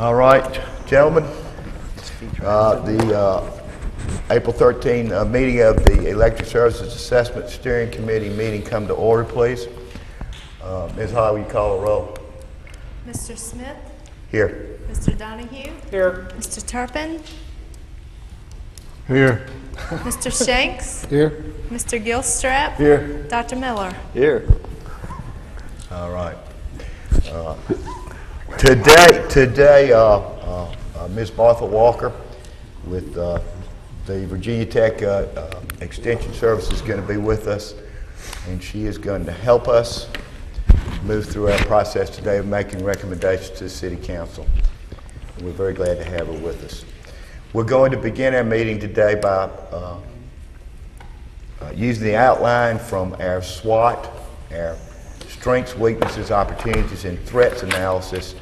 All right, gentlemen, the April 13 meeting of the Electric Services Assessment Steering Committee meeting come to order, please. Ms. Hall, will you call a roll? Mr. Smith? Here. Mr. Donahue? Here. Mr. Turpin? Here. Mr. Shanks? Here. Mr. Gilstrap? Here. Dr. Miller? Here. All right. Today, Ms. Martha Walker with the Virginia Tech Extension Service is going to be with us, and she is going to help us move through our process today of making recommendations to the City Council. We're very glad to have her with us. We're going to begin our meeting today by using the outline from our SWOT, our Strengths, Weaknesses, Opportunities, and Threats analysis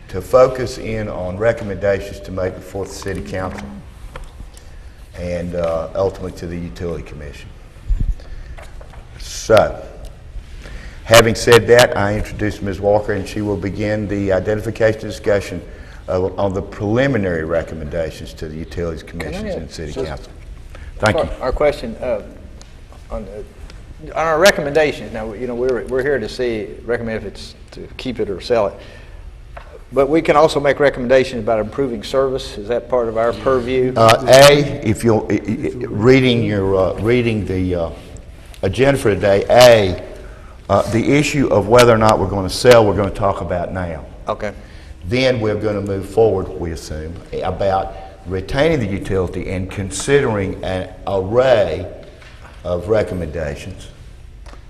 to focus in on recommendations to make before the City Council and ultimately to the Utility Commission. So, having said that, I introduce Ms. Walker, and she will begin the identification discussion on the preliminary recommendations to the Utilities Commissions and City Council. Thank you. Our question on our recommendations. Now, you know, we're here to recommend if it's to keep it or sell it, but we can also make recommendations about improving service. Is that part of our purview? If you're reading the agenda for today, the issue of whether or not we're going to sell, we're going to talk about now. Okay. Then we're going to move forward, we assume, about retaining the utility and considering an array of recommendations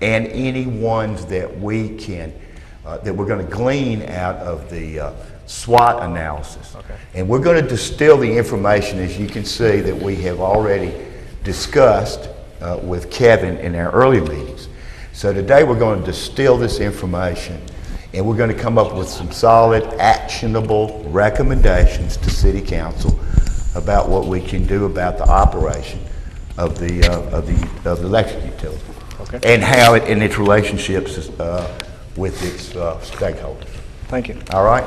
and any ones that we can, that we're going to glean out of the SWOT analysis. Okay. And we're going to distill the information, as you can see, that we have already discussed with Kevin in our earlier meetings. So today we're going to distill this information, and we're going to come up with some solid, actionable recommendations to City Council about what we can do about the operation of the electric utility, okay, and how it in its relationships with its stakeholders. Thank you. All right,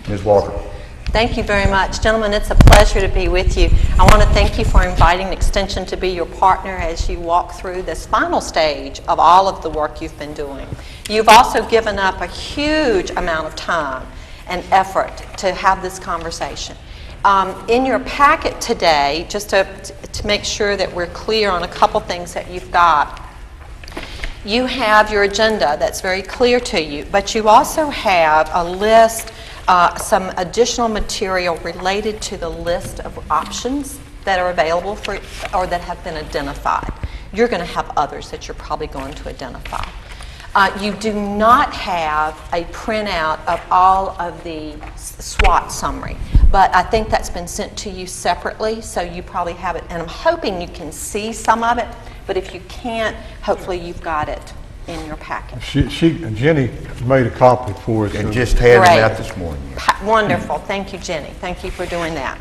Ms. Walker. Thank you very much. Gentlemen, it's a pleasure to be with you. I want to thank you for inviting Extension to be your partner as you walk through this final stage of all of the work you've been doing. You've also given up a huge amount of time and effort to have this conversation. In your packet today, just to make sure that we're clear on a couple things that you've got, you have your agenda that's very clear to you, but you also have a list, some additional material related to the list of options that are available for, or that have been identified. You're going to have others that you're probably going to identify. You do not have a printout of all of the SWOT summary, but I think that's been sent to you separately, so you probably have it, and I'm hoping you can see some of it, but if you can't, hopefully you've got it in your packet. Jenny made a copy for us. And just had Great. it out this morning. Wonderful. Thank you, Jenny. Thank you for doing that.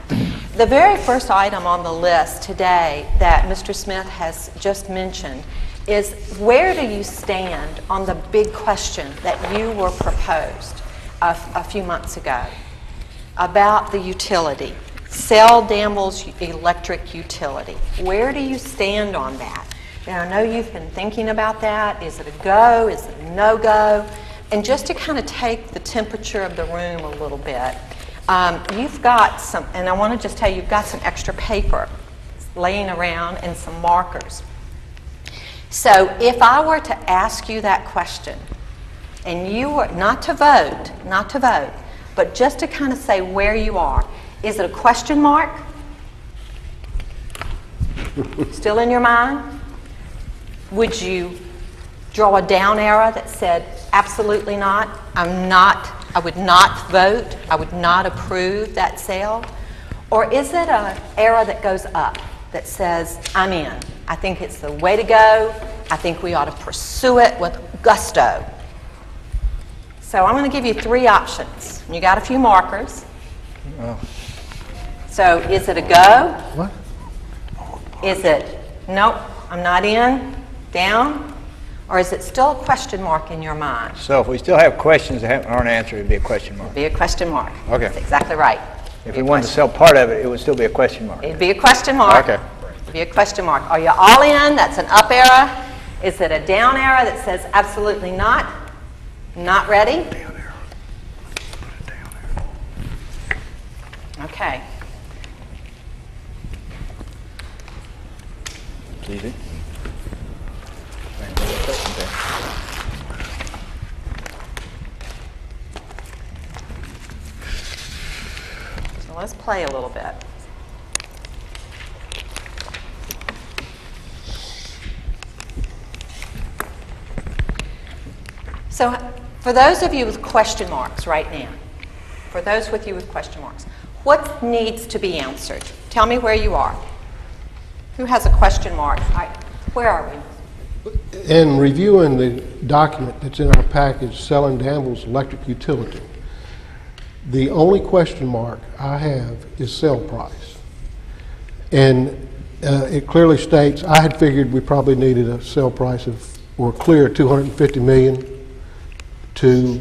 The very first item on the list today that Mr. Smith has just mentioned is, where do you stand on the big question that you were proposed a few months ago about the utility? Sell Danville's electric utility. Where do you stand on that? And I know you've been thinking about that. Is it a go? Is it a no-go? And just to kind of take the temperature of the room a little bit, you've got some, and I want to just tell you, you've got some extra paper laying around and some markers. So if I were to ask you that question, and you were not to vote, but just to kind of say where you are, is it a question mark? Still in your mind? Would you draw a down arrow that said, absolutely not, I would not vote, I would not approve that sale? Or is it an arrow that goes up that says, I'm in, I think it's the way to go, I think we ought to pursue it with gusto? So I'm going to give you three options. You got a few markers. Oh. So is it a go? What? Is it, nope, I'm not in, down? Or is it still a question mark in your mind? So if we still have questions that aren't answered, it'd be a question mark. Be a question mark. Okay. That's exactly right. If we wanted to sell part of it, it would still be a question mark. It'd be a question mark. Okay. It'd be a question mark. Are you all in? That's an up arrow. Is it a down arrow that says absolutely not? Not ready? Down arrow. Put a down arrow. Okay. It's easy. So let's play a little bit. So for those of you with question marks right now, for those with you with question marks, what needs to be answered? Tell me where you are. Who has a question mark? Where are we? In reviewing the document that's in our package, selling Danville's electric utility, the only question mark I have is sale price. And it clearly states, I had figured we probably needed a sale price of, or clear $250 million to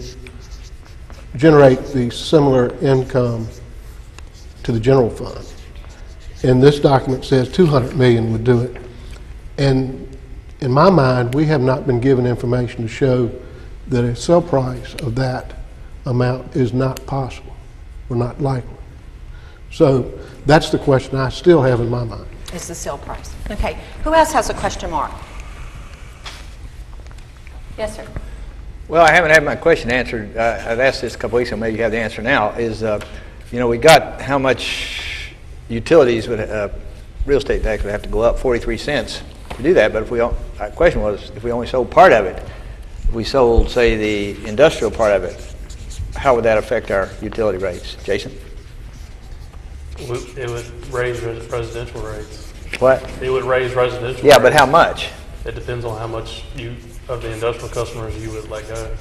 generate the similar income to the general fund. And this document says 200 million would do it. And in my mind, we have not been given information to show that a sale price of that amount is not possible or not likely. So that's the question I still have in my mind. Is the sale price. Okay. Who else has a question mark? Yes, sir. Well, I haven't had my question answered. I've asked this a couple weeks ago. Maybe you have the answer now. Is we got how much utilities would real estate tax would have to go up 43 cents to do that. But if our question was, if we only sold part of it, if we sold, say, the industrial part of it, how would that affect our utility rates, Jason? It would raise residential rates. What? It would raise residential Yeah, rates. but how much? It depends on how much of the industrial customers you would let go.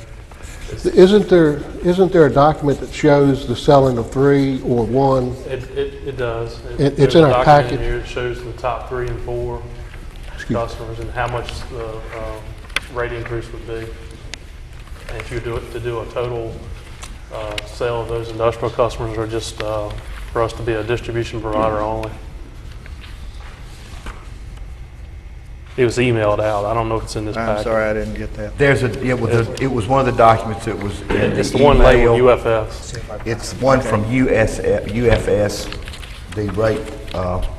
Isn't there a document that shows the selling of 3 or 1? It does. It's There's in a our document package. Here. It shows the top 3 and 4 customers and how much the rate increase would be. And if you do it to do a total sale of those industrial customers, or just for us to be a distribution provider only. It was emailed out. I don't know if it's in this I'm packet. sorry, I didn't get that. It was one of the documents that was in It's the the one email. labeled UFS. It's one from UFS, the rate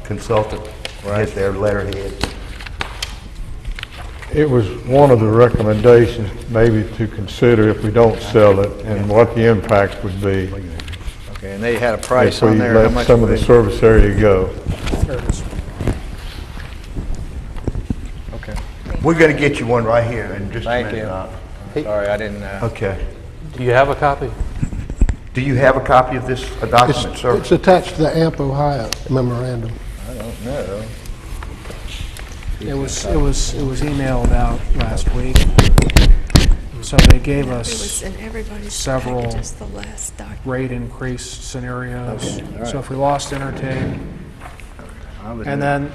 consultant, has their letterhead. It was one of the recommendations maybe to consider if we don't sell it and what the impact would be Okay, and they had a price if we on there. How let much some of would the they- service area go. Okay. We're going to get you one right here in just a Thank minute. you. Doc. Sorry, I didn't. Okay. Do you have a copy? Do you have a copy of this document, sir? It's attached to the AMP Ohio memorandum. I don't know. It was emailed out last week. So they gave It was us in everybody's several packages, the last document. rate increase scenarios. Okay, all right. So if we lost Intertape, I was and then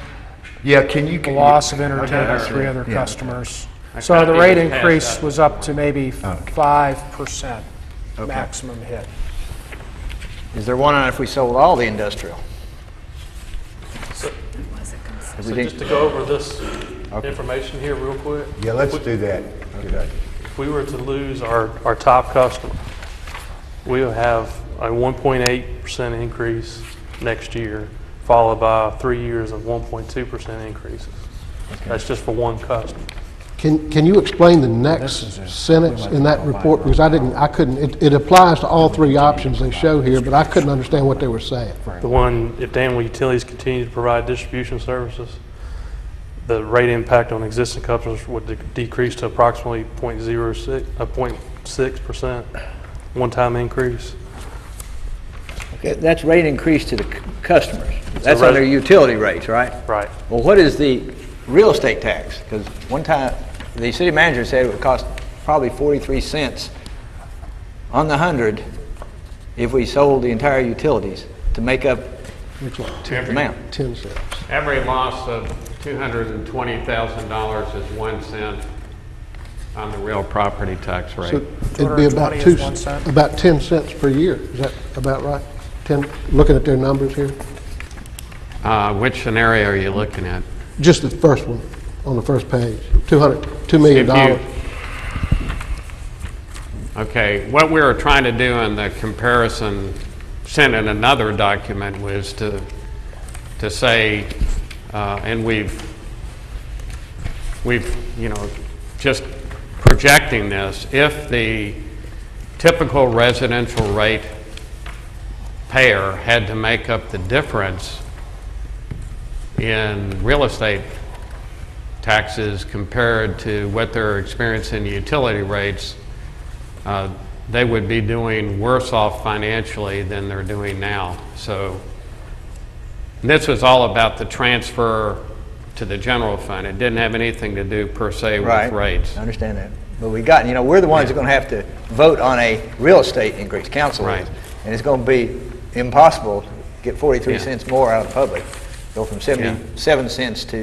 Yeah, can you? the loss of Intertape with 3 other Yeah. customers. So the rate increase was up to maybe 5% maximum hit. Is there one on if we sold all the industrial? So, If so we just to didn't- go over this information here real quick. Yeah, let's do that. If we were to lose our top customer, we will have a 1.8% increase next year, followed by 3 years of 1.2% increases. That's just for one customer. Can you explain the next sentence in that report? Because I couldn't, it applies to all 3 options they show here, but I couldn't understand what they were saying. The one, if Danville Utilities continue to provide distribution services, the rate impact on existing customers would decrease to approximately 0.6%, one-time increase. Okay, that's rate increase to the customers. That's res- under utility rates, right? Right. Well, what is the real estate tax? Because one time, the city manager said it would cost probably 43 cents on the 100 if we sold the entire utilities to make up Which one? the amount. 10 cents. Every loss of $220,000 is 1 cent on the real property tax rate. So it'd be about 220 is 1 cent. about 10 cents per year. Is that about right? 10, looking at their numbers here? Which scenario are you looking at? Just the first one, on the first page, $2 million. Okay, what we were trying to do in the comparison, sent in another document, was to say, and we've, you know, just projecting this, if the typical residential rate payer had to make up the difference in real estate taxes compared to what they're experiencing in utility rates, they would be doing worse off financially than they're doing now. So this was all about the transfer to the general fund. It didn't have anything to do per se with rates. I understand that. But we got, you know, we're the ones that are going to have to vote on a real estate increase, council is. And it's going to be impossible to get 43 cents more out of the public. Go from 77 cents to,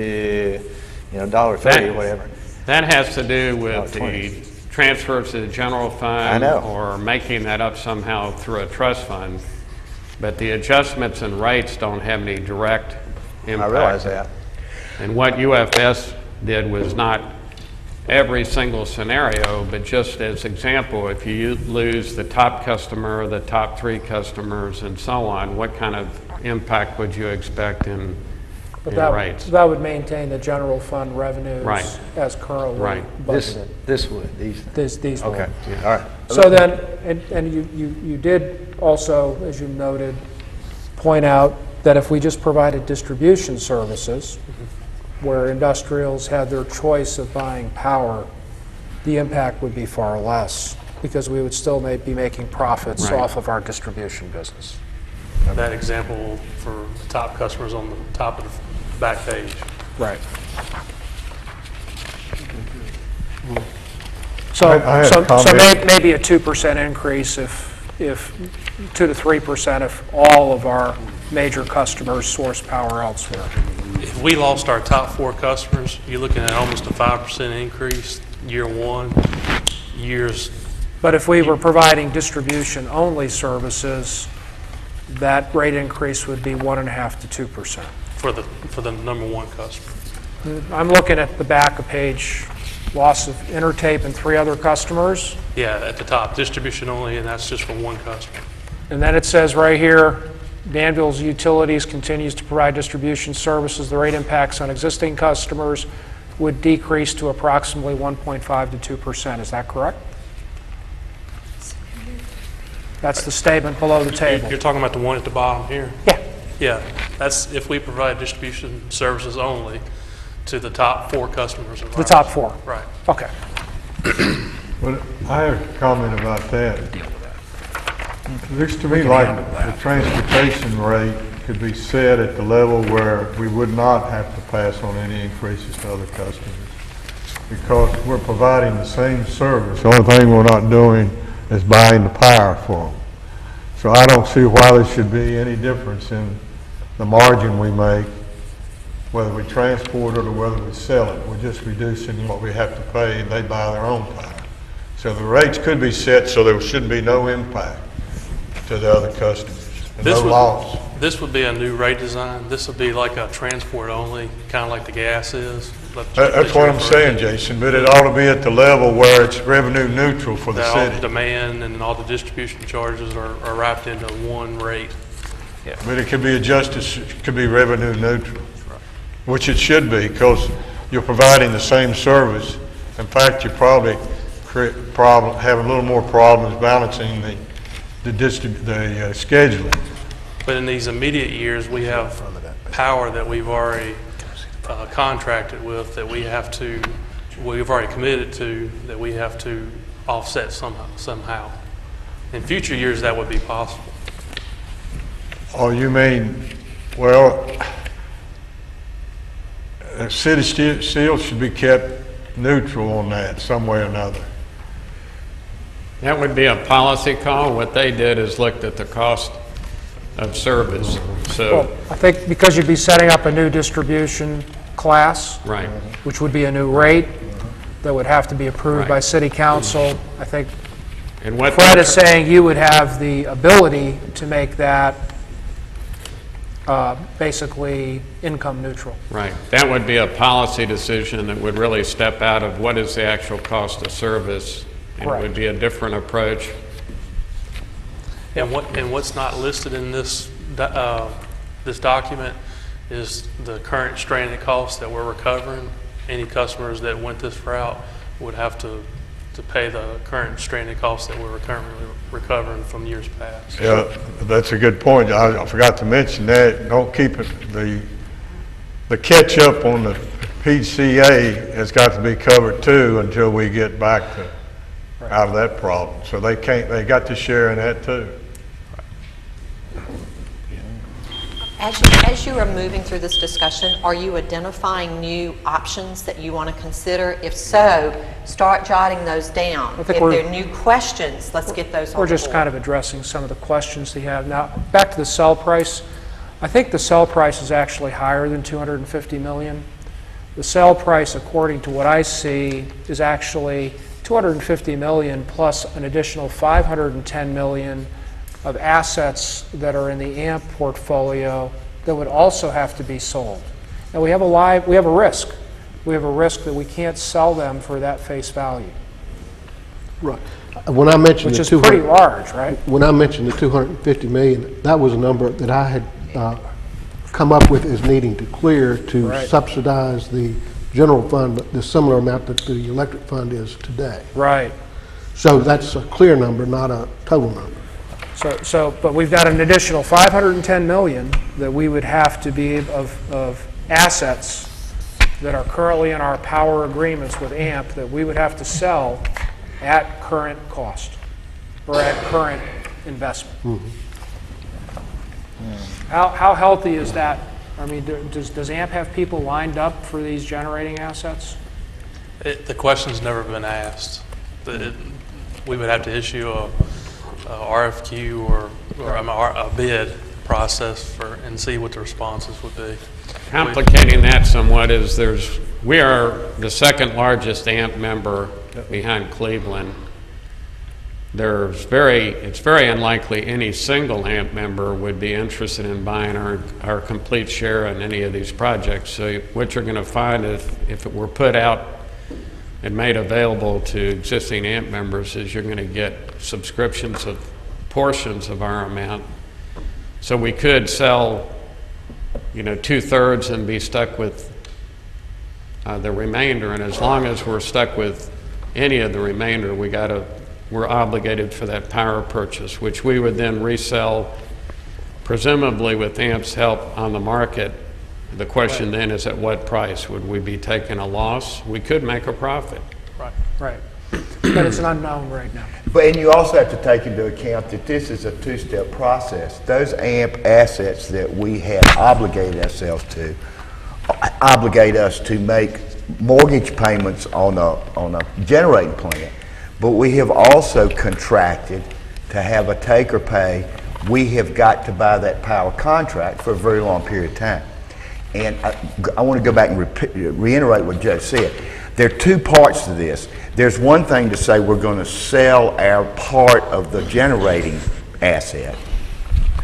you know, $1.30 or whatever. That has to do with the transfers to the general fund or making that up somehow through a trust fund. But the adjustments in rates don't have any direct impact. I realize that. And what UFS did was not every single scenario, but just as example, if you lose the top customer, the top 3 customers, and so on, what kind of impact would you expect in rates? That would maintain the general fund revenues as currently budgeted. This would, These would. Okay, all right. So then, and you did also, as you noted, point out that if we just provided distribution services, where industrials had their choice of buying power, the impact would be far less, because we would still be making profits off of our distribution business. That example for the top customers on the top of the back page. Right. So maybe a 2% increase if 2 to 3% if all of our major customers source power elsewhere. If we lost our top 4 customers, you're looking at almost a 5% increase year 1, years. But if we were providing distribution-only services, that rate increase would be 1.5 to 2%. For the number 1 customer. I'm looking at the back of page, loss of Intertape and 3 other customers. Yeah, at the top, distribution only, and that's just for 1 customer. And then it says right here, Danville's Utilities continues to provide distribution services. The rate impacts on existing customers would decrease to approximately 1.5 to 2%. Is that correct? That's the statement below the table. You're talking about the one at the bottom here? Yeah. Yeah, that's if we provide distribution services only to the top 4 customers. The top 4? Right. Okay. Well, I have a comment about that. It looks to me like the transportation rate could be set at the level where we would not have to pass on any increases to other customers, because we're providing the same service. The only thing we're not doing is buying the power for them. So I don't see why there should be any difference in the margin we make, whether we transport it or whether we sell it. We're just reducing what we have to pay, and they buy their own power. So the rates could be set so there should be no impact to the other customers, and no loss. This would be a new rate design. This would be like a transport only, kind of like the gas is. That's what I'm saying, Jason, but it ought to be at the level where it's revenue neutral for the All city. the demand and all the distribution charges are wrapped into one rate. Yeah. But it could be adjusted, it could be revenue neutral, which it should be, because you're providing the same service. In fact, you probably have a little more problems balancing the scheduling. But in these immediate years, we have power that we've already contracted with, that we've already committed to, that we have to offset somehow. In future years, that would be possible. Oh, you mean, well, the city still should be kept neutral on that some way or another. That would be a policy call. What they did is looked at the cost of service. So, well, I think because you'd be setting up a new distribution class, right, which would be a new rate, that would have to be approved by Right. city council. I think And what Fred is saying you would have the ability to make that basically income neutral. Right. That would be a policy decision that would really step out of what is the actual cost of service. And it would Correct. be a different approach. And what's not listed in this this document is the current stranded costs that we're recovering. Any customers that went this route would have to pay the current stranded costs that we're currently recovering from years past. Yeah, that's a good point. I forgot to mention that. Don't keep it, the catch up on the PCA has got to be covered too until we get back to, out of that problem. So they got to share in that too. As you are moving through this discussion, are you identifying new options that you want to consider? If so, start jotting those down. If think there are new questions, let's get those on We're the just board. kind of addressing some of the questions they have. Now, back to the sell price. I think the sell price is actually higher than 250 million. The sell price, according to what I see, is actually 250 million plus an additional 510 million of assets that are in the AMP portfolio that would also have to be sold. Now we have a risk. We have a risk that we can't sell them for that face value, Right. When I mentioned which the is pretty 200 large, right? when I mentioned the 250 million, that was a number that I had come up with as needing to clear to Right. subsidize the general fund, the similar amount that the electric fund is today. Right. So that's a clear number, not a total number. But we've got an additional 510 million that we would have to be of assets that are currently in our power agreements with AMP that we would have to sell at current cost or at current investment. How healthy is that? I mean, does AMP have people lined up for these generating assets? The question's never been asked. We would have to issue a RFQ or a bid process and see what the responses would be. Complicating that somewhat is we are the second largest AMP member behind Cleveland. It's very unlikely any single AMP member would be interested in buying our complete share in any of these projects. So what you're going to find if it were put out and made available to existing AMP members is you're going to get subscriptions of portions of our amount. So we could sell, 2/3 and be stuck with the remainder. And as long as we're stuck with any of the remainder, we're obligated for that power purchase, which we would then resell, presumably with AMP's help on the market. The question then is at what price? Would we be taking a loss? We could make a profit. Right. But it's an unknown right now. And you also have to take into account that this is a two-step process. Those AMP assets that we have obligated ourselves to obligate us to make mortgage payments on a generating plant, but we have also contracted to have a take or pay. We have got to buy that power contract for a very long period of time. And I want to go back and reiterate what Judge said. There are two parts to this. There's one thing to say we're going to sell our part of the generating asset,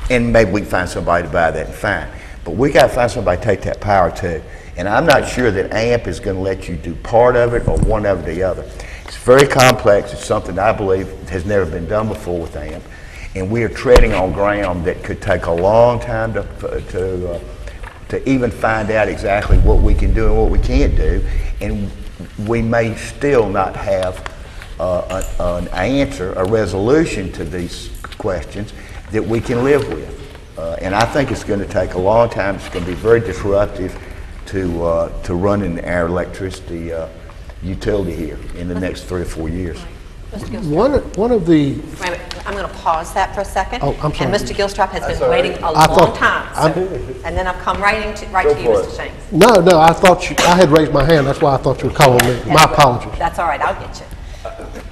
and maybe we can find somebody to buy that and fine. But we got to find somebody to take that power too. And I'm not sure that AMP is going to let you do part of it or one of the other. It's very complex. It's something I believe has never been done before with AMP. And we are treading on ground that could take a long time to even find out exactly what we can do and what we can't do. And we may still not have an answer, a resolution to these questions that we can live with. And I think it's going to take a long time. It's going to be very disruptive to running our electricity utility here in the next 3 or 4 years. Mr. Gilstrap. One of the, Wait a minute, I'm going to pause that for a second. Oh, I'm sorry. And Mr. Gilstrap has been all right. waiting a I long thought- time. And then I've come right to you, for Mr. it. Shanks. no, I thought I had raised my hand, that's why I thought you were calling me. My apologies. That's all right, I'll get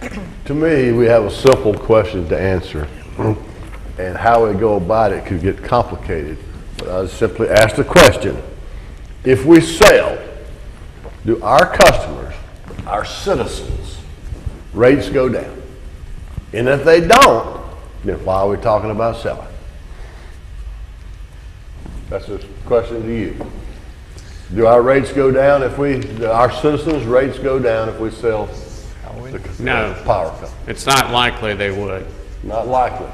you. To me, we have a simple question to answer, and how we go about it could get complicated. But I simply ask the question, if we sell, do our customers our citizens' rates go down? And if they don't, then why are we talking about selling? That's a question to you. Do our rates go down if do our citizens' rates go down if we sell the No. power company? It's not likely they would. Not likely.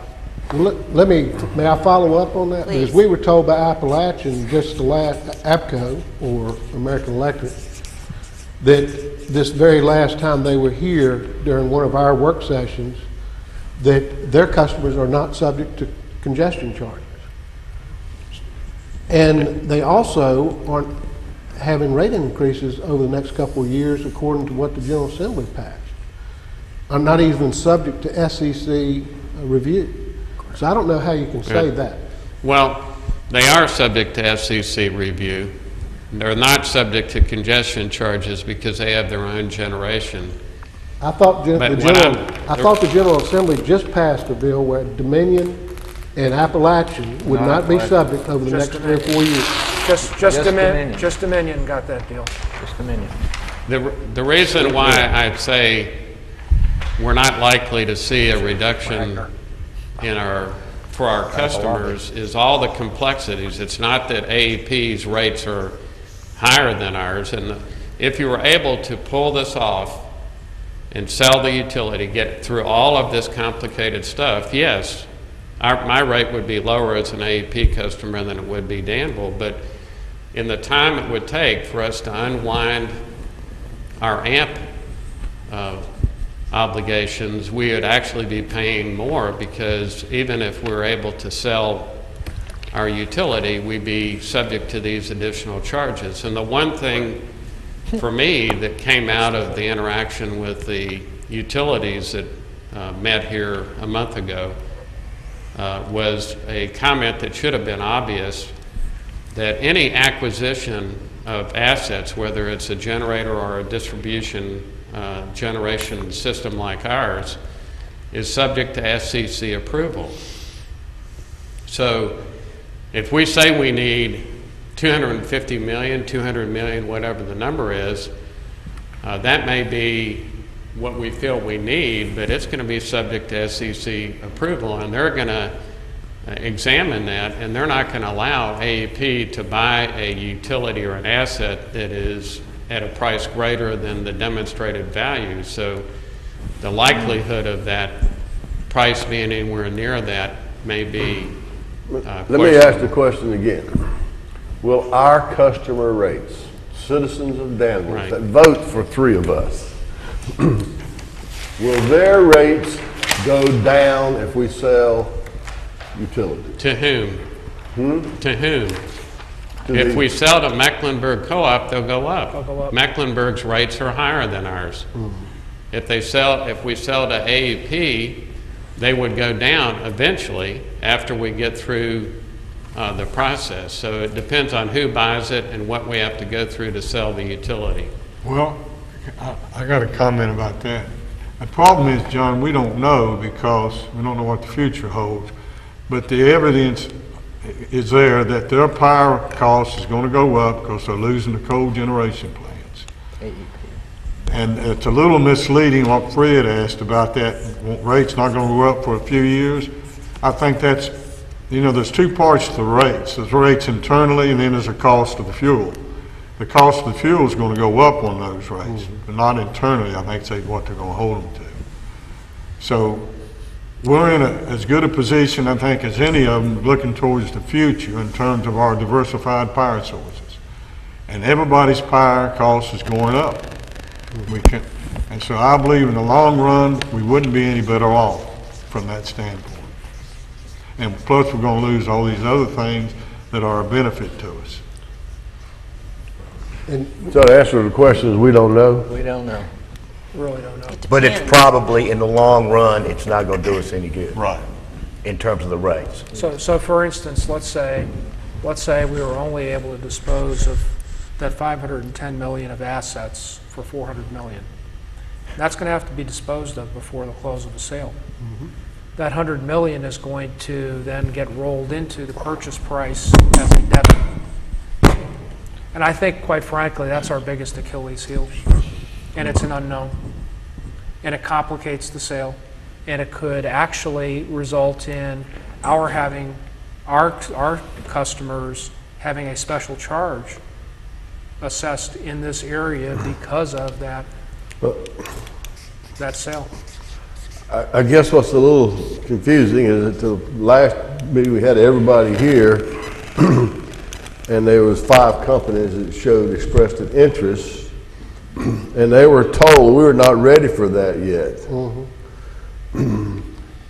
Well, may I follow up on that? Please. Because we were told by Appalachian, just the last, APCO, or American Electric, that this very last time they were here during one of our work sessions, that their customers are not subject to congestion charges. And they also aren't having rate increases over the next couple of years according to what the General Assembly passed. Are not even subject to SEC review. So I don't know how you can say that. Well, they are subject to FCC review. They're not subject to congestion charges because they have their own generation. I thought But the General Assembly just passed a bill where Dominion and Appalachian would not be subject over the next 3 or 4 years. Just Dominion got that deal. Just a minute. The reason why I'd say we're not likely to see a reduction for our customers is all the complexities. It's not that AEP's rates are higher than ours, and if you were able to pull this off and sell the utility, get through all of this complicated stuff, yes, my rate would be lower as an AEP customer than it would be Danville, but in the time it would take for us to unwind our AMP obligations, we would actually be paying more, because even if we're able to sell our utility, we'd be subject to these additional charges. And the one thing for me that came out of the interaction with the utilities that met here a month ago was a comment that should have been obvious, that any acquisition of assets, whether it's a generator or a distribution generation system like ours, is subject to SCC approval. So if we say we need 250 million, 200 million, whatever the number is, that may be what we feel we need, but it's going to be subject to SCC approval, and they're going to examine that, and they're not going to allow AEP to buy a utility or an asset that is at a price greater than the demonstrated value. So the likelihood of that price being anywhere near that may be Let me ask the question again. Will our customer rates, citizens of Danville Right. that vote for 3 of us, will their rates go down if we sell utilities? To whom? To whom? To If the- we sell to Mecklenburg Co-op, they'll go up. They'll go up. Mecklenburg's rates are higher than ours. If we sell to AEP, they would go down eventually after we get through the process. So it depends on who buys it and what we have to go through to sell the utility. Well, I got a comment about that. The problem is, John, we don't know because we don't know what the future holds. But the evidence is there that their power cost is going to go up because they're losing the coal generation plants. And it's a little misleading what Fred asked about that rate's not going to go up for a few years. I think that's, there's 2 parts to the rates. There's rates internally, and then there's the cost of the fuel. The cost of the fuel is going to go up on those rates, but not internally. I think that's what they're going to hold them to. So we're in as good a position, I think, as any of them looking towards the future in terms of our diversified power sources. And everybody's power cost is going up. And so I believe in the long run, we wouldn't be any better off from that standpoint. And plus, we're going to lose all these other things that are a benefit to us. So the answer to the question is we don't know. We don't know. Really don't know. But it's probably, in the long run, it's not going to do us any good. Right. In terms of the rates. So for instance, let's say we were only able to dispose of that 510 million of assets for 400 million. That's going to have to be disposed of before the close of the sale. That 100 million is going to then get rolled into the purchase price as a debit. And I think, quite frankly, that's our biggest Achilles heel. and it's an unknown, and it complicates the sale, and it could actually result in our customers having a special charge assessed in this area because of that sale. I guess what's a little confusing is that the last meeting we had everybody here, and there was 5 companies that showed expressed an interest, and they were told we were not ready for that yet.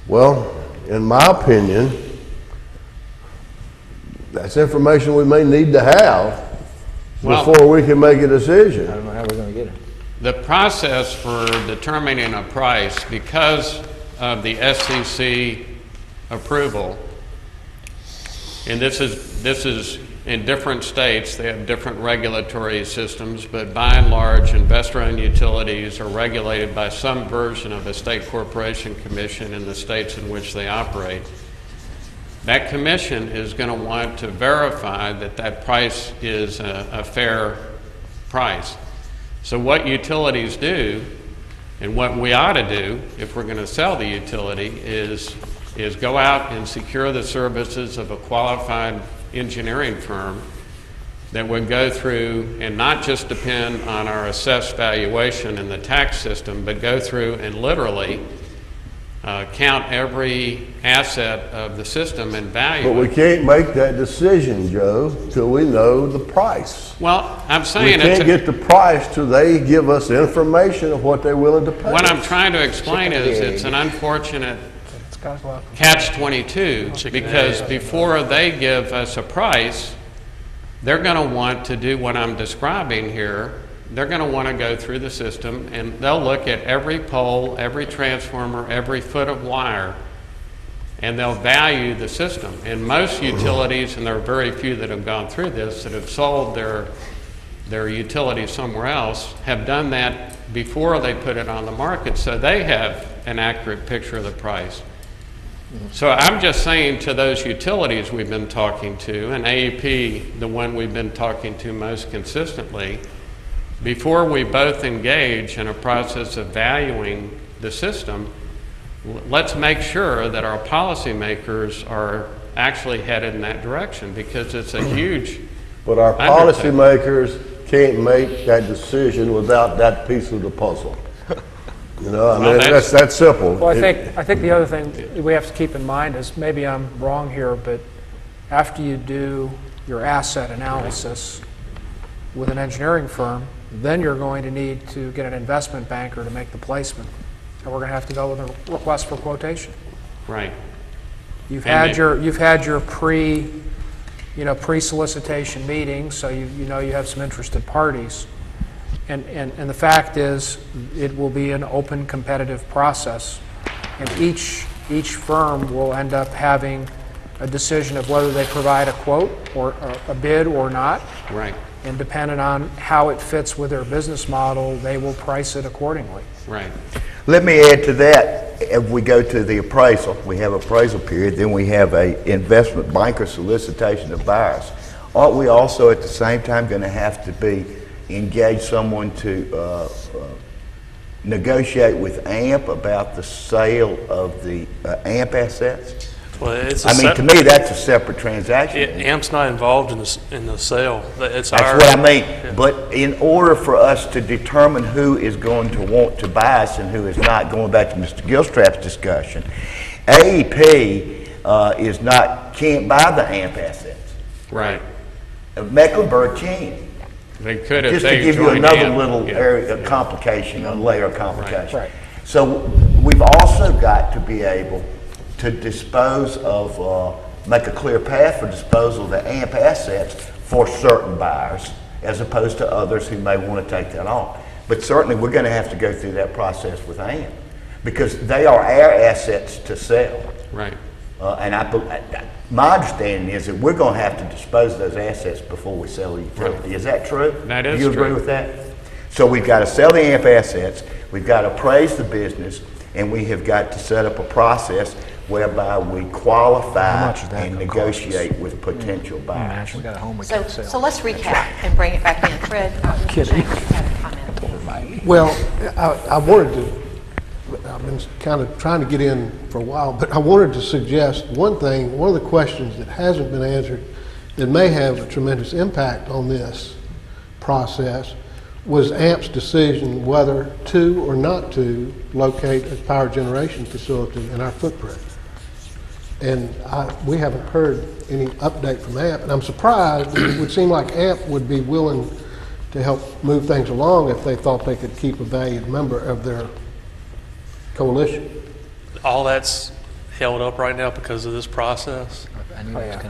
Well, in my opinion, that's information we may need to have before we can make a decision. I don't know how we're going to get it. The process for determining a price, because of the SEC approval, and this is in different states, they have different regulatory systems, but by and large, investor-owned utilities are regulated by some version of a state corporation commission in the states in which they operate. That commission is going to want to verify that that price is a fair price. So what utilities do, and what we ought to do if we're going to sell the utility, is go out and secure the services of a qualified engineering firm that would go through and not just depend on our assessed valuation in the tax system, but go through and literally count every asset of the system and value But we it. can't make that decision, Joe, till we know the price. Well, I'm We saying can't get the price till they give us information of what they're willing to pay. what I'm trying to explain is it's an unfortunate It's got to go out. catch-22, because before they give us a price, they're going to want to do what I'm describing here. They're going to want to go through the system, and they'll look at every pole, every transformer, every foot of wire, and they'll value the system. And most utilities, and there are very few that have gone through this, that have sold their utility somewhere else, have done that before they put it on the market, so they have an accurate picture of the price. So I'm just saying to those utilities we've been talking to, and AEP, the one we've been talking to most consistently, before we both engage in a process of valuing the system, let's make sure that our policymakers are actually headed in that direction, because it's a huge But our undertaking. policymakers can't make that decision without that piece of the puzzle. You know, I Well, mean, that's- that's simple. Well, I think the other thing we have to keep in mind is, maybe I'm wrong here, but after you do your asset analysis with an engineering firm, then you're going to need to get an investment banker to make the placement. And we're going to have to go with a request for quotation. Right. You've And had your pre-solicitation meeting, so you know you have some interested parties. And the fact is, it will be an open competitive process. And each firm will end up having a decision of whether they provide a quote or a bid or not. Right. And depending on how it fits with their business model, they will price it accordingly. Right. Let me add to that. If we go to the appraisal, we have appraisal period, then we have a investment banker solicitation of buyers. Aren't we also at the same time going to have to engage someone to negotiate with AMP about the sale of the AMP assets? Well, it's I mean, to me, that's a separate transaction. AMP's not involved in the sale. It's That's our. what I mean. Yeah. But in order for us to determine who is going to want to buy us and who is not, going back to Mr. Gilstrap's discussion, AEP can't buy the AMP assets. Right. Mecklenburg can. They could if Just to they give you joined another AMP. little Yeah. area of complication, a layer of complication. Right. So we've also got to be able to dispose of, make a clear path for disposal of the AMP assets for certain buyers, as opposed to others who may want to take that on. But certainly, we're going to have to go through that process with AMP, because they are our assets to sell. Right. And my understanding is that we're going to have to dispose of those assets before we sell the utility. Is that true? That is Do you agree true. with that? So we've got to sell the AMP assets, we've got to appraise the business, and we have got to set up a process whereby we qualify much is that and gonna cost us? negotiate with potential buyers. We got a home we So, can't sell. so let's recap and bring it back in. Fred, kidding. you had a comment. Well, I wanted to, I've been kind of trying to get in for a while, but I wanted to suggest one thing, one of the questions that hasn't been answered that may have a tremendous impact on this process was AMP's decision whether to or not to locate a power generation facility in our footprint. And we haven't heard any update from AMP, and I'm surprised. It would seem like AMP would be willing to help move things along if they thought they could keep a valued member of their coalition. All that's held up right now because of this process.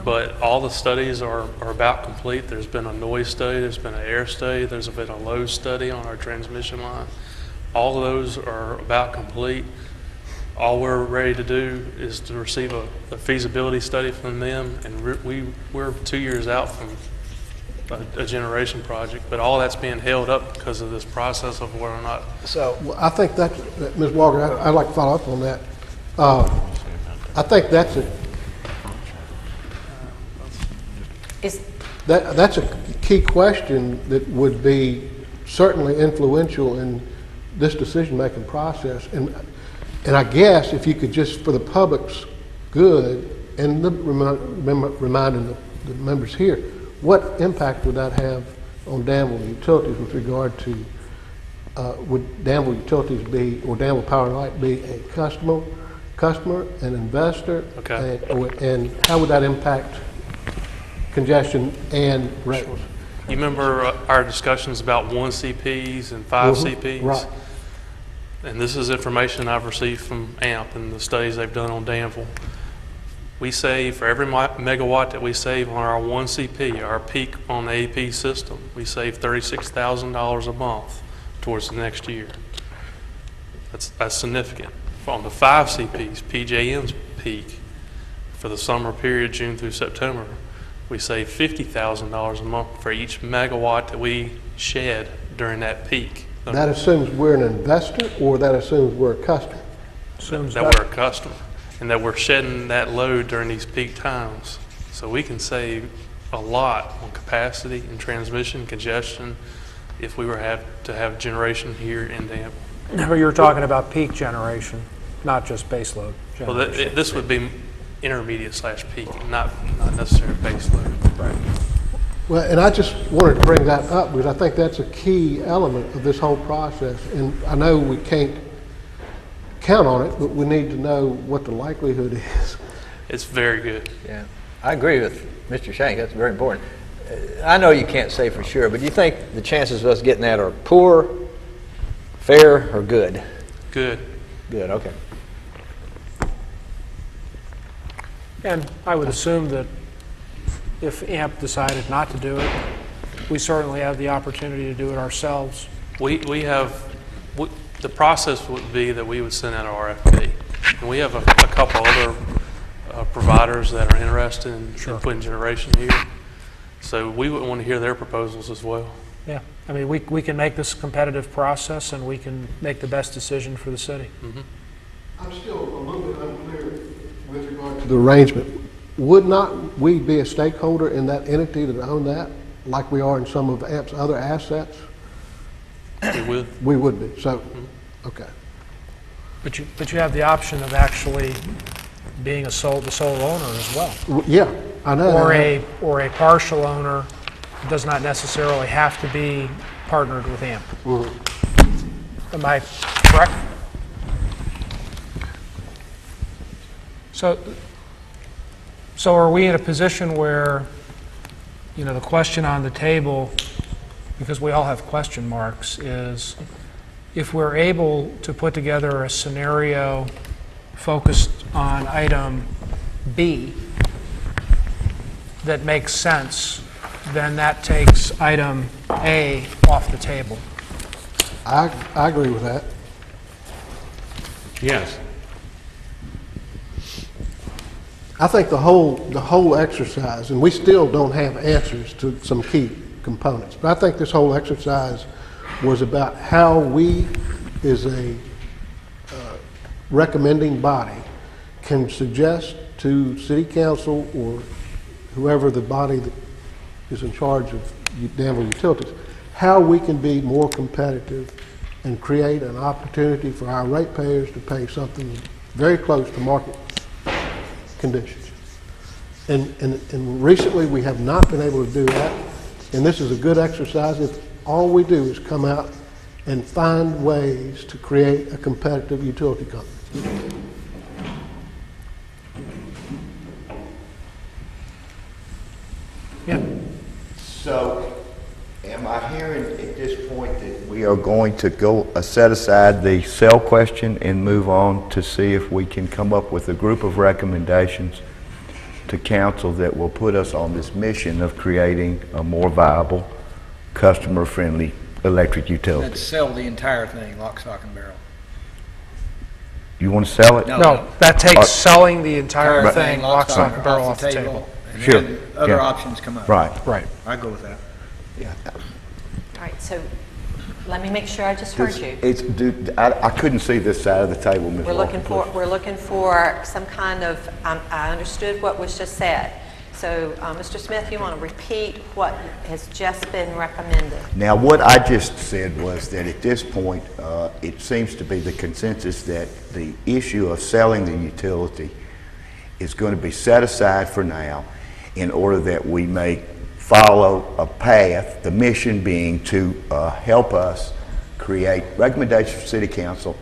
But all the studies are about complete. There's been a noise study, there's been an air study, there's been a load study on our transmission line. All of those are about complete. All we're ready to do is to receive a feasibility study from them, and we're 2 years out from a generation project, but all that's being held up because of this process of whether or not. So, Well, I think that, Ms. Walker, I'd like to follow up on that. I think that's that's a key question that would be certainly influential in this decision-making process. And I guess if you could just, for the public's good, and reminding the members here, what impact would that have on Danville Utilities with regard to, would Danville Utilities be, or Danville Power and Light be a customer, an investor? Okay. And how would that impact congestion and rates? You remember our discussions about 1 CPs and 5 CPs? Right. And this is information I've received from AMP and the studies they've done on Danville. We save, for every megawatt that we save on our 1 CP, our peak on the AP system, we save $36,000 a month towards the next year. That's significant. On the 5 CPs, PJM's peak, for the summer period, June through September, we save $50,000 a month for each megawatt that we shed during that peak. That assumes we're an investor, or that assumes we're a customer? That we're a customer, and that we're shedding that load during these peak times. So we can save a lot on capacity and transmission congestion if we were to have generation here in Danville. No, you're talking about peak generation, not just base load Well, generation. this would be intermediate/peak, not necessarily base load. Right. Well, and I just wanted to bring that up because I think that's a key element of this whole process. And I know we can't count on it, but we need to know what the likelihood is. It's very good. yeah, I agree with Mr. Shank. That's very important. I know you can't say for sure, but do you think the chances of us getting that are poor, fair, or good? Good. Good, okay. And I would assume that if AMP decided not to do it, we certainly have the opportunity to do it ourselves. We have, the process would be that we would send out an RFP. And we have a couple other providers that are interested in putting generation here. So we would want to hear their proposals as well. Yeah, I mean, we can make this a competitive process, and we can make the best decision for the city. Mm-hmm. I'm still a little bit unclear with regard to the arrangement. Would not we be a stakeholder in that entity that owned that, like we are in some of AMP's other assets? We will. We would be, so, okay. But you have the option of actually being the sole owner as well. Yeah, I know. Or a partial owner does not necessarily have to be partnered with AMP. Am I correct? So are we in a position where, you know, the question on the table, because we all have question marks, is if we're able to put together a scenario focused on item B that makes sense, then that takes item A off the table. I agree with that. Yes. I think the whole exercise, and we still don't have answers to some key components, but I think this whole exercise was about how we, as a recommending body, can suggest to City Council or whoever the body that is in charge of Danville Utilities, how we can be more competitive and create an opportunity for our ratepayers to pay something very close to market conditions. And recently we have not been able to do that, and this is a good exercise if all we do is come out and find ways to create a competitive utility company. Yeah. So, am I hearing at this point that we are going to go set aside the cell question and move on to see if we can come up with a group of recommendations to council that will put us on this mission of creating a more viable, customer-friendly electric utility? Let's sell the entire thing, lock, stock, and barrel. You want to sell it? No, that takes selling the entire Right. thing, lock, stock, and barrel off the table. And Sure. then other Yeah. options come up. Right. Right. I go with that. All right, so let me make sure I just heard you. I couldn't see this side of the table, Ms. We're Walker, we're looking for some kind of, I understood what was just said. So, Mr. Smith, you want to repeat what has just been recommended? Now, what I just said was that at this point, it seems to be the consensus that the issue of selling the utility is going to be set aside for now in order that we may follow a path, the mission being to help us create recommendations for City Council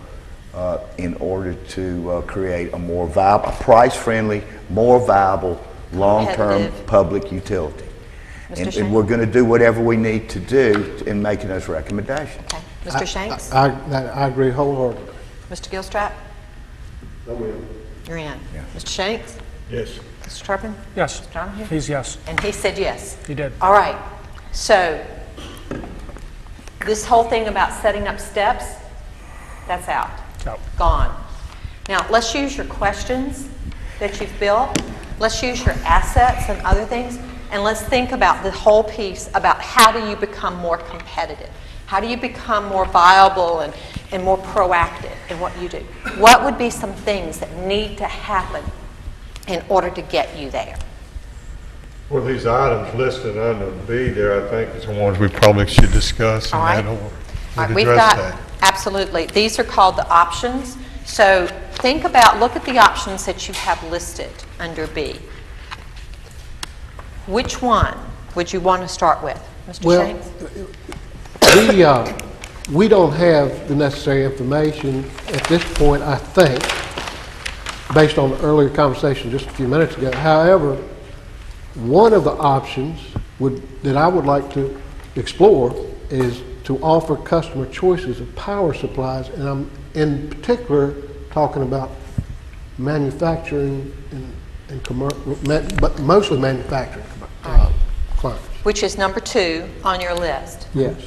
in order to create a more viable, a price-friendly, more viable, long-term Competitive. public utility. Mr. And Shanks? we're going to do whatever we need to do in making those recommendations. Okay. Mr. Shanks? I agree wholeheartedly. Mr. Gilstrap? You're in. Mr. Shanks? Yes. Mr. Turpin? Yes, Mr. Donahue? he's yes. And he said yes. He did. All right. So this whole thing about setting up steps, that's out. Out. Gone. Now, let's use your questions that you've built. Let's use your assets and other things. And let's think about the whole piece about how do you become more competitive? How do you become more viable and more proactive in what you do? What would be some things that need to happen in order to get you there? Well, these items listed under B there, I think, is the ones we probably should discuss in All right. that order. All right, We'd we've address got, that. absolutely. These are called the options. So think about, look at the options that you have listed under B. Which one would you want to start with? Mr. Well, Shanks? we don't have the necessary information at this point, I think, based on the earlier conversation just a few minutes ago. However, one of the options that I would like to explore is to offer customer choices of power supplies, and I'm in particular talking about manufacturing but mostly manufacturing clients. Which is number 2 on your list. Yes.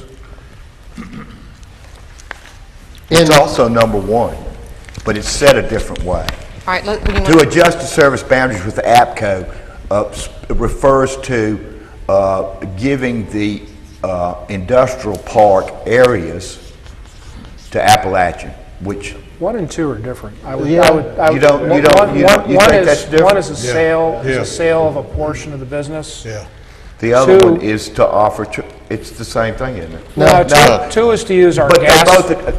It's also number 1, but it's set a different way. All right, look, To adjust the service boundaries with the APCO refers to giving the industrial park areas to Appalachian, which 1 and 2 are different. I would, Yeah. I would, I You would- don't- you don't- one- you don't- you one think is- that's different? One is a sale, Yeah. is a sale of a portion of the business. Yeah. the other Two- one is to offer, it's the same thing, isn't it? No, two is to use our But they gas.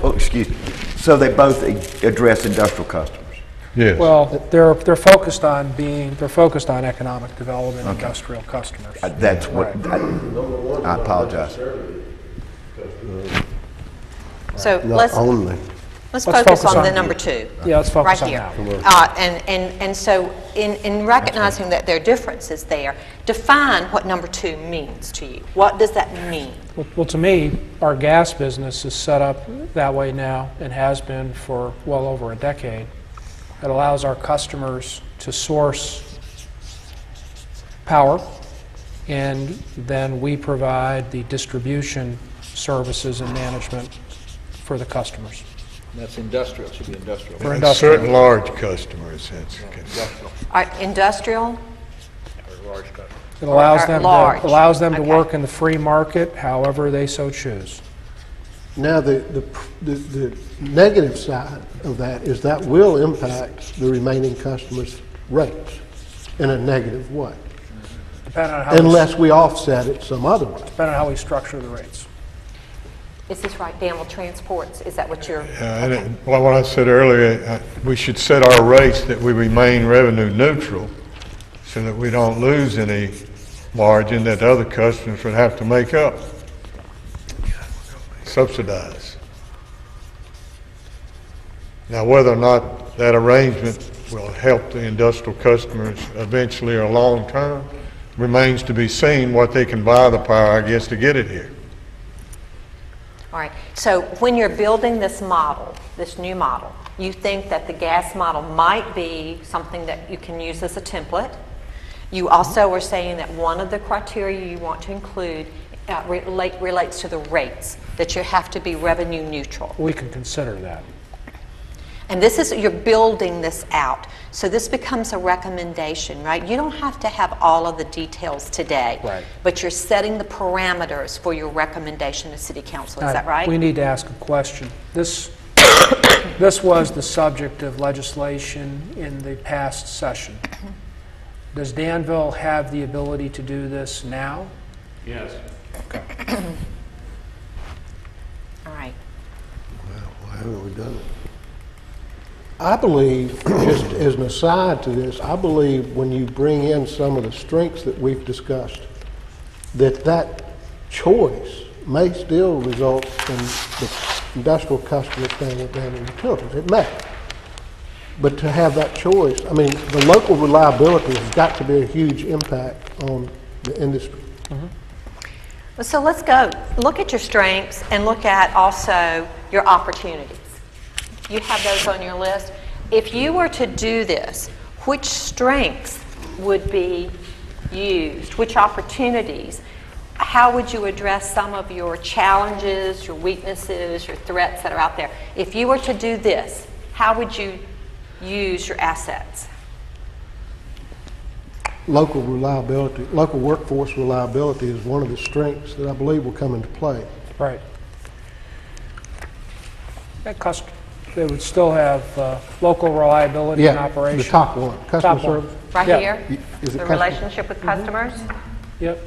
both, excuse me, so they both address industrial customers. Yes. Well, they're focused on economic development, industrial customers. That's what, I apologize. So Not let's only. focus on the number 2. Yeah, let's focus on Right that. here. And so in recognizing that there are differences there, define what number 2 means to you. What does that mean? Well, to me, our gas business is set up that way now and has been for well over a decade. It allows our customers to source power, and then we provide the distribution services and management for the customers. That's industrial, should be industrial. For And industrial. certain large customers, Industrial? It allows Or them large. to, allows them to Okay. work in the free market however they so choose. Now, the negative side of that is that will impact the remaining customers' rates in a negative way, Depending on how, unless we offset it some other way. depending on how we structure the rates. Is this right, Danville Transports? Is that what you're? Well, what I said earlier, we should set our rates that we remain revenue neutral so that we don't lose any margin that other customers would have to make up, subsidize. Now, whether or not that arrangement will help the industrial customers eventually or long term remains to be seen, what they can buy the power, I guess, to get it here. All right, so when you're building this model, this new model, you think that the gas model might be something that you can use as a template. You also are saying that one of the criteria you want to include relates to the rates, that you have to be revenue neutral. We can consider that. And this is, you're building this out. So this becomes a recommendation, right? You don't have to have all of the details today. Right. But you're setting the parameters for your recommendation to City Council. Is that right? We need to ask a question. This was the subject of legislation in the past session. Does Danville have the ability to do this now? Yes. Okay. All right. Well, why haven't we done it? I believe, just as an aside to this, I believe when you bring in some of the strengths that we've discussed, that choice may still result in the industrial customer staying with Danville Utilities. It may. But to have that choice, I mean, the local reliability has got to be a huge impact on the industry. Well, so let's go. Look at your strengths and look at also your opportunities. You have those on your list. If you were to do this, which strengths would be used? Which opportunities? How would you address some of your challenges, your weaknesses, your threats that are out there? If you were to do this, how would you use your assets? Local reliability, local workforce reliability is one of the strengths that I believe will come into play. Right. They would still have local reliability and operation. The top one, customer Top one. service. Right Yeah. here? Is it The customer- relationship with customers? Yep.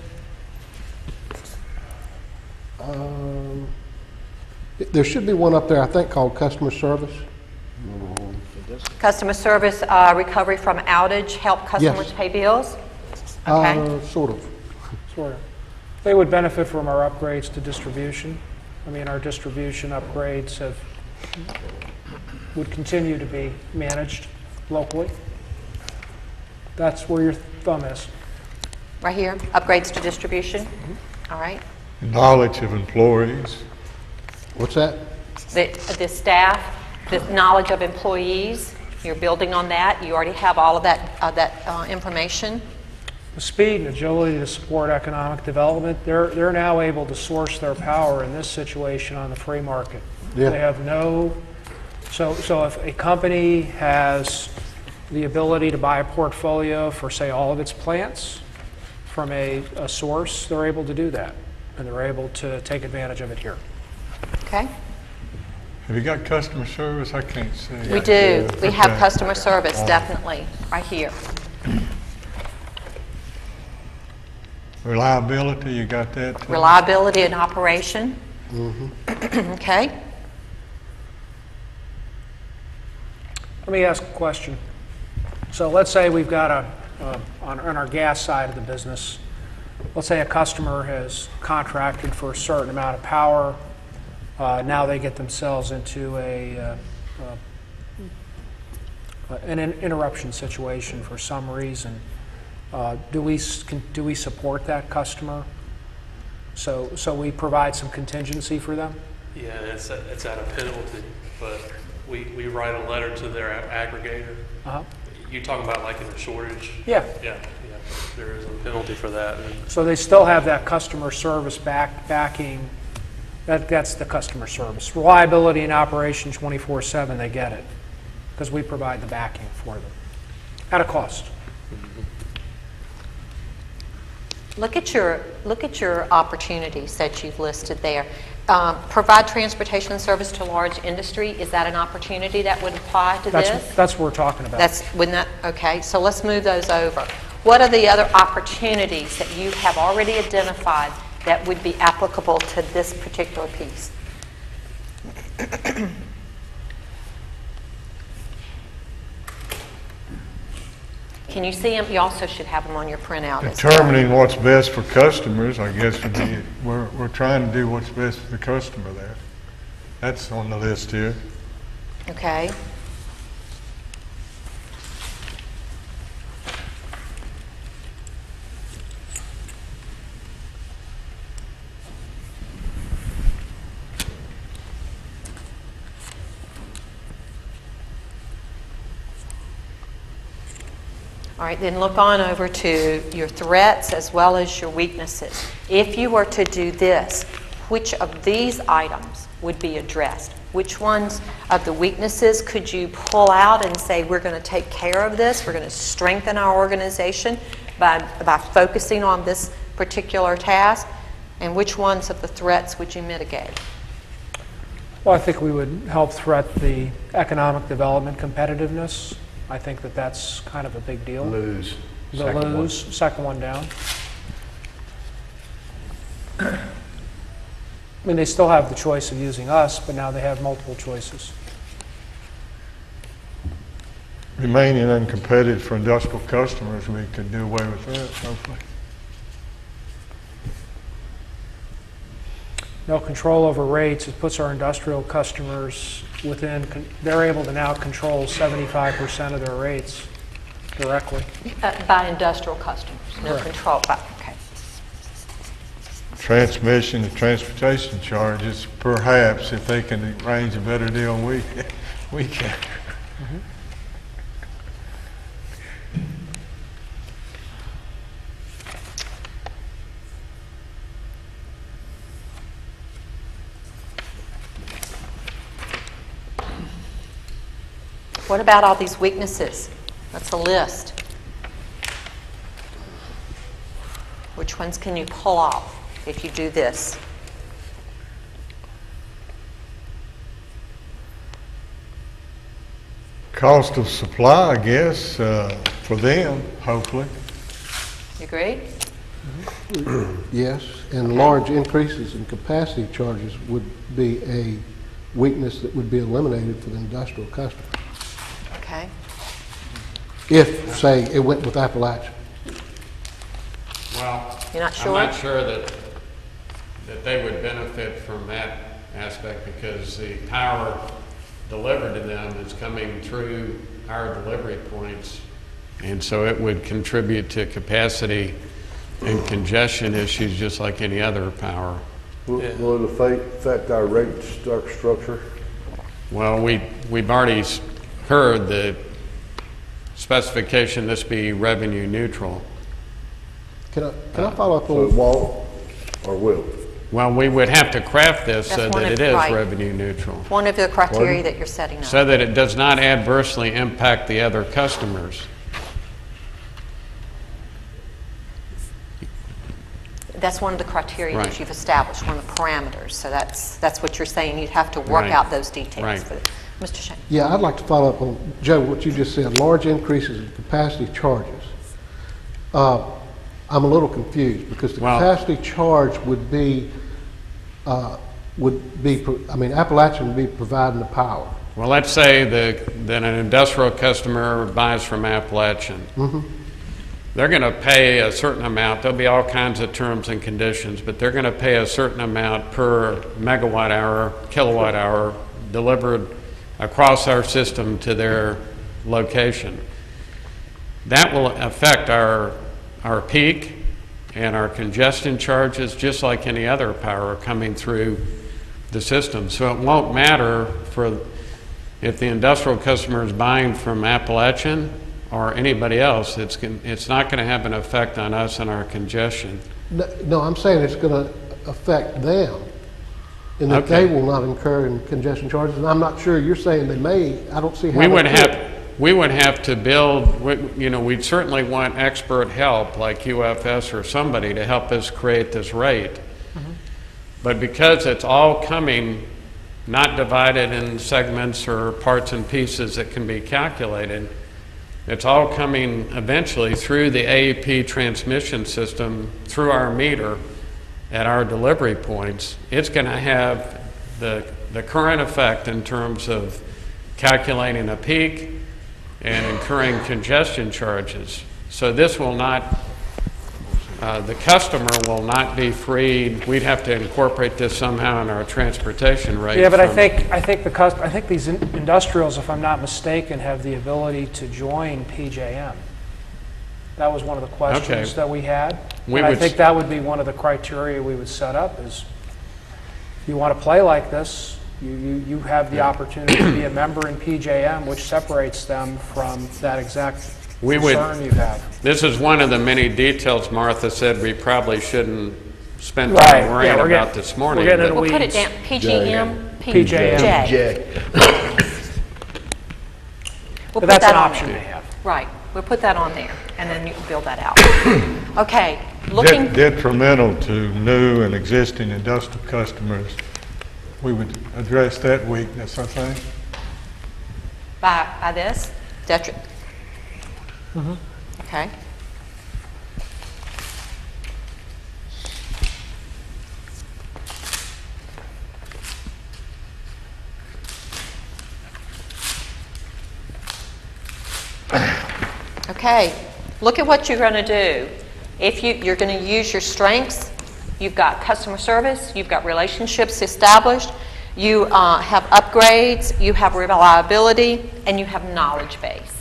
There should be one up there, I think, called customer service. Customer service, recovery from outage, help customers Yes. pay bills? Okay. Sort of. Sort of. They would benefit from our upgrades to distribution. I mean, our distribution upgrades would continue to be managed locally. That's where your thumb is. Right here, upgrades to distribution? All right. Knowledge of employees. What's that? The staff, the knowledge of employees, you're building on that. You already have all of that information. The speed and agility to support economic development, they're now able to source their power in this situation on the free market. Yeah. They have so if a company has the ability to buy a portfolio for, say, all of its plants from a source, they're able to do that, and they're able to take advantage of it here. Okay? Have you got customer service? I can't see. We do. We have Okay. customer service, definitely, right here. Reliability, you got that too? Reliability and operation. Okay? Let me ask a question. So let's say we've got on our gas side of the business, let's say a customer has contracted for a certain amount of power. Now they get themselves into an interruption situation for some reason. Do we support that customer? So we provide some contingency for them? Yeah, it's at a penalty, but we write a letter to their aggregator. Uh-huh. You talking about like in a shortage? Yeah. Yeah, there is a penalty for that. So they still have that customer service backing. That's the customer service. Reliability and operation 24/7, they get it, because we provide the backing for them at a cost. Look at your opportunities that you've listed there. Provide transportation service to large industry. Is that an opportunity that would apply to this? That's what we're talking about. Okay, so let's move those over. What are the other opportunities that you have already identified that would be applicable to this particular piece? Can you see them? You also should have them on your printout as well. Determining what's best for customers, I guess, would be, we're trying to do what's best for the customer there. That's on the list here. Okay. All right, then look on over to your threats as well as your weaknesses. If you were to do this, which of these items would be addressed? Which ones of the weaknesses could you pull out and say, we're going to take care of this, we're going to strengthen our organization by focusing on this particular task? And which ones of the threats would you mitigate? Well, I think we would help threat the economic development competitiveness. I think that that's kind of a big deal. Lose. The Second one. lose, second one down. I mean, they still have the choice of using us, but now they have multiple choices. Remaining uncompetitive for industrial customers, we can do away with that, hopefully. No control over rates. It puts our industrial customers within, they're able to now control 75% of their rates directly. By industrial customers, no Correct. control. Okay. Transmission and transportation charges, perhaps, if they can arrange a better deal, we can. What about all these weaknesses? That's a list. Which ones can you pull off if you do this? Cost of supply, I guess, for them, hopefully. You agree? Yes, and large increases in capacity charges would be a weakness that would be eliminated for the industrial customer. Okay. If, say, it went with Appalachian. Well, You're not sure? I'm not sure that they would benefit from that aspect because the power delivered to them is coming through our delivery points. And so it would contribute to capacity and congestion issues just like any other power. Will it affect our rate structure? Well, we've already heard the specification this be revenue neutral. Can I follow up So it on, won't or will? Well, we would have to craft this so That's one that of- it is right. revenue neutral, One of the criteria that you're setting up. so that it does not adversely impact the other customers. That's one of the criteria that Right. you've established, one of the parameters. So that's what you're saying. You'd have to work Right. out those details. Right. For Mr. Shane. yeah, I'd like to follow up on, Joe, what you just said, large increases in capacity charges. I'm a little confused because the Well- capacity charge would be, Appalachian would be providing the power. Well, let's say that an industrial customer buys from Appalachian. They're going to pay a certain amount. There'll be all kinds of terms and conditions, but they're going to pay a certain amount per megawatt hour, kilowatt hour delivered across our system to their location. That will affect our peak and our congestion charges just like any other power coming through the system. So it won't matter if the industrial customer is buying from Appalachian or anybody else. It's not going to have an effect on us and our congestion. No, I'm saying it's going to affect them, and that Okay. they will not incur in congestion charges. And I'm not sure, you're saying they may, I don't see how. We they would could. have to build, we'd certainly want expert help like UFS or somebody to help us create this rate. But because it's all coming, not divided in segments or parts and pieces that can be calculated, it's all coming eventually through the AEP transmission system, through our meter at our delivery points. It's going to have the the current effect in terms of calculating a peak and incurring congestion charges. So this will not, the customer will not be freed. We'd have to incorporate this somehow in our transportation rate. Yeah, but I think these industrials, if I'm not mistaken, have the ability to join PJM. That was one of the questions that we had. And I think that would be one of the criteria we would set up is if you want to play like this, you have the opportunity to be a member in PJM, which separates them from that exact concern you have. This is one of the many details Martha said we probably shouldn't spend time worrying about this morning. We'll put it down, PGM, PJ. We'll But that's an option they have. Right, we'll put that on there, and then you can build that out. Okay, looking... Detrimental to new and existing industrial customers, we would address that weakness, I think. By this? Okay. Okay, look at what you're going to do. If you're going to use your strengths, you've got customer service, you've got relationships established, you have upgrades, you have reliability, and you have knowledge base.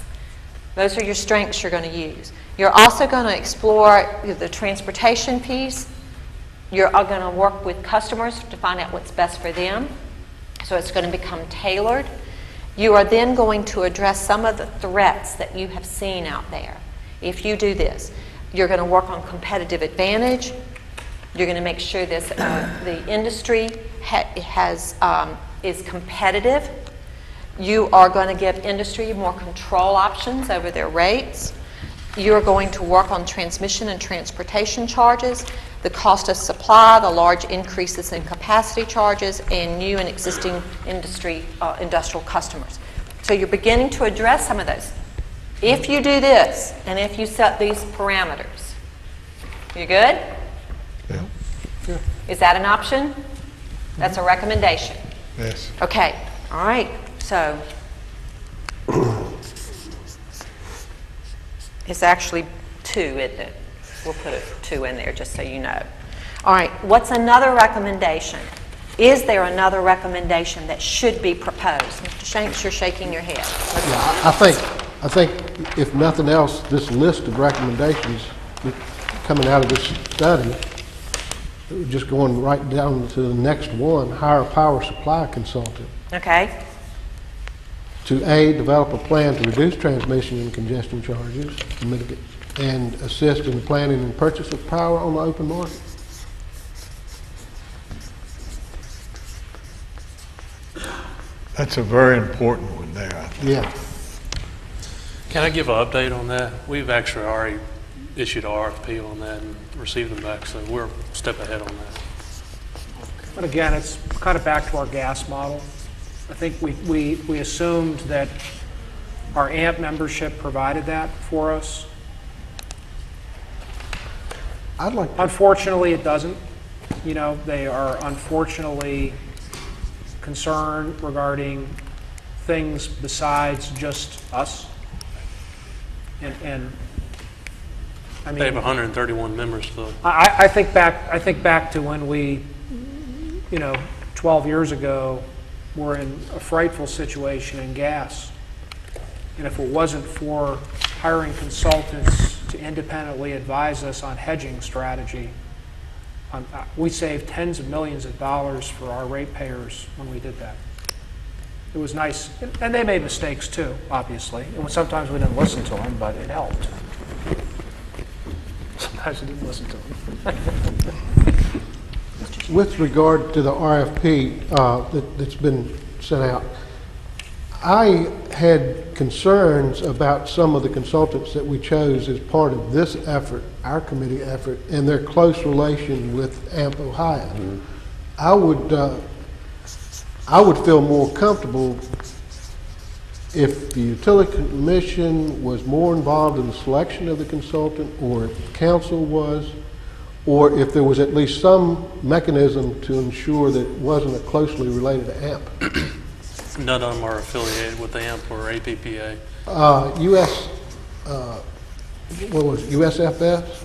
Those are your strengths you're going to use. You're also going to explore the transportation piece. You're going to work with customers to find out what's best for them. So it's going to become tailored. You are then going to address some of the threats that you have seen out there. If you do this, you're going to work on competitive advantage. You're going to make sure this, the industry is competitive. You are going to give industry more control options over their rates. You're going to work on transmission and transportation charges, the cost of supply, the large increases in capacity charges, and new and existing industrial customers. So you're beginning to address some of those. If you do this, and if you set these parameters, you good? Yeah. Is that an option? That's a recommendation. Yes. Okay. All right. So it's actually 2, isn't it? We'll put a 2 in there just so you know. All right. What's another recommendation? Is there another recommendation that should be proposed? Mr. Shanks, you're shaking your head. Yeah, I think if nothing else, this list of recommendations coming out of this study, just going right down to the next one, hire a power supply consultant. Okay. To A, develop a plan to reduce transmission and congestion charges, and assist in the planning and purchase of power on the open market. That's a very important one there, I think. Yeah. Can I give an update on that? We've actually already issued an RFP on that and received them back, so we're a step ahead on that. But again, it's kind of back to our gas model. I think we assumed that our AMP membership provided that for us. I'd like to. Unfortunately, it doesn't. You know, they are unfortunately concerned regarding things besides just us. And I mean, They have 131 members, though. I think back to when we, 12 years ago, were in a frightful situation in gas. And if it wasn't for hiring consultants to independently advise us on hedging strategy, we saved tens of millions of dollars for our ratepayers when we did that. It was nice. And they made mistakes too, obviously. Sometimes we didn't listen to them, but it helped. Sometimes we didn't listen to them. With regard to the RFP that's been sent out, I had concerns about some of the consultants that we chose as part of this effort, our committee effort, and their close relation with AMP Ohio. Mm-hmm. I would feel more comfortable if the Utility Commission was more involved in the selection of the consultant, or if council was, or if there was at least some mechanism to ensure that it wasn't closely related to AMP. None of them are affiliated with AMP or APPA. What was it, USFS?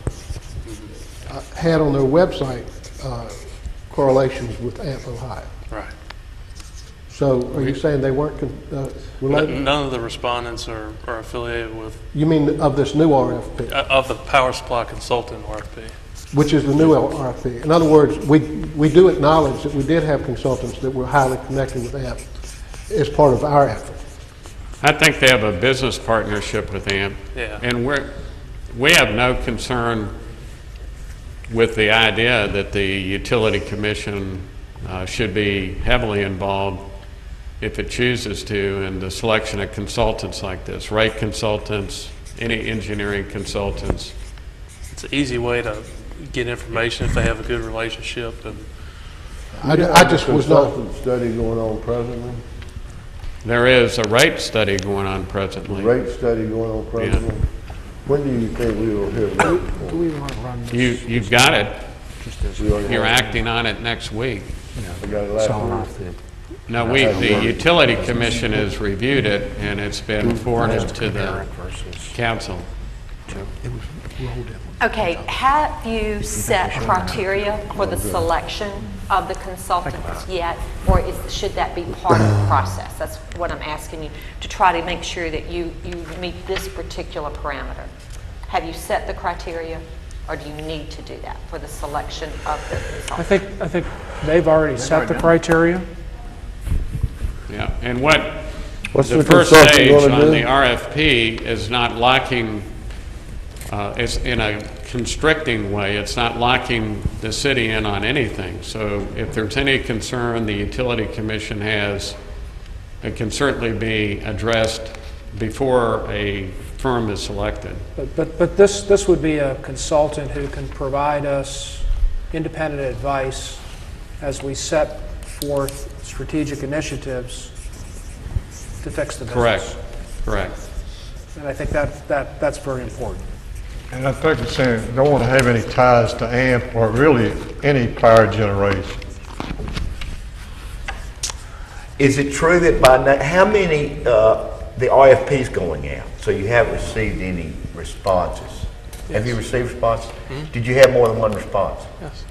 Had on their website correlations with AMP Ohio. Right. So are you saying they weren't related? None of the respondents are affiliated with, You mean of this new RFP, of the power supply consultant RFP. which is the new RFP? In other words, we do acknowledge that we did have consultants that were highly connected with AMP as part of our effort. I think they have a business partnership with AMP. Yeah. And we have no concern with the idea that the Utility Commission should be heavily involved if it chooses to in the selection of consultants like this, rate consultants, any engineering consultants. It's an easy way to get information if they have a good relationship. And I just was not. Consultant study going on presently? There is a rate study going on presently. Rate study going on presently? When do you think we will hear that? Do we want to run this? You've got it. We already You're have it. acting on it next week. I got it last week. No, the Utility Commission has reviewed it, and it's been forwarded to the council. Okay, have you set criteria for the selection of the consultants yet? Or should that be part of the process? That's what I'm asking you, to try to make sure that you meet this particular parameter. Have you set the criteria, or do you need to do that for the selection of the consultant? I think they've already set the criteria. Yeah, and what What's the the first consultant stage gonna on do? the RFP is not locking, it's in a constricting way, it's not locking the city in on anything. So if there's any concern the Utility Commission has, it can certainly be addressed before a firm is selected. But this would be a consultant who can provide us independent advice as we set forth strategic initiatives to fix the business. Correct. And I think that's very important. And I think it's saying, don't want to have any ties to AMP or really any power generation. Is it true that by now, how many, the RFP's going out, so you haven't received any responses? Have you received responses? Did you have more than one response? yes,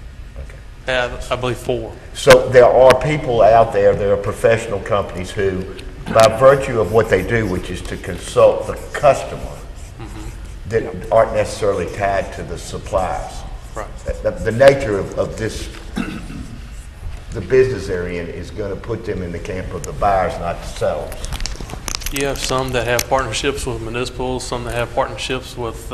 Okay. I believe 4. So there are people out there, there are professional companies who, by virtue of what they do, which is to consult the customer, that aren't necessarily tied to the suppliers. Right. The nature of this, the business they're in is going to put them in the camp of the buyers, not the sellers. You have some that have partnerships with municipals, some that have partnerships with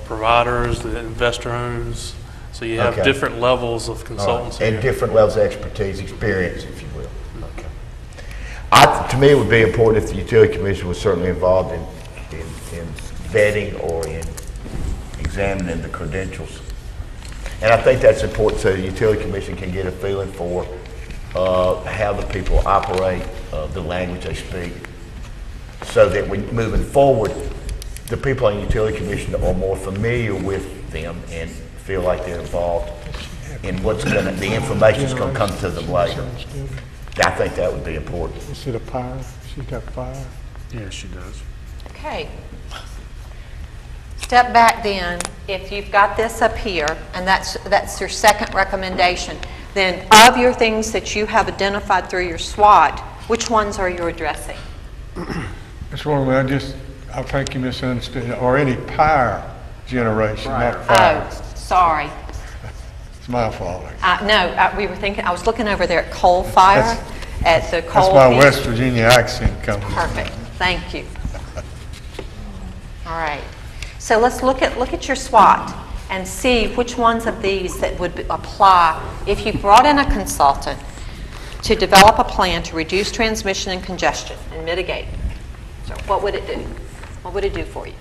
providers, the investor owns. So you have Okay. different levels of consultants And here. different levels of expertise, experience, if you will. Okay. To me, it would be important if the Utility Commission was certainly involved in vetting or in examining the credentials. And I think that's important so the Utility Commission can get a feeling for how the people operate, the language they speak, so that when moving forward, the people on the Utility Commission are more familiar with them and feel like they're involved in the information that's going to come to them later. I think that would be important. Is it a power? She got fire? Yeah, she does. Okay. Step back then, if you've got this up here, and that's your second recommendation, then of your things that you have identified through your SWOT, which ones are you addressing? That's one way I think you misunderstood, or any power generation, not fire. Oh, sorry. It's my fault. We were thinking, I was looking over there at coal fire, at the That's coal. my piece. West Virginia accent coming. Perfect, thank you. All right, so let's look at your SWOT and see which ones of these that would apply if you brought in a consultant to develop a plan to reduce transmission and congestion and mitigate. So what would it do? What would it do for you?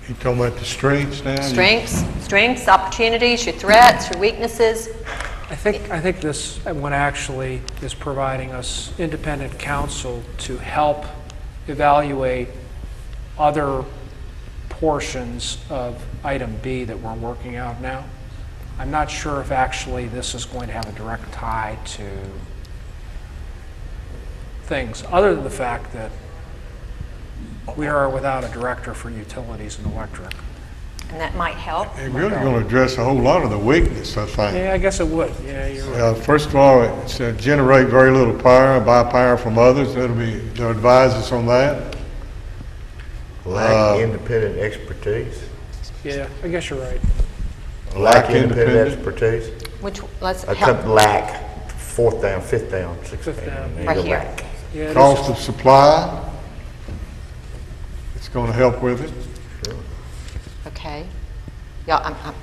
You talking about the strengths now? Strengths, opportunities, your threats, your weaknesses. I think this one actually is providing us independent counsel to help evaluate other portions of item B that we're working out now. I'm not sure if actually this is going to have a direct tie to things, other than the fact that we are without a director for utilities and electric. And that might help. It's really going to address a whole lot of the weakness, I think. Yeah, I guess it would. Yeah, you're right. First of all, it's generate very little power, buy power from others. They'll advise us on that. Lack of independent expertise. Yeah, I guess you're right. Lack of independent expertise. Which, let's I help. took lack, fourth down, fifth down, sixth Fifth down. down. There you Right go, here. lack. Yeah, it is. Cost of supply, it's going to help with it. Okay. Yeah,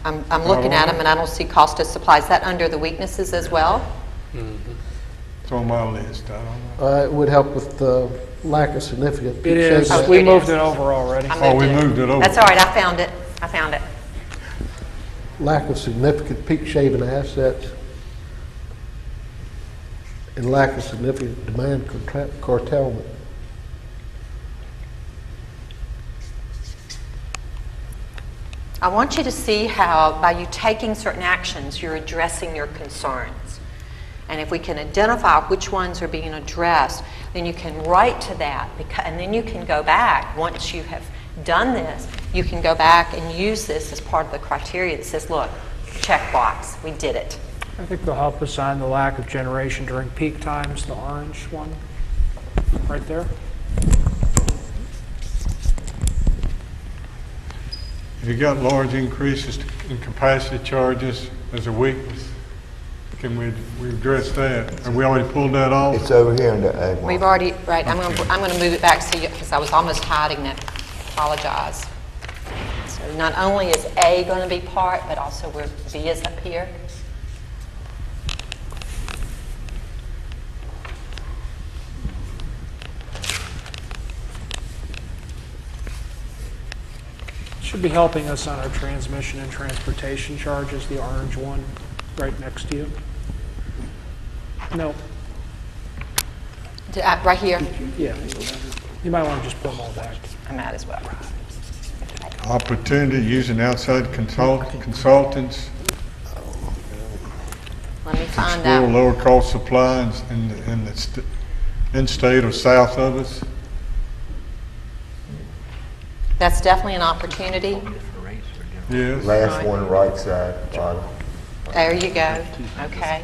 I'm looking at them and I don't see cost of supply. Is that under the weaknesses as well? It's on my list, I don't know. It would help with the lack of significant peak It is. shaving. Oh, We here it moved is. it over already. I we moved it over. That's all right, I found it. I found it. Lack of significant peak shaving assets, and lack of significant demand curtailment. I want you to see how by you taking certain actions, you're addressing your concerns. And if we can identify which ones are being addressed, then you can write to that, and then you can go back. Once you have done this, you can go back and use this as part of the criteria that says, look, check box, we did it. I think they'll help us on the lack of generation during peak times, the orange one, right there. If you got large increases in capacity charges as a weakness, can we address that? Have we already pulled that off? It's over here in the ag We've market. already, right, I'm going to move it back so you, because I was almost hiding it. Apologize. So not only is A going to be part, but also where B is up here. Should be helping us on our transmission and transportation charges, the orange one right next to you. No, Right here. yeah. You might want to just put them all back. I might as well. Opportunity using outside consultants, Let me find explore out. lower cost supplies in the in-state or south of us. That's definitely an opportunity. Yes. Last one, right side, bottom. There you go. Okay.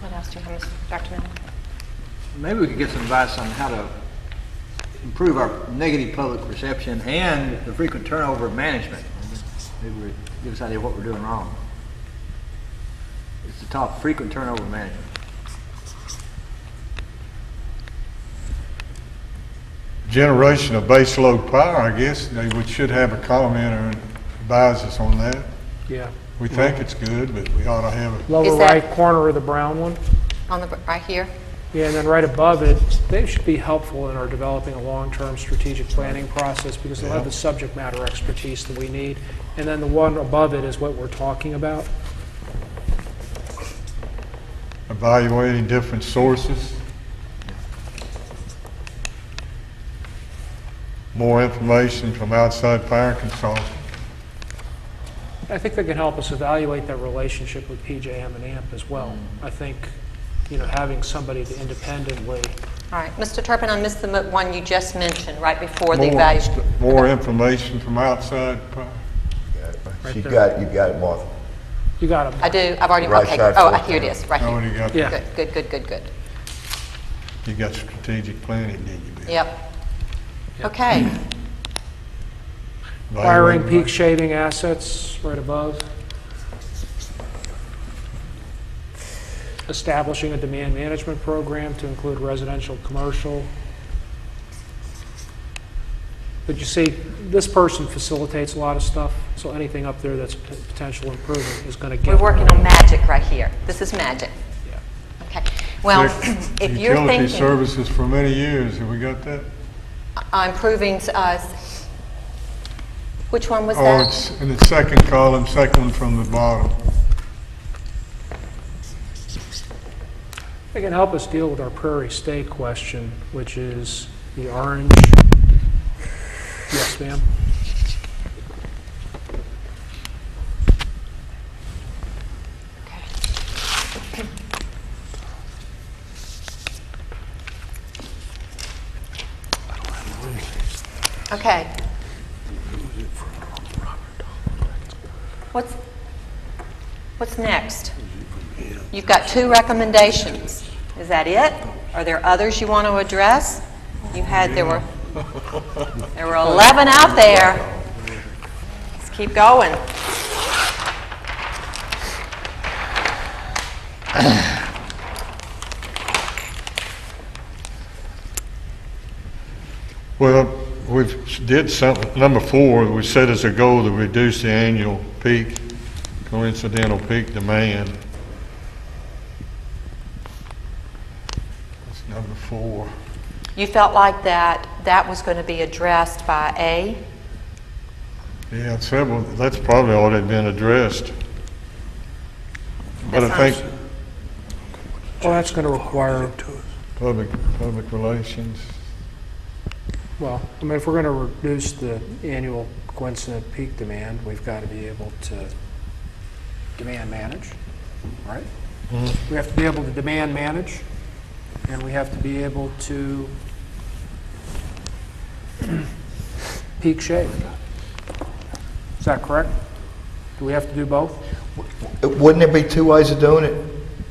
What else do you have, Dr. Miller? Maybe we could get some advice on how to improve our negative public perception and the frequent turnover of management. Maybe give us an idea of what we're doing wrong. It's the top, frequent turnover of management. Generation of base load power, I guess, we should have a comment or advise us on that. Yeah. We think it's good, but we ought to have it. Lower Is that- right corner of the brown one. On the, right here? Yeah, and then right above it, they should be helpful in our developing a long-term strategic planning process because they'll have the subject matter expertise that we need. And then the one above it is what we're talking about. Evaluating different sources. More information from outside power consultants. I think they can help us evaluate that relationship with PJM and AMP as well. I think, having somebody to independently. All right. Mr. Turpin, I missed the one you just mentioned right before the evaluation. More information from outside power. Right You there. got it, Martha. You got them. I do. I've already, Right okay. side Oh, forward. here it is, right Oh, here. you got, Yeah. Good. you got strategic planning, did you, Bill? Yep. Okay. Acquiring Evaluating peak shaving assets, right above. Establishing a demand management program to include residential, commercial. But you see, this person facilitates a lot of stuff, so anything up there that's potential improvement is going to get. We're working on magic right here. This is magic. Yeah. Okay. Well, if you're Utility thinking services for many years, have we got that? improving, which one was Oh, that? it's in the second column, second one from the bottom. They can help us deal with our Prairie State question, which is the orange. Yes, ma'am. Okay. What's next? You've got 2 recommendations. Is that it? Are there others you want to address? There were 11 out there. Let's keep going. Well, we did something, number 4, we set as a goal to reduce the annual peak, coincidental peak demand. That's number 4. You felt like that was going to be addressed by A? Yeah, several, that's probably already been addressed. But I think Well, that's going to require, public relations. well, I mean, if we're going to reduce the annual coincident peak demand, we've got to be able to demand manage, right? We have to be able to demand manage, and we have to be able to peak shave. Is that correct? Do we have to do both? Wouldn't there be 2 ways of doing it?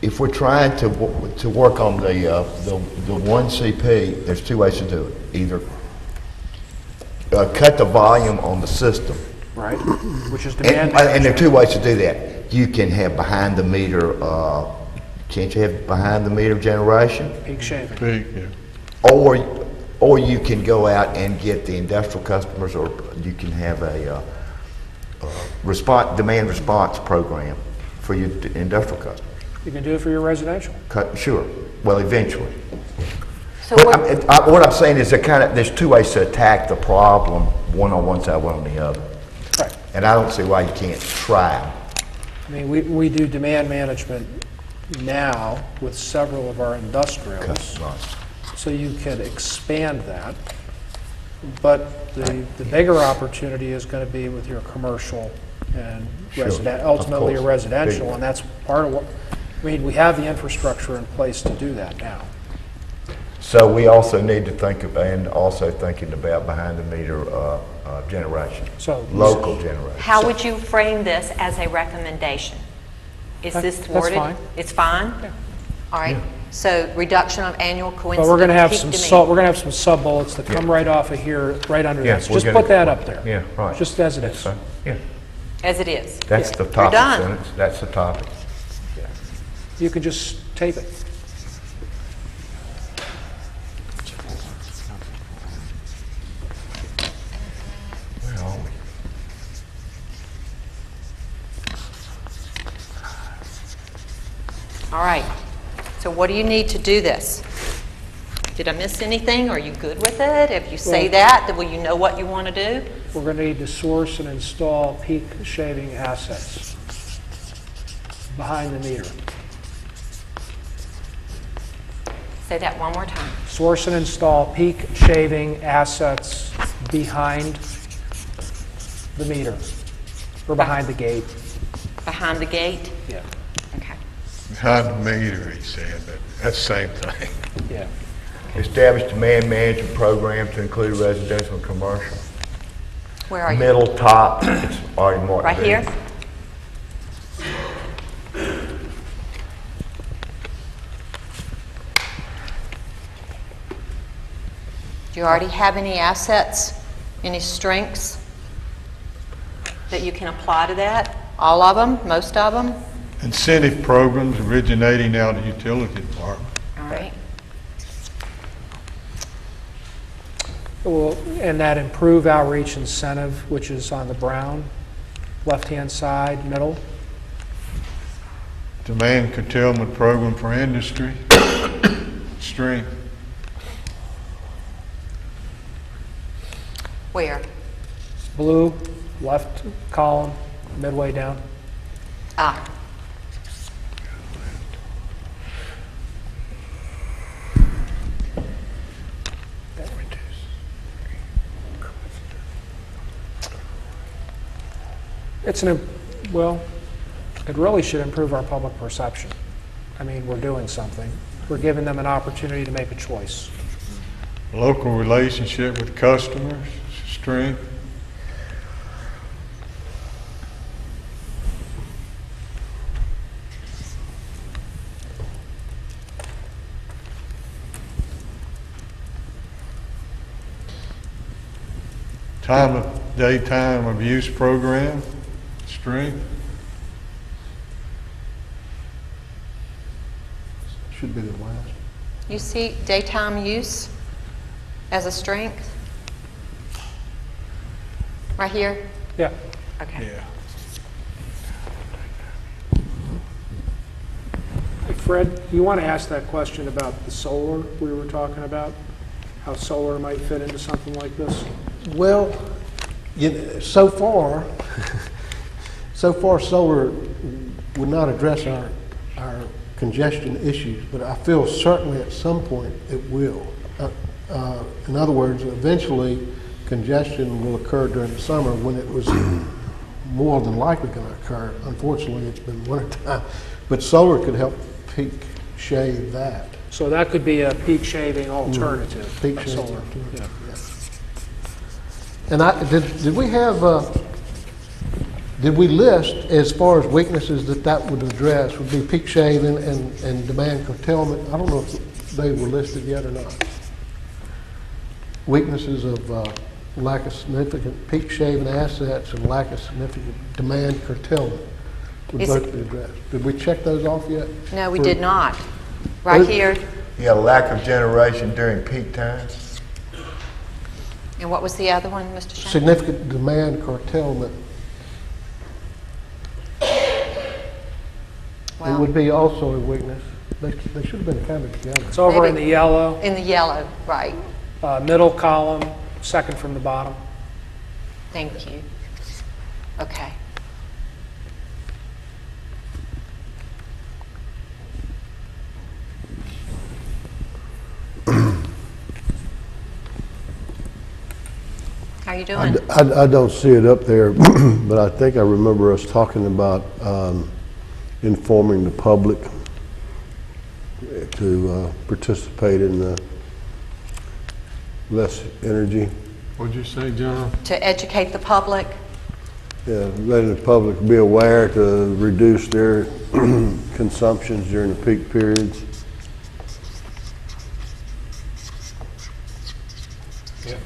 If we're trying to work on the 1CP, there's 2 ways to do it. Either cut the volume on the system. Right, which is demand And there are management. 2 ways to do that. You can have behind the meter, can't you have behind the meter generation? Peak shaving. Peak, yeah. Or you can go out and get the industrial customers, or you can have a demand response program for your industrial customers. You can do it for your residential. Sure. Well, eventually. So But what, what I'm saying is there's 2 ways to attack the problem, one on one side, one on the other. Right. And I don't see why you can't try. I mean, we do demand management now with several of our industrials, so you can expand that. But the bigger opportunity is going to be with your commercial and Sure, ultimately of a course. residential, Big. and that's part of what, I mean, we have the infrastructure in place to do that now. So we also need to think about, and also thinking about behind the meter generation, So- local generation. how would you frame this as a recommendation? Is this That's worded? fine. It's fine? All right. So reduction of annual But coincidental we're going to have peak some demand. we're going to have some sub-bullets that come right off of here, right under Yeah, this. we're Just gonna- put that up there. Yeah, right. Just as it is. So, yeah, As it is. that's the You're topic done. sentence, that's the topic. You can just tape it. Where are we? All right. So what do you need to do this? Did I miss anything? Are you good with it? If you say Well- that, then will you know what you want to do? We're going to need to source and install peak shaving assets behind the meter. Say that one more time. Source and install peak shaving assets behind the meter, or behind the gate. Behind the gate? Yeah, Okay. Behind the meter, he said, but that's the same thing. yeah. Establish demand management program to include residential and commercial. Where are you? Middle, top, it's already marked. Right there. here? Do you already have any assets, any strengths that you can apply to that? All of them? Most of them? Incentive programs originating out of the utility department. All right. Well, and that improve outreach incentive, which is on the brown, left-hand side, middle. Demand curtailment program for industry. Strength. Where? Blue, left column, midway down. Ah. Well, it really should improve our public perception. I mean, we're doing something. We're giving them an opportunity to make a choice. Local relationship with customers, strength. Daytime of use program, strength. Should be the last. You see daytime use as a strength? Right here? Yeah. Okay. Yeah. Hey, Fred, you want to ask that question about the solar we were talking about? How solar might fit into something like this? Well, so far, solar would not address our congestion issues, but I feel certainly at some point it will. In other words, eventually congestion will occur during the summer when it was more than likely going to occur. Unfortunately, it's been wintertime, but solar could help peak shave that. So that could be a peak shaving alternative. Peak of shaving solar. alternative, Yeah. And did we have, did we list as far as weaknesses that would address would be peak shaving and demand curtailment? I don't know if they were listed yet or not. Weaknesses of lack of significant peak shaving assets and lack of significant demand curtailment would both be addressed. Did we check those off yet? No, we did not. Right here. Yeah, lack of generation during peak times. And what was the other one, Mr. Shanks? Significant demand curtailment. It Well, would be also a weakness. They should have been kind of together. It's over in Maybe. the yellow, in the yellow, right. middle column, second from the bottom. Thank you. Okay. How you doing? I don't see it up there, but I think I remember us talking about informing the public to participate in the less energy. What'd you say, John? To educate the public? Yeah, letting the public be aware to reduce their consumptions during the peak periods. Yeah.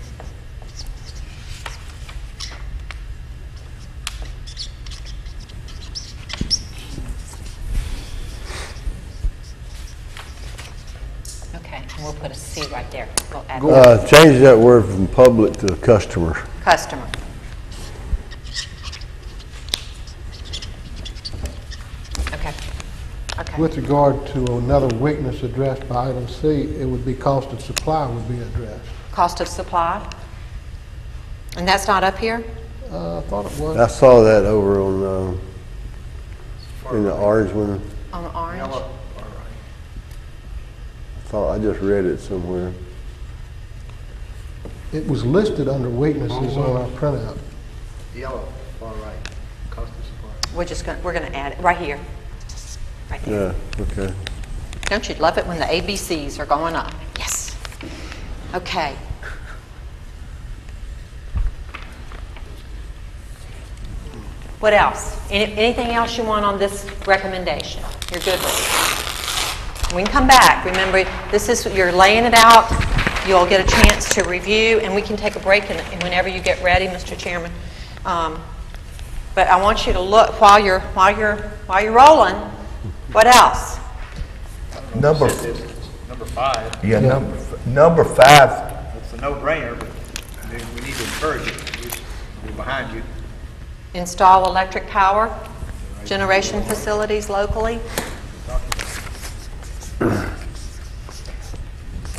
Okay, and we'll put a C right there. We'll add Change that word from public to customer. customer. Okay. Okay. With regard to another weakness addressed by item C, it would be cost of supply would be addressed. Cost of supply? And that's not up here? I thought it was. I saw that over on, in the orange one. On orange? I just read it somewhere. It was listed under weaknesses on our printout. Yellow, far right, cost of supply. We're gonna add it right here. Right there. Yeah, okay. Don't you love it when the ABCs are going up? Yes. Okay. What else? Anything else you want on this recommendation? You're good with it? We can come back. Remember, you're laying it out. You'll get a chance to review, and we can take a break whenever you get ready, Mr. Chairman. But I want you to look while you're rolling. What else? Number 5. Yeah, number 5. It's a no-brainer, but we need to encourage it. We're behind you. Install electric power generation facilities locally.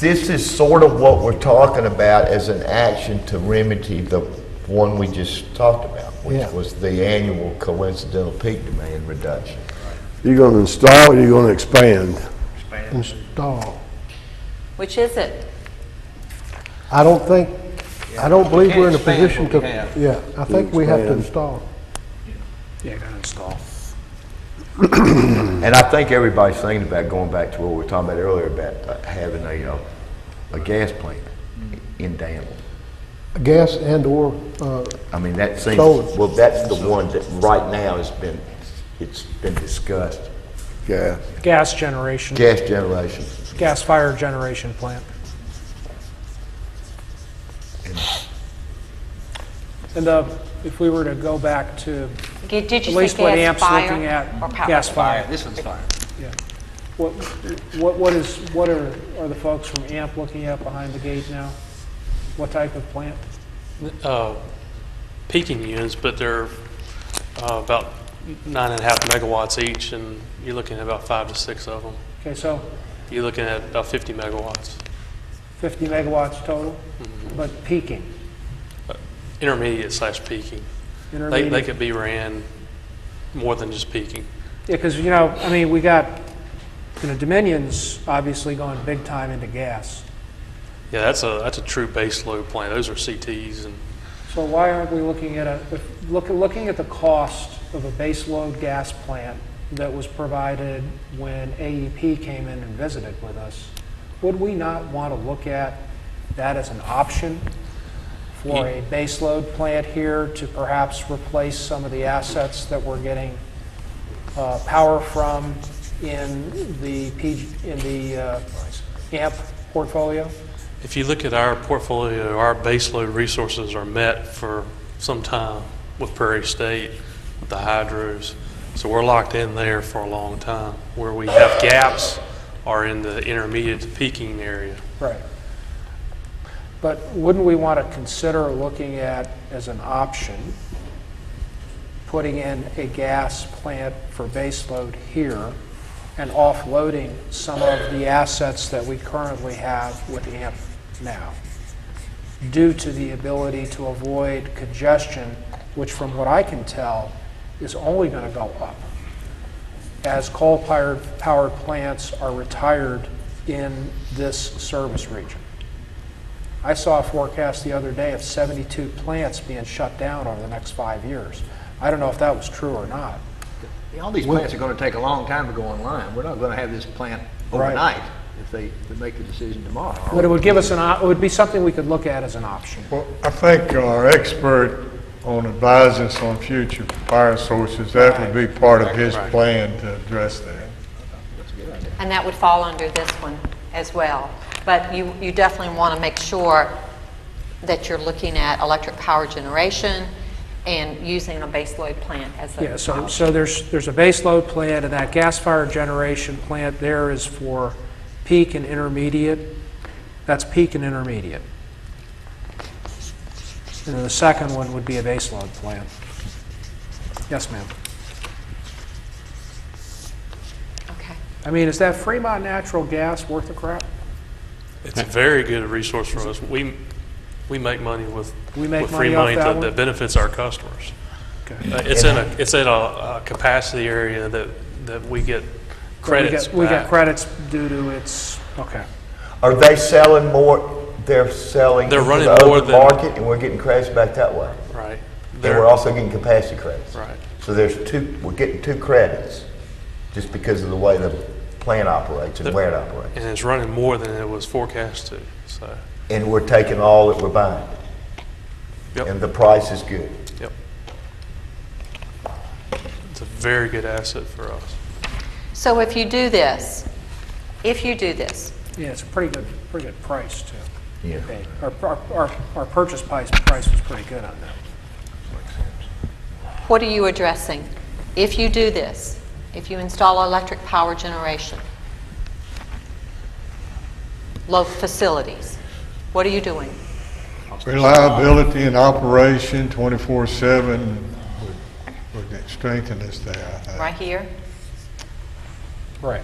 This is sort of what we're talking about as an action to remedy the one we just talked about, which was the annual coincidental peak demand reduction. You going to install or you going to expand? Install. Which is it? I don't believe we're in a position to, have. I think we have to Expand. install. Yeah, got to install. And I think everybody's thinking about going back to what we were talking about earlier about having a gas plant in Danville. Gas and/or I mean, that seems, Solar. well, that's the one that right now it's been discussed. Gas. Gas generation, Gas generation. gas-fired generation plant. And if we were to go back to Did at you least say what gas AMP's fire looking at, or power? gas fire. This one's fire. Yeah. What are the folks from AMP looking at behind the gate now? What type of plant? Peaking units, but they're about 9.5 megawatts each, and you're looking at about 5 to 6 of them. Okay, so You're looking at about 50 megawatts. 50 megawatts total, but peaking, Intermediate slash peaking. They intermediate. could be ran more than just peaking. Yeah, because, I mean, we got, Dominion's obviously going big time into gas. Yeah, that's a true base load plant. Those are CTs, and So why aren't we looking at looking at the cost of a base load gas plant that was provided when AEP came in and visited with us? Would we not want to look at that as an option for a base load plant here to perhaps replace some of the assets that we're getting power from in the AMP portfolio? if you look at our portfolio, our base load resources are met for some time with Prairie State, with the hydros. So we're locked in there for a long time. Where we have gaps are in the intermediate to peaking area. Right. But wouldn't we want to consider looking at, as an option, putting in a gas plant for baseload here and offloading some of the assets that we currently have with AMP now, due to the ability to avoid congestion, which from what I can tell is only going to go up as coal-powered plants are retired in this service region. I saw a forecast the other day of 72 plants being shut down over the next 5 years. I don't know if that was true or not. All these plants are going to take a long time to go online. We're not going to have this plant overnight if they make the decision tomorrow. But it would give us it would be something we could look at as an option. Well, I think our expert on advising us on future fire sources, that would be part of his plan to address that. And that would fall under this one as well. But you definitely want to make sure that you're looking at electric power generation and using a baseload plant as a Yeah, so there's a base load plant, and that gas-fired generation plant there is for peak and intermediate. That's peak and intermediate. And then the second one would be a base load plant. Yes, ma'am. Okay. I mean, is that Fremont natural gas worth the crap? It's a very good resource for us. We make money with We make free money off money that one? that benefits our customers. Okay. It's in a capacity area that we get credits We get back. credits due to its, okay. Are they selling more? They're selling They're into running the more open than- market, and we're getting credits back that way. Right. And They're- we're also getting capacity credits. Right. So we're getting two credits just because of the way the plant operates and where it operates. And it's running more than it was forecast to. So, And we're taking all that we're buying. yep. And the price is good. Yep. It's a very good asset for us. So if you do this, Yeah, it's a pretty good price, too. Yeah. Okay. Our purchase price was pretty good on that. what are you addressing? If you do this, if you install electric power generation, low facilities, what are you doing? Reliability and operation 24/7 would strengthen us there, I think. Right here? Right.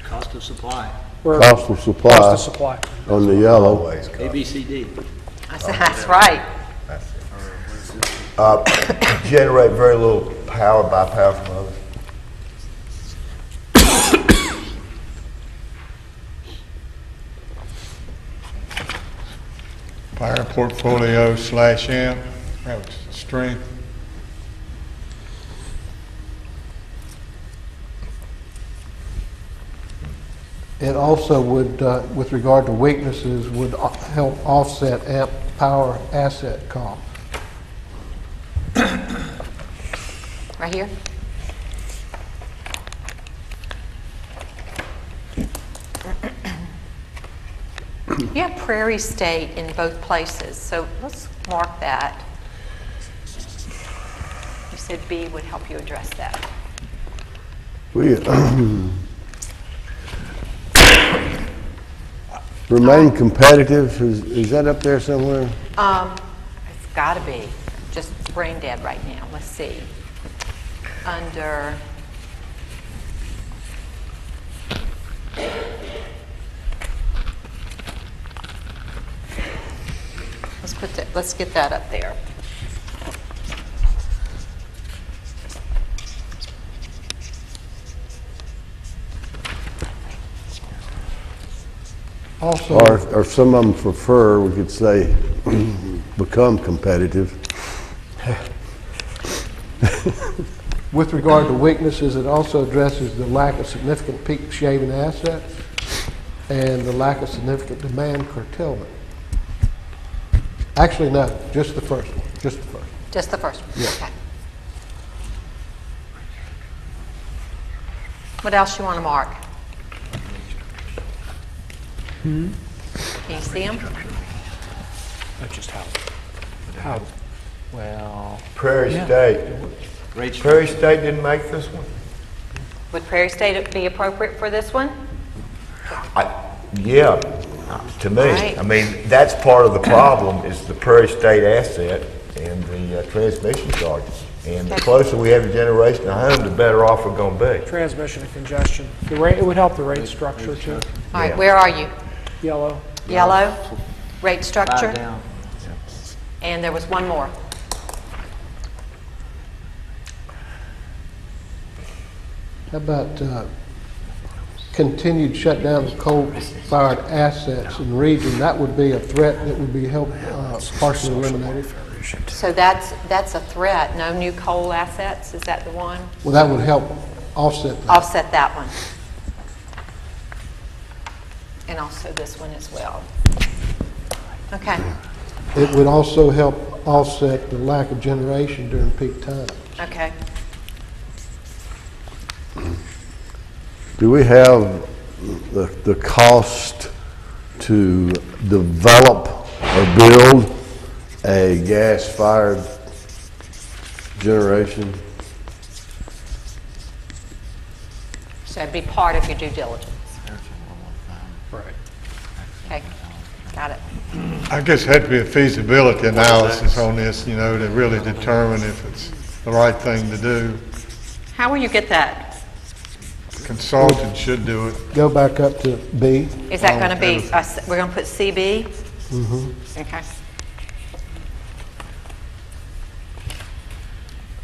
Cost of supply, Cost of supply Cost of supply. on the yellow. Always cost. ABCD. That's right. Generate very little power, buy power from others. Fire portfolio / AMP, that was strength. It also would, with regard to weaknesses, would help offset AMP power asset costs. Right here? You have Prairie State in both places, so let's mark that. You said B would help you address that. We remain competitive, is that up there somewhere? It's got to be. Just brain dead right now. Let's see. Under let's get that up there. Also, Or some of them prefer, we could say, become competitive. with regard to weaknesses, it also addresses the lack of significant peak shaving assets and the lack of significant demand curtailment. Actually, no, just the first one, just the first. Just the first one? Yeah. Okay. What else you want to mark? Can you see them? That's just how, well, Prairie State. Prairie State didn't make this one? Would Prairie State be appropriate for this one? Yeah, to me. Right. I mean, that's part of the problem is the Prairie State asset and the transmission charges. And the closer we have a generation to home, the better off we're going to be. transmission and congestion. The rate, it would help the rate structure too. All right, Yeah. where are you? Yellow. Yellow, rate structure? And there was one more. How about continued shutdown of coal-fired assets in the region? That would be a threat that would be partially eliminated. So that's a threat. No new coal assets, is that the one? Well, that would help offset that. Offset that one. And also this one as well. Okay. It would also help offset the lack of generation during peak times. Okay. Do we have the cost to develop or build a gas-fired generation? So it'd be part of your due diligence. Right. Okay. Got it. I guess it had to be a feasibility analysis on this, you know, to really determine if it's the right thing to do. How will you get that? Consultant should do it. Go back up to B. Is that going to be, we're going to put CB? Okay.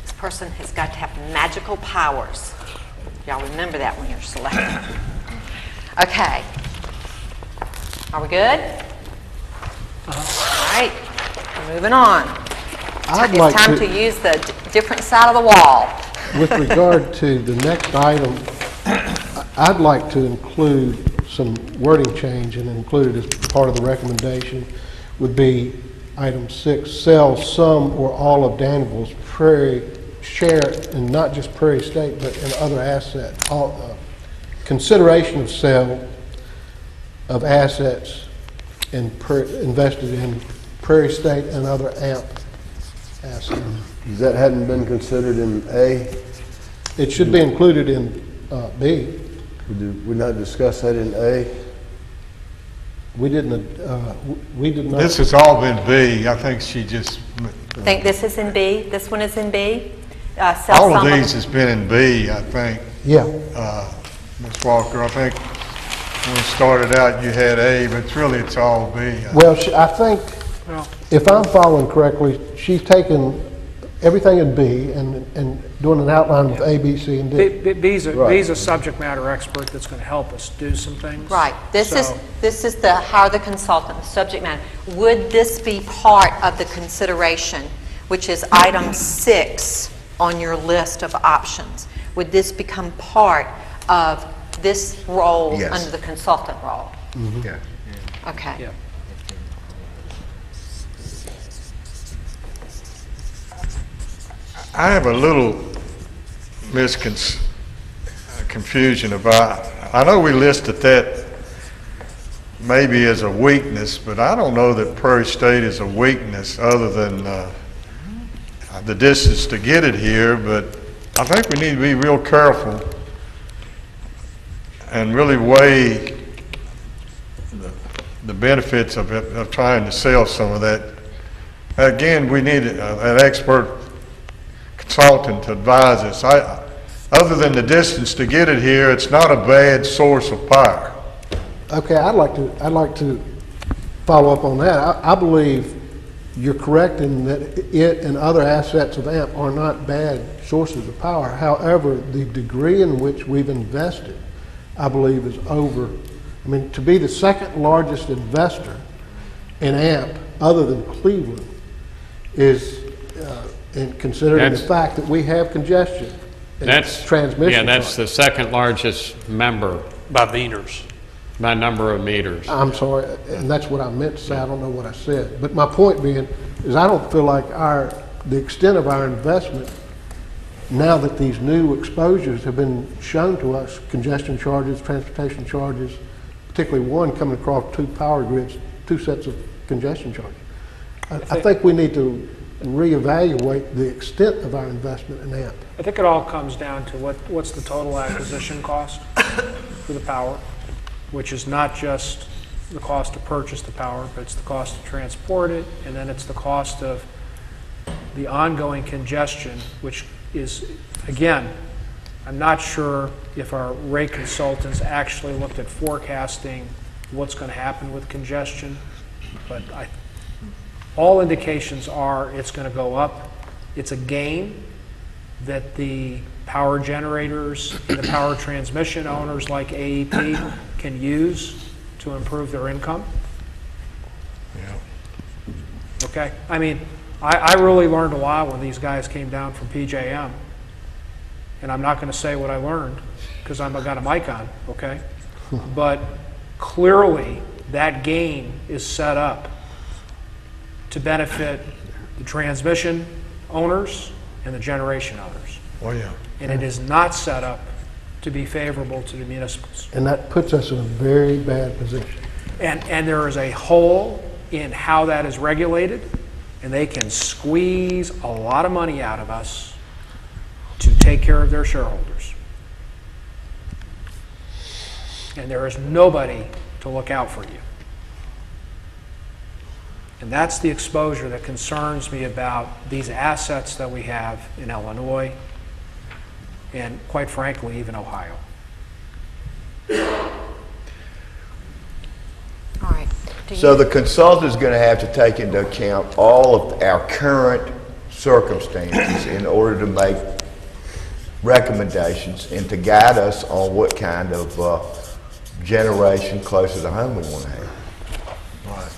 This person has got to have magical powers. Y'all remember that when you're selecting. Okay. Are we good? All right. Moving on. It's time to use the different side of the wall. With regard to the next item, I'd like to include some wording change and include it as part of the recommendation would be item 6, sell some or all of Danville's Prairie share, and not just Prairie State, but in other assets. Consideration of sale of assets invested in Prairie State and other AMP assets. That hadn't been considered in A? It should be included in B. We not discuss that in A? We did not. This has all been B. I think she just, I think this is in B. This one is in B. Sell all of some these has been in B, I think. Yeah. Ms. Walker, I think when we started out, you had A, but really it's all B. Well, I think, if I'm following correctly, she's taken everything in B and doing an outline with A, B, C, and D. B's a subject matter expert that's going to help us do some things. Right. This So- is the hire the consultant, the subject matter. Would this be part of the consideration, which is item 6 on your list of options? Would this become part of this role Yes. under the consultant role? Yeah. Okay. Yeah. I have a little confusion about, I know we listed that maybe as a weakness, but I don't know that Prairie State is a weakness other than the distance to get it here, but I think we need to be real careful and really weigh the benefits of it, of trying to sell some of that. Again, we need an expert consultant to advise us. Other than the distance to get it here, it's not a bad source of power. Okay, I'd like to follow up on that. I believe you're correct in that it and other assets of AMP are not bad sources of power. However, the degree in which we've invested, I believe, is over. I mean, to be the second largest investor in AMP other than Cleveland is, and considering the fact that we have congestion and transmission. Yeah, that's the second largest member By meters. by number of meters. I'm sorry, and that's what I meant to say. I don't know what I said. But my point being is I don't feel like the extent of our investment, now that these new exposures have been shown to us, congestion charges, transportation charges, particularly one coming across two power grids, two sets of congestion charges. I think we need to reevaluate the extent of our investment in AMP. I think it all comes down to what's the total acquisition cost for the power, which is not just the cost to purchase the power, but it's the cost to transport it, and then it's the cost of the ongoing congestion, which is, again, I'm not sure if our rate consultants actually looked at forecasting what's going to happen with congestion, but all indications are it's going to go up. It's a gain that the power generators and the power transmission owners like AEP can use to improve their income. Yeah. Okay? I mean, I really learned a lot when these guys came down from PJM. And I'm not going to say what I learned because I've got a mic on, okay? But clearly, that gain is set up to benefit the transmission owners and the generation owners. Oh, yeah. And it is not set up to be favorable to the municipals. And that puts us in a very bad position. And there is a hole in how that is regulated, and they can squeeze a lot of money out of us to take care of their shareholders. And there is nobody to look out for you. And that's the exposure that concerns me about these assets that we have in Illinois and, quite frankly, even Ohio. All right. So the consultant is going to have to take into account all of our current circumstances in order to make recommendations and to guide us on what kind of generation closer to home we want to have. Right.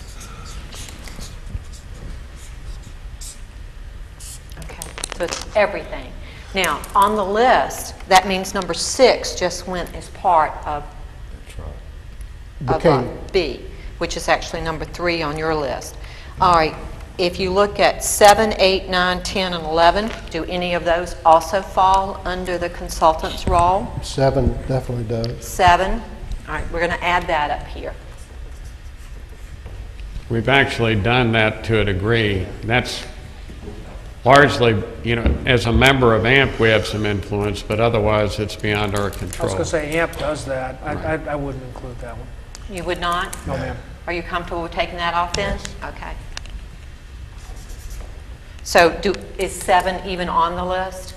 Okay, so it's everything. Now, on the list, that means number 6 just went as part of, B, which is actually number 3 on your list. All right, if you look at 7, 8, 9, 10, and 11, do any of those also fall under the consultant's role? 7 definitely does. 7, all right, we're going to add that up here. We've actually done that to a degree. That's largely, as a member of AMP, we have some influence, but otherwise it's beyond our I was control. going to say AMP does that. I wouldn't include that one. You would not? No, ma'am. Are you comfortable with taking that off then? Okay. So is 7 even on the list?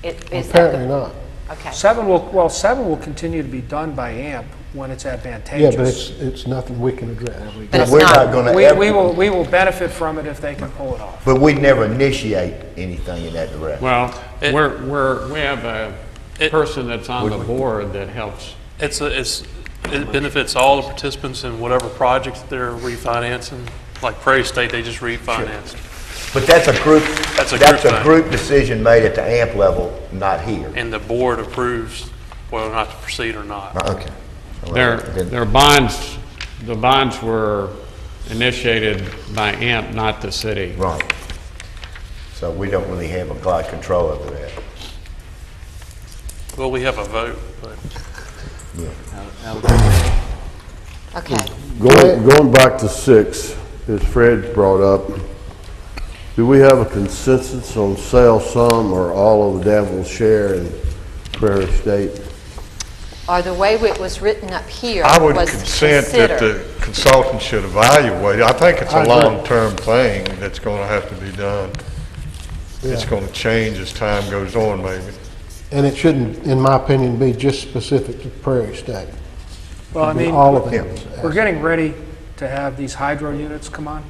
Is Apparently not. Okay. 7 will continue to be done by AMP when it's Yeah, advantageous. but it's nothing we can address. But it's We're not- not going to We will benefit from it if they can pull it off. but we never initiate anything in that direction. Well, we have a person that's on the board that helps. It benefits all the participants in whatever project they're refinancing. Like Prairie State, they just refinanced. But that's a group, That's a group thing. group decision made at the AMP level, not here. And the board approves whether or not to proceed or not. Okay. Well, then- Their bonds, the bonds were initiated by AMP, not the city. Right. So we don't really have a lot of control over that. Well, we have a vote, but Okay. Going back to 6, as Fred brought up, do we have a consensus on sale some or all of the Danville share in Prairie State? Or the way it was written up here I would was consent that consider. the consultant should evaluate it. I think it's I a agree. long-term thing that's going to have to be done. It's Yeah. going to change as time goes on, maybe. And it shouldn't, in my opinion, be just specific to Prairie State. Well, I mean, All of them. we're getting ready to have these hydro units come on.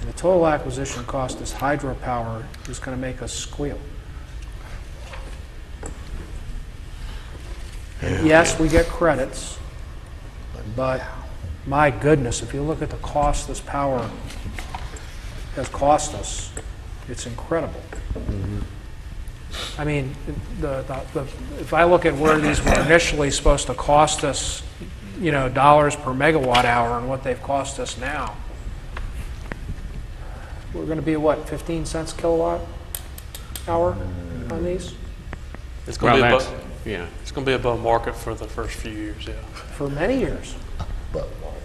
And the total acquisition cost of this hydropower is going to make us squeal. And yes, we get credits, but my goodness, if you look at the cost this power has cost us, it's incredible. I mean, if I look at where these were initially supposed to cost us, you know, dollars per megawatt hour and what they've cost us now, we're going to be, what, 15 cents kilowatt hour on these? it's going Well, to be that's, above, yeah. it's going to be above market for the first few years, yeah. For many years.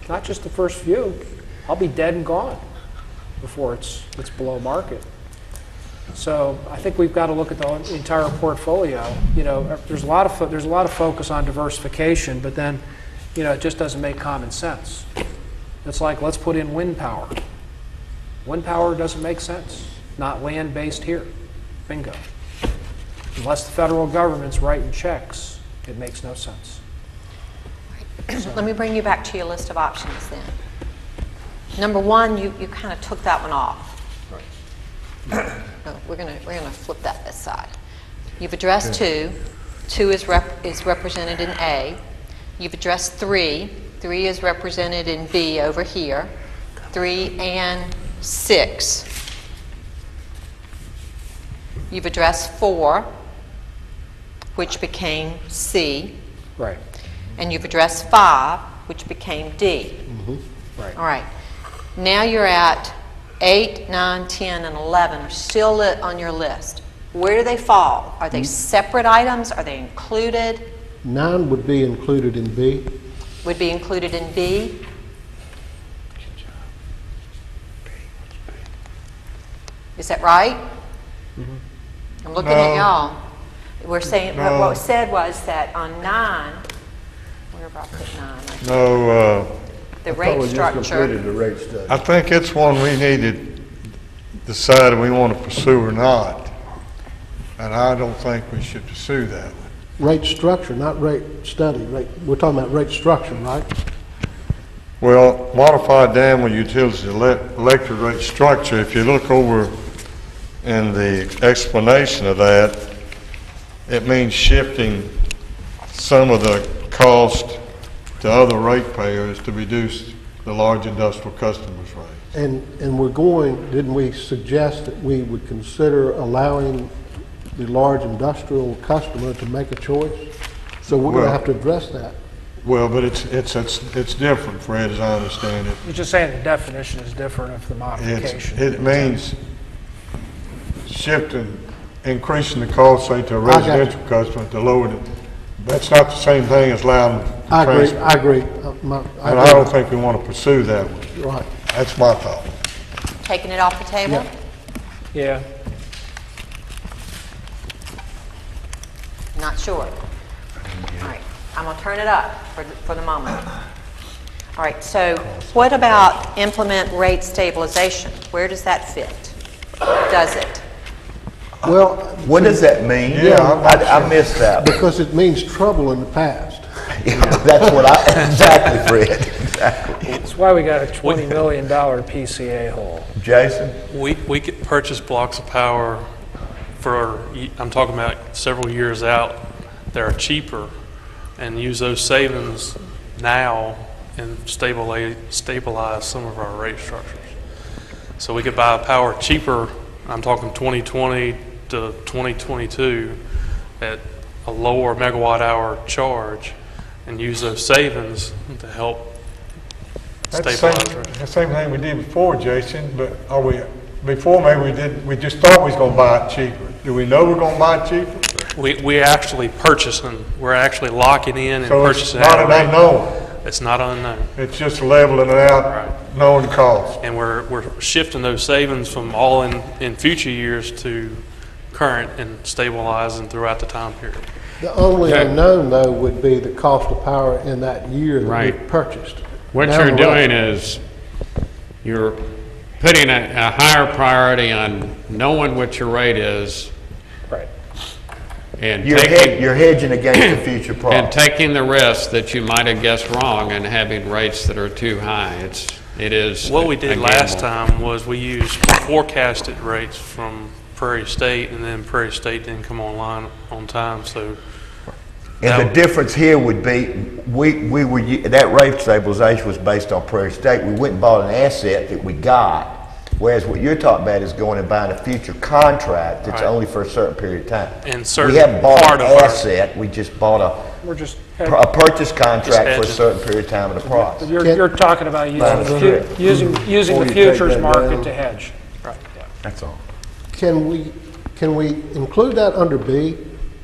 Not just the first few. I'll be dead and gone before it's below market. So I think we've got to look at the entire portfolio. You know, there's a lot of focus on diversification, but then, you know, it just doesn't make common sense. It's like, let's put in wind power. Wind power doesn't make sense. Not land-based here. Bingo. Unless the federal government's writing checks, it makes no sense. Let me bring you back to your list of options then. Number 1, you kind of took that one off. No, we're gonna flip that this side. You've addressed 2. 2 is represented in A. You've addressed 3. 3 is represented in B over here. 3 and 6. You've addressed 4, which became C. Right. And you've addressed 5, which became D. Right. All right. Now you're at 8, 9, 10, and 11 are still on your list. Where do they fall? Are they separate items? Are they included? 9 would be included in B. Would be included in B? Is that right? I'm looking at y'all. We're saying, what was said was that on 9, where have I put 9? No, The I thought rate we just structure. completed the rate study. I think it's one we need to decide if we want to pursue or not. And I don't think we should pursue that one. Rate structure, not rate study. We're talking about rate structure, right? Well, modified Danville utility electric rate structure, if you look over in the explanation of that, it means shifting some of the cost to other ratepayers to reduce the large industrial customers' rates. And we're going, didn't we suggest that we would consider allowing the large industrial customer to make a choice? So we're going to Well- have to address that. Well, but it's different, Fred, as I understand it. You're just saying the definition is different of the modification. It means shifting, increasing the cost, say, to a I got you. residential customer to lower it. That's not the same thing as allowing I agree, transport. I agree. And I don't think we want to pursue that one. Right. That's my thought. Taking it off the table? Yeah. Not sure. All right, I'm going to turn it up for the moment. All right, so what about implement rate stabilization? Where does that fit? Does it? Well, What does that mean? Yeah, I'm not I missed that. because it means trouble in the past. That's what exactly, Fred, exactly. That's why we got a $20 million PCA hole. Jason? We could purchase blocks of power for, I'm talking about several years out, that are cheaper, and use those savings now and stabilize some of our rate structures. So we could buy power cheaper, I'm talking 2020 to 2022, at a lower megawatt hour charge and use those savings to help That's the stabilize same, rates. the same thing we did before, Jason, but are we, before maybe we just thought we was gonna buy it cheaper. Do we know we're gonna buy it cheaper? We actually purchasing, we're actually locking in and So it's purchasing. not at an a rate. unknown. It's not unknown. It's just leveling it out, Right. knowing cost. And we're shifting those savings from all in future years to current and stabilizing throughout the time period. The only Okay. unknown, though, would be the cost of power in that year that we Right. purchased. What Down you're the road. doing is you're putting a higher priority on knowing what your rate is Right. and You're taking, hedging against the future and price. taking the risk that you might have guessed wrong and having rates that are too high. It is What we a did last gamble. time was we used forecasted rates from Prairie State, and then Prairie State didn't come online on time, so. And the that- difference here would be, that rate stabilization was based on Prairie State. We went and bought an asset that we got, whereas what you're talking about is going and buying a future contract that's Right. only for a certain period of time. And certain We haven't bought part an of our- asset, we just bought We're just, a purchase contract for a hedging. certain period of time at a price. you're talking about using the Before you take futures that market down. to hedge. That's all. Can we include that under B?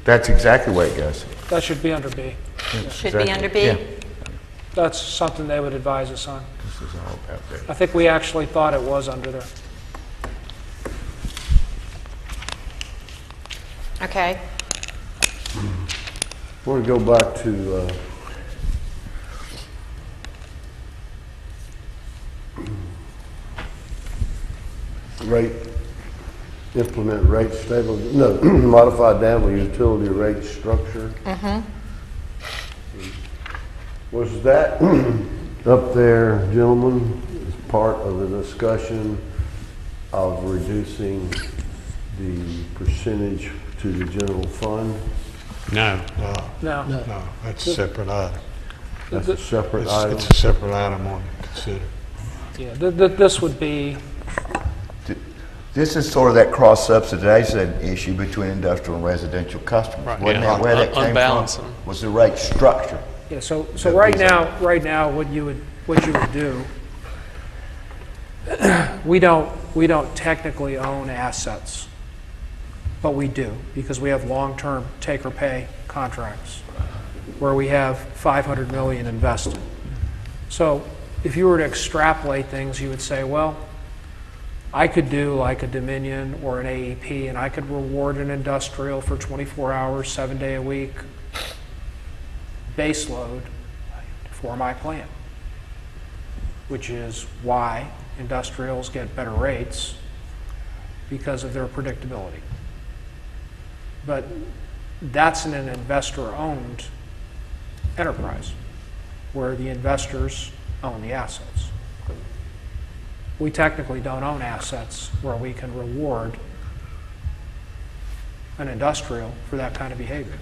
That's exactly where it goes. That should be under B. Should be under B? Yeah. That's something they would advise us on. This is all about that. I think we actually thought it was under there. Okay. I want to go back to, rate, implement rate stable, no, modified Danville utility rate structure. Was that up there, gentlemen, as part of the discussion of reducing the percentage to the general fund? No. No. No, that's a separate item. That's a separate item? It's a separate item on to consider. Yeah, this would be, This is sort of that cross-subsidization issue between industrial and residential customers. Right, Wasn't yeah. that where that came Unbalancing. from? Was the rate structure. yeah, so right now, what you would do, we don't technically own assets, but we do, because we have long-term take-or-pay contracts where we have $500 million invested. So if you were to extrapolate things, you would say, well, I could do like a Dominion or an AEP, and I could reward an industrial for 24 hours, 7 day a week base load for my plan, which is why industrials get better rates because of their predictability. But that's in an investor-owned enterprise where the investors own the assets. We technically don't own assets where we can reward an industrial for that kind of behavior.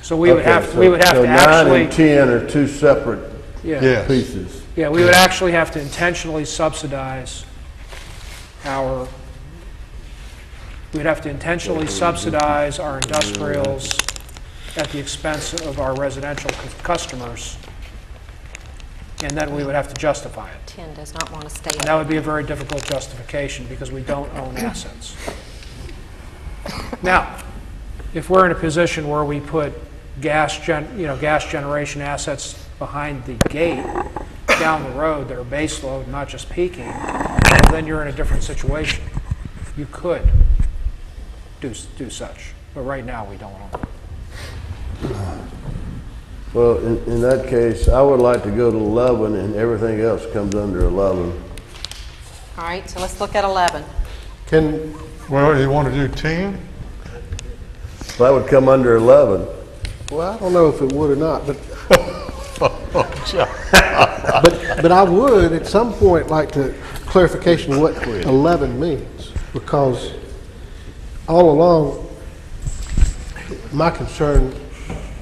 So we would have, Okay, so to 9 actually, and 10 are two separate yeah, Yes. pieces. yeah, we would actually have to intentionally subsidize our, we'd have to intentionally subsidize our industrials at the expense of our residential customers, and then we would have to justify it. 10 does not want to stay. And that would be a very difficult justification because we don't own assets. Now, if we're in a position where we put gas generation assets behind the gate down the road that are base load, not just peaking, well, then you're in a different situation. You could do such, but right now we don't own it. Well, in that case, I would like to go to 11 and everything else comes under 11. All right, so let's look at 11. Well, you want to do 10? That would come under 11. Well, I don't know if it would or not, but but I would at some point like to clarification of what 11 means, because all along my concern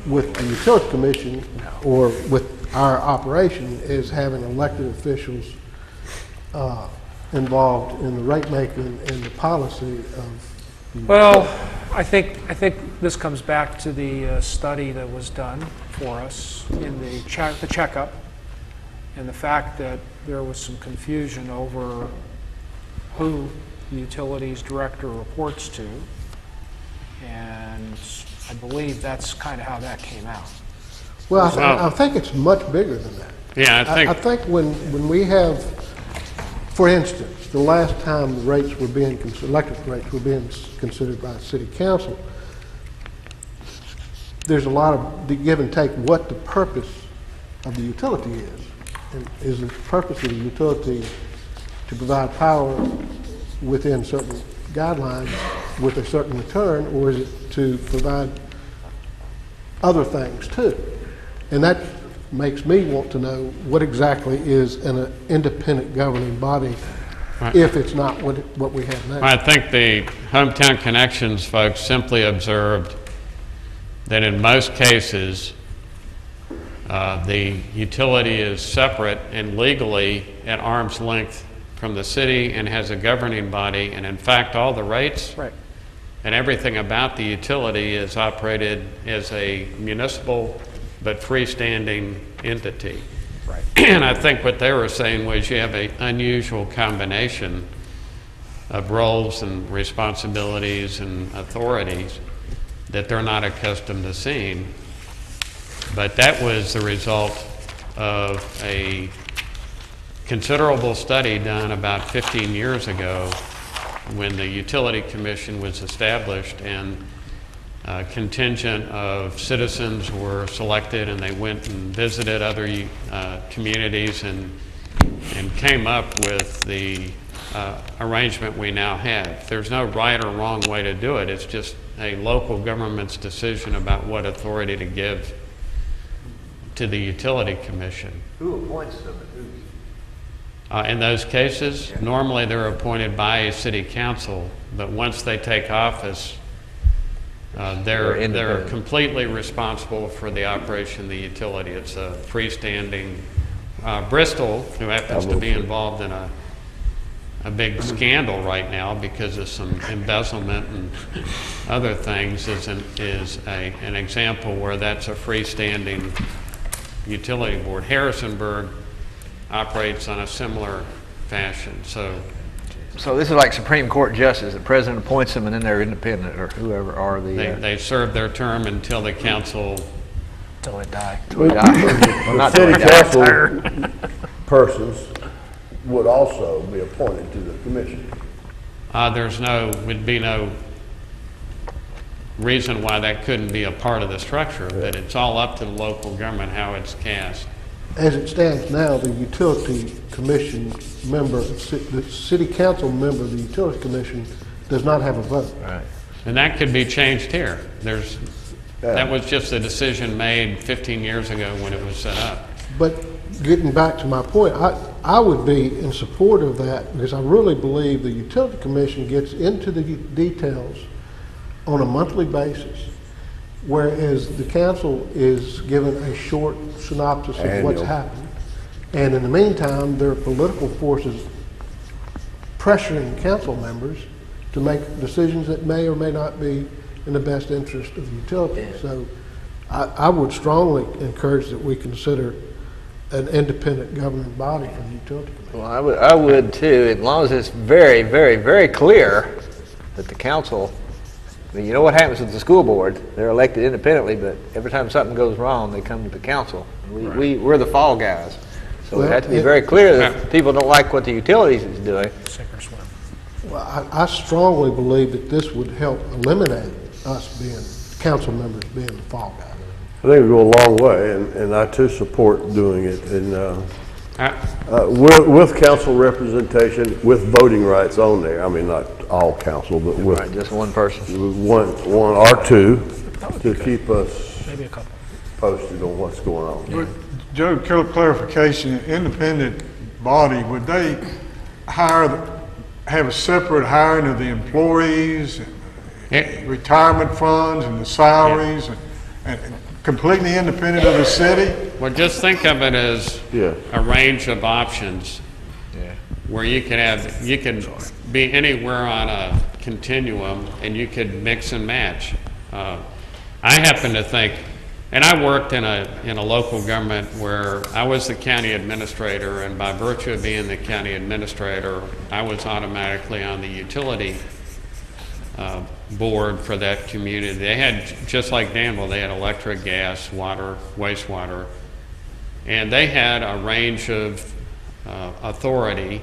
with the utility commission or with our operation is having elected officials involved in the rate making and the policy of Well, I think this comes back to the study that was done for us in the checkup, and the fact that there was some confusion over who the utilities director reports to, and I believe that's kind of how that came out. Well, I think it's much bigger than that. Yeah, I think when we have, for instance, the last time the rates were being, electric rates were being considered by the city council, there's a lot of the give and take what the purpose of the utility is. And is the purpose of the utility to provide power within certain guidelines with a certain return, or is it to provide other things too? And that makes me want to know what exactly is an independent governing body if it's not what we have now. I think the Hometown Connections folks simply observed that in most cases, the utility is separate and legally at arm's length from the city and has a governing body, and in fact, all the rates and everything about the utility is operated as a municipal but freestanding entity. Right. And I think what they were saying was you have an unusual combination of roles and responsibilities and authorities that they're not accustomed to seeing. But that was the result of a considerable study done about 15 years ago when the Utility Commission was established, and a contingent of citizens were selected, and they went and visited other communities and came up with the arrangement we now have. There's no right or wrong way to do it. It's just a local government's decision about what authority to give to the Utility Commission. Who appoints them and who's? In those cases, normally they're appointed by a city council, but once they take office, they're completely responsible for the operation of the utility. It's a freestanding. Bristol, who happens to be involved in a big scandal right now because of some embezzlement and other things, is an example where that's a freestanding utility board. Harrisonburg operates on a similar fashion. So this is like Supreme Court justice. The president appoints them, and then they're independent, or whoever are the. They serve their term until the council. Until they die. Well, City council persons would also be appointed to the commission. Would be no reason why that couldn't be a part of the structure, but it's all up to the local government how it's cast. As it stands now, the utility commission member, the city council member of the utility commission does not have a vote. Right. And that could be changed here. That was just a decision made 15 years ago when it was set up. But getting back to my point, I would be in support of that because I really believe the utility commission gets into the details on a monthly basis, whereas the council is given a short synopsis of what's happened. And in the meantime, there are political forces pressuring council members to make decisions that may or may not be in the best interest of the utility. So I would strongly encourage that we consider an independent governing body for the utility commission. Well, I would too, as long as it's very, very, very clear that the council. I mean, you know what happens with the school board? They're elected independently, but every time something goes wrong, they come to the council. We're the fall guys. So it has to be very clear that if people don't like what the utilities is doing. Well, I strongly believe that this would help eliminate us being, council members being the fall guys. I think it would go a long way, and I too support doing it. And with council representation, with voting rights on there. I mean, not all council, but with just one person, one or two, to keep us Maybe a couple. posted on what's going on. But Joe, clarification, independent body, would they have a separate hiring of the employees, retirement funds and the salaries, and completely independent of the city? Well, just think of it as a range of options where you can be anywhere on a continuum, and you could mix and match. I happen to think, and I worked in a local government where I was the county administrator, and by virtue of being the county administrator, I was automatically on the utility board for that community. They had, just like Danville, they had electric, gas, water, wastewater, and they had a range of authority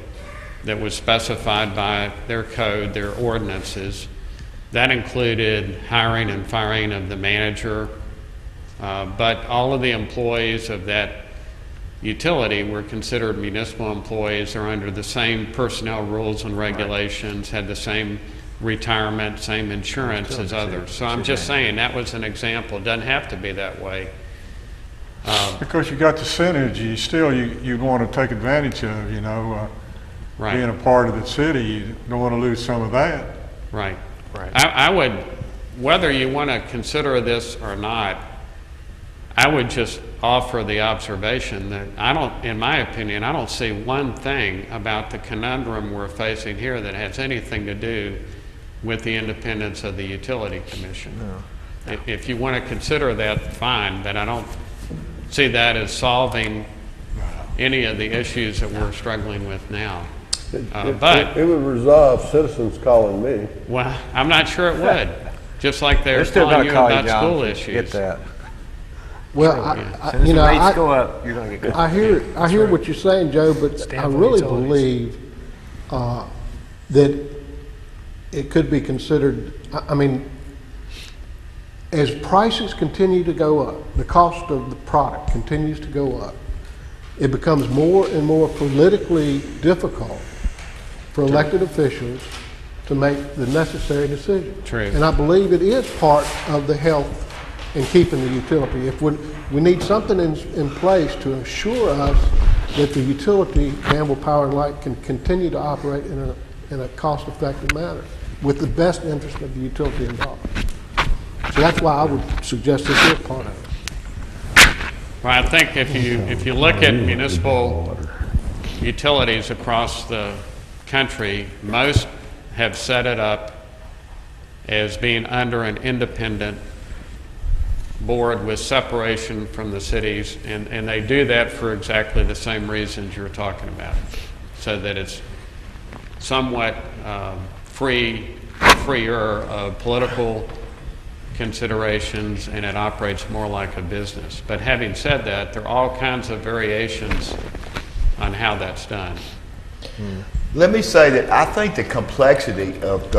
that was specified by their code, their ordinances. That included hiring and firing of the manager, but all of the employees of that utility were considered municipal employees. They're under the same personnel rules and regulations, had the same retirement, same insurance as others. So I'm just saying that was an example. It doesn't have to be that way. Because you got the synergy, still you'd want to take advantage of, you know, Right. being a part of the city, you don't want to lose some of that. Right. Right. I would, whether you want to consider this or not, I would just offer the observation that I don't, in my opinion, I don't see one thing about the conundrum we're facing here that has anything to do with the independence of the Utility Commission. No. If you want to consider that, fine, but I don't see that as solving any of the issues that we're struggling with now. But it would resolve citizens calling me. Well, I'm not sure it would. Just like they're still calling gonna you call about John, school Get issues. that. Well, As you know, the rates I, go up, you're going to get good. I hear what you're saying, Joe, but I Danville really Utilities. believe that it could be considered, I mean, as prices continue to go up, the cost of the product continues to go up, it becomes more and more politically difficult for elected officials to make the necessary decisions. True. And I believe it is part of the health in keeping the utility. If we need something in place to assure us that the utility, Danville Power and Light, can continue to operate in a cost-effective manner with the best interest of the utility involved. So that's why I would suggest this is part of it. Well, I think if you look at municipal utilities across the country, most have set it up as being under an independent board with separation from the cities, and they do that for exactly the same reasons you're talking about, so that it's somewhat freer of political considerations, and it operates more like a business. But having said that, there are all kinds of variations on how that's done. Let me say that I think the complexity of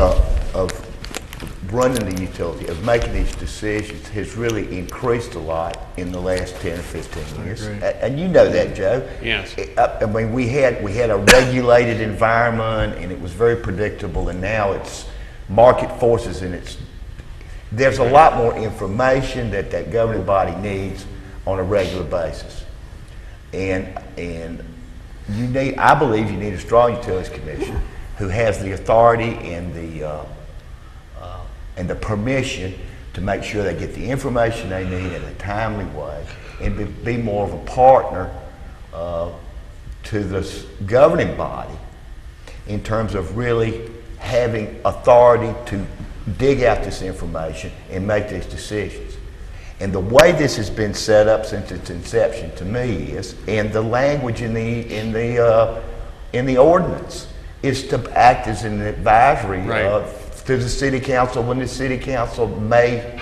running the utility, of making these decisions, has really increased a lot in the last 10 or 15 years. And you know that, Joe. Yes. I mean, we had a regulated environment, and it was very predictable, and now it's market forces, and there's a lot more information that governing body needs on a regular basis. And I believe you need a strong utilities commission who has the authority and the permission to make sure they get the information they need in a timely way, and be more of a partner to the governing body in terms of really having authority to dig out this information and make these decisions. And the way this has been set up since its inception, to me, is, and the language in the ordinance, is to act as an advisory to the city council when the city council may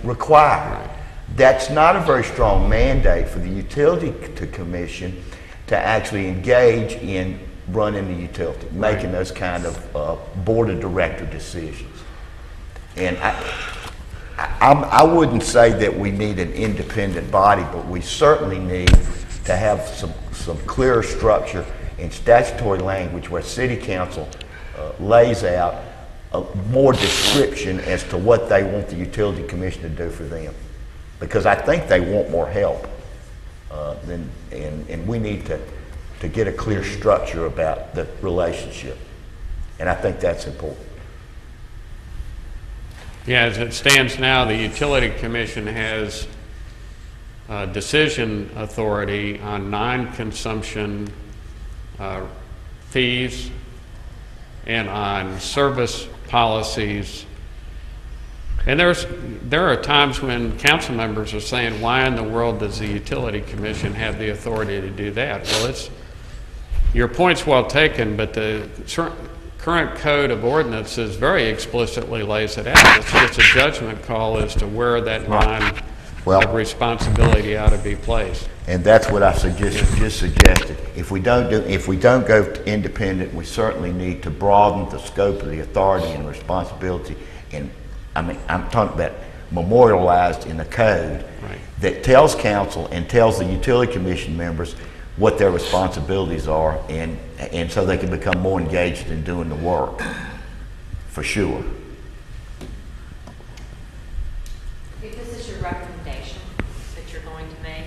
require. Right. That's not a very strong mandate for the utility commission to actually engage in running the utility, making those kind of board of director decisions. And I wouldn't say that we need an independent body, but we certainly need to have some clearer structure and statutory language where city council lays out more description as to what they want the utility commission to do for them. Because I think they want more help, and we need to get a clear structure about the relationship. And I think that's important. Yeah, as it stands now, the Utility Commission has decision authority on non-consumption fees and on service policies. And there are times when council members are saying, why in the world does the Utility Commission have the authority to do that? Well, your point's well taken, but the current code of ordinances very explicitly lays it out. It's a judgment call as to where that line of responsibility ought to be placed. And that's what I just suggested. If we don't go independent, we certainly need to broaden the scope of the authority and responsibility. And I'm talking about memorialized in the code that tells council and tells the Utility Commission members what their responsibilities are, and so they can become more engaged in doing the work, for sure. If this is your recommendation that you're going to make,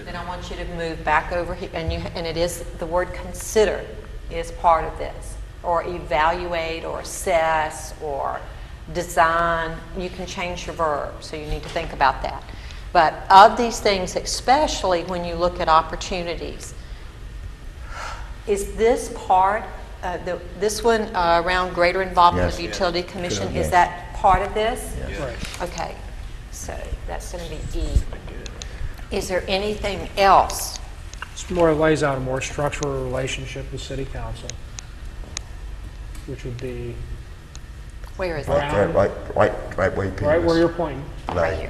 then I want you to move back over here, and it is, the word consider is part of this, or evaluate, or assess, or design. You can change your verb, so you need to think about that. But of these things, especially when you look at opportunities, is this part, this one around greater involvement of the Utility Commission, is that part of this? Yes. Right. Okay, so that's going to be E. Is there anything else? This more lays out a more structural relationship with City Council, which would be Where is Right it? there, right where you right where you're pointing. Right here.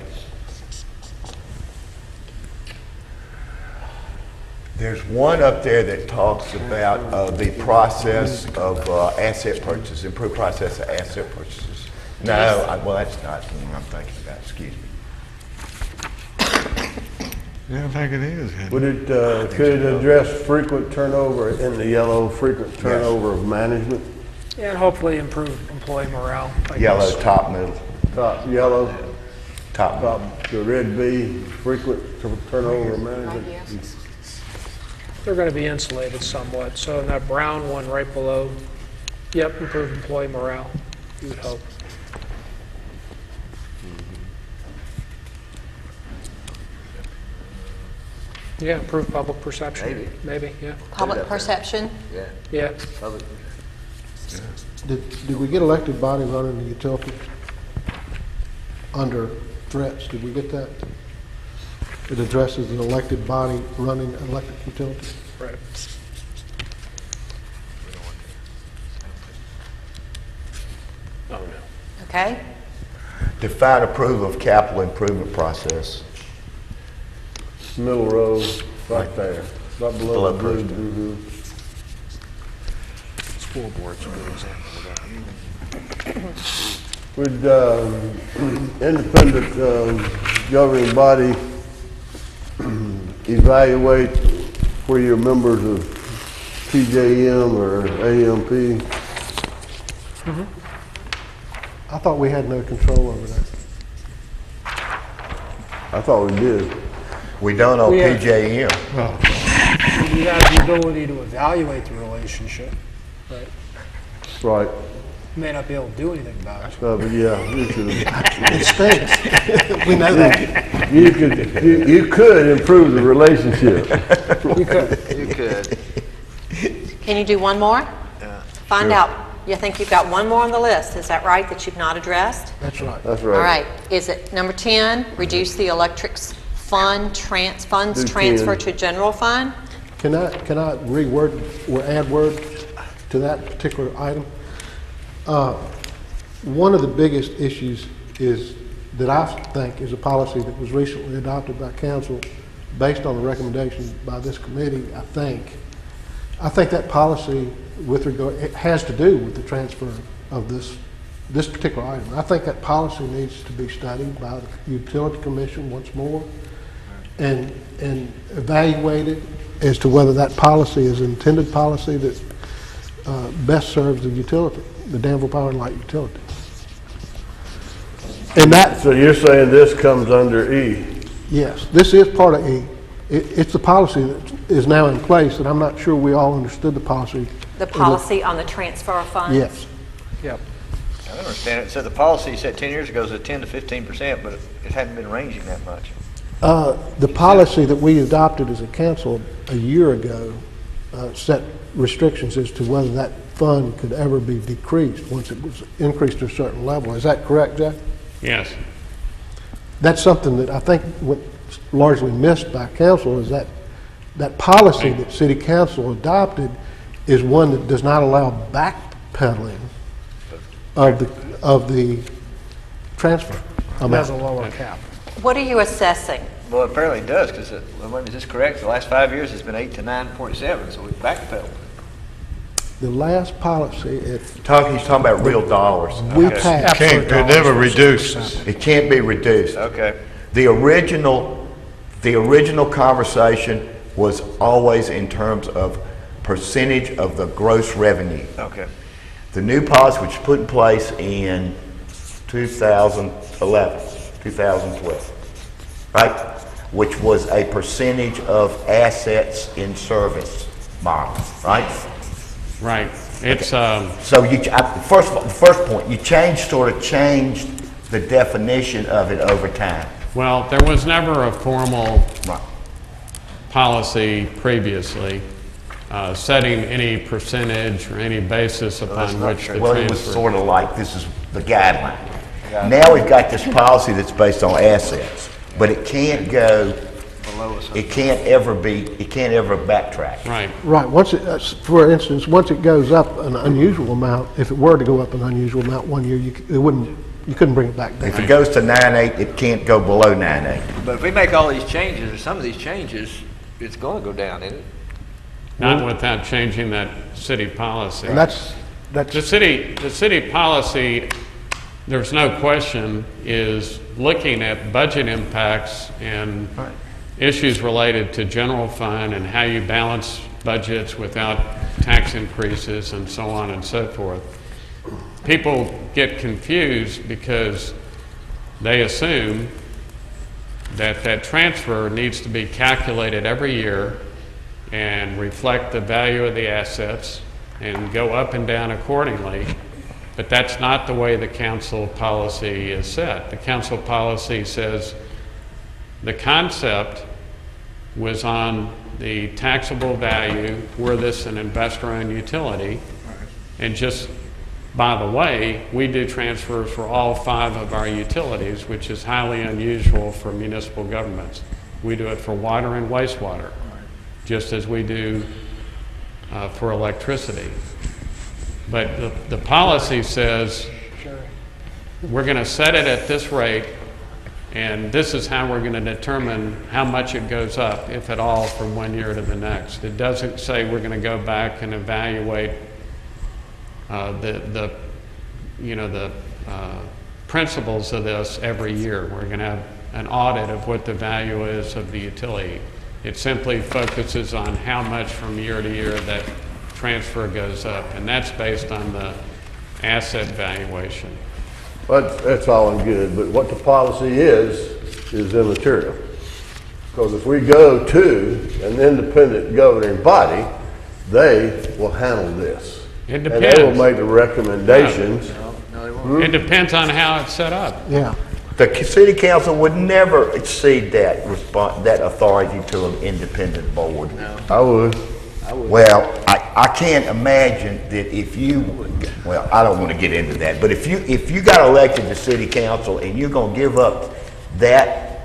There's one up there that talks about the process of asset purchases, improved process of asset purchases. No, well, that's not the one I'm thinking about, excuse me. Yeah, I think it is. Would it, could it address frequent turnover in the yellow, frequent turnover of management? And hopefully improve employee morale. I Yellow, guess. top, middle, Top yellow, top, middle. top, the red B, frequent turnover of Right management. here. They're going to be insulated somewhat. So in that brown one right below, yep, improve employee morale, you would hope. Yeah, improve public perception. Maybe, yeah. Public perception? Yeah. Did we get elected body running the utilities under threats? Did we get that? It addresses an elected body running electric utilities. Right. Oh, no. Okay. Define approval of capital improvement process. Middle row, right there, right below the blue. Below Mhm. School board's a good example of that. Would independent governing body evaluate where you're members of PJM or AMP? I thought we had no control over that. I thought we did. We don't owe We have- PJM. You have the ability to evaluate the relationship, right? Right. You may not be able to do anything about it. But yeah, you could, It stinks. We know that. you could improve the relationship. You could. You could. Can you do one more? Find out. You think you've got one more on the list, is that right, that you've not addressed? That's right. That's All right. right. Is it number 10, reduce the electric funds Do transfer 10. to general fund? Can I reword or add words to that particular item? One of the biggest issues is that I think is a policy that was recently adopted by council based on the recommendation by this committee. I think that policy with regard, it has to do with the transfer of this particular item. I think that policy needs to be studied by the Utility Commission once more and evaluated as to whether that policy is an intended policy that best serves the utility, the Danville Power and Light utility. And that, So you're saying this comes under E? yes, this is part of E. It's the policy that is now in place, and I'm not sure we all understood the policy. The policy on the transfer of funds? Yes. Yep. I don't understand it. So the policy said 10 years ago was at 10 to 15%, but it hadn't been ranging that much. The policy that we adopted as a council a year ago set restrictions as to whether that fund could ever be decreased once it was increased to a certain level. Is that correct, Jeff? Yes. That's something that I think was largely missed by council, is that policy that city council adopted is one that does not allow backpedaling of the transfer It has a amount. lower cap. What are you assessing? Well, apparently it does, because, is this correct? The last 5 years, it's been 8 to 9.7, so we've backpedaled. The last policy, if He's talking about real dollars. we passed, It never reduces. It can't be reduced. Okay. The original conversation was always in terms of percentage of the gross revenue. Okay. The new policy, which was put in place in 2012, right? Which was a percentage of assets in service model, right? Right. It's, So first of all, the first point, you sort of changed the definition of it over time. well, there was never a formal Right. policy previously setting any percentage or any basis upon which the Well, it was transfer. sort of like, this is the guideline. Now we've got this policy that's based on assets, but it can't go, it can't ever backtrack. Right. right, once it, for instance, once it goes up an unusual amount, if it were to go up an unusual amount one year, you couldn't bring it back If down. it goes to 9.8, it can't go below 9.8. But if we make all these changes, or some of these changes, it's going to go down, isn't it? Not without changing that city policy. And that's, The city policy, there's no question, is looking at budget impacts and issues related to general fund and how you balance budgets without tax increases and so on and so forth. People get confused because they assume that that transfer needs to be calculated every year and reflect the value of the assets and go up and down accordingly. But that's not the way the council policy is set. The council policy says the concept was on the taxable value, were this an investor-owned utility. And just by the way, we do transfers for all 5 of our utilities, which is highly unusual for municipal governments. We do it for water and wastewater, just as we do for electricity. But the policy says we're going to set it at this rate, and this is how we're going to determine how much it goes up, if at all, from one year to the next. It doesn't say we're going to go back and evaluate the principles of this every year. We're going to have an audit of what the value is of the utility. It simply focuses on how much from year to year that transfer goes up, and that's based on the asset valuation. But that's all and good, but what the policy is immaterial. Because if we go to an independent governing body, they will handle this. It And they will depends. make the recommendations. It depends on how it's set up. yeah. The city council would never exceed that authority to an independent board. I would. Well, I can't imagine that if you, well, I don't want to get into that, but if you got elected to city council and you're going to give up that,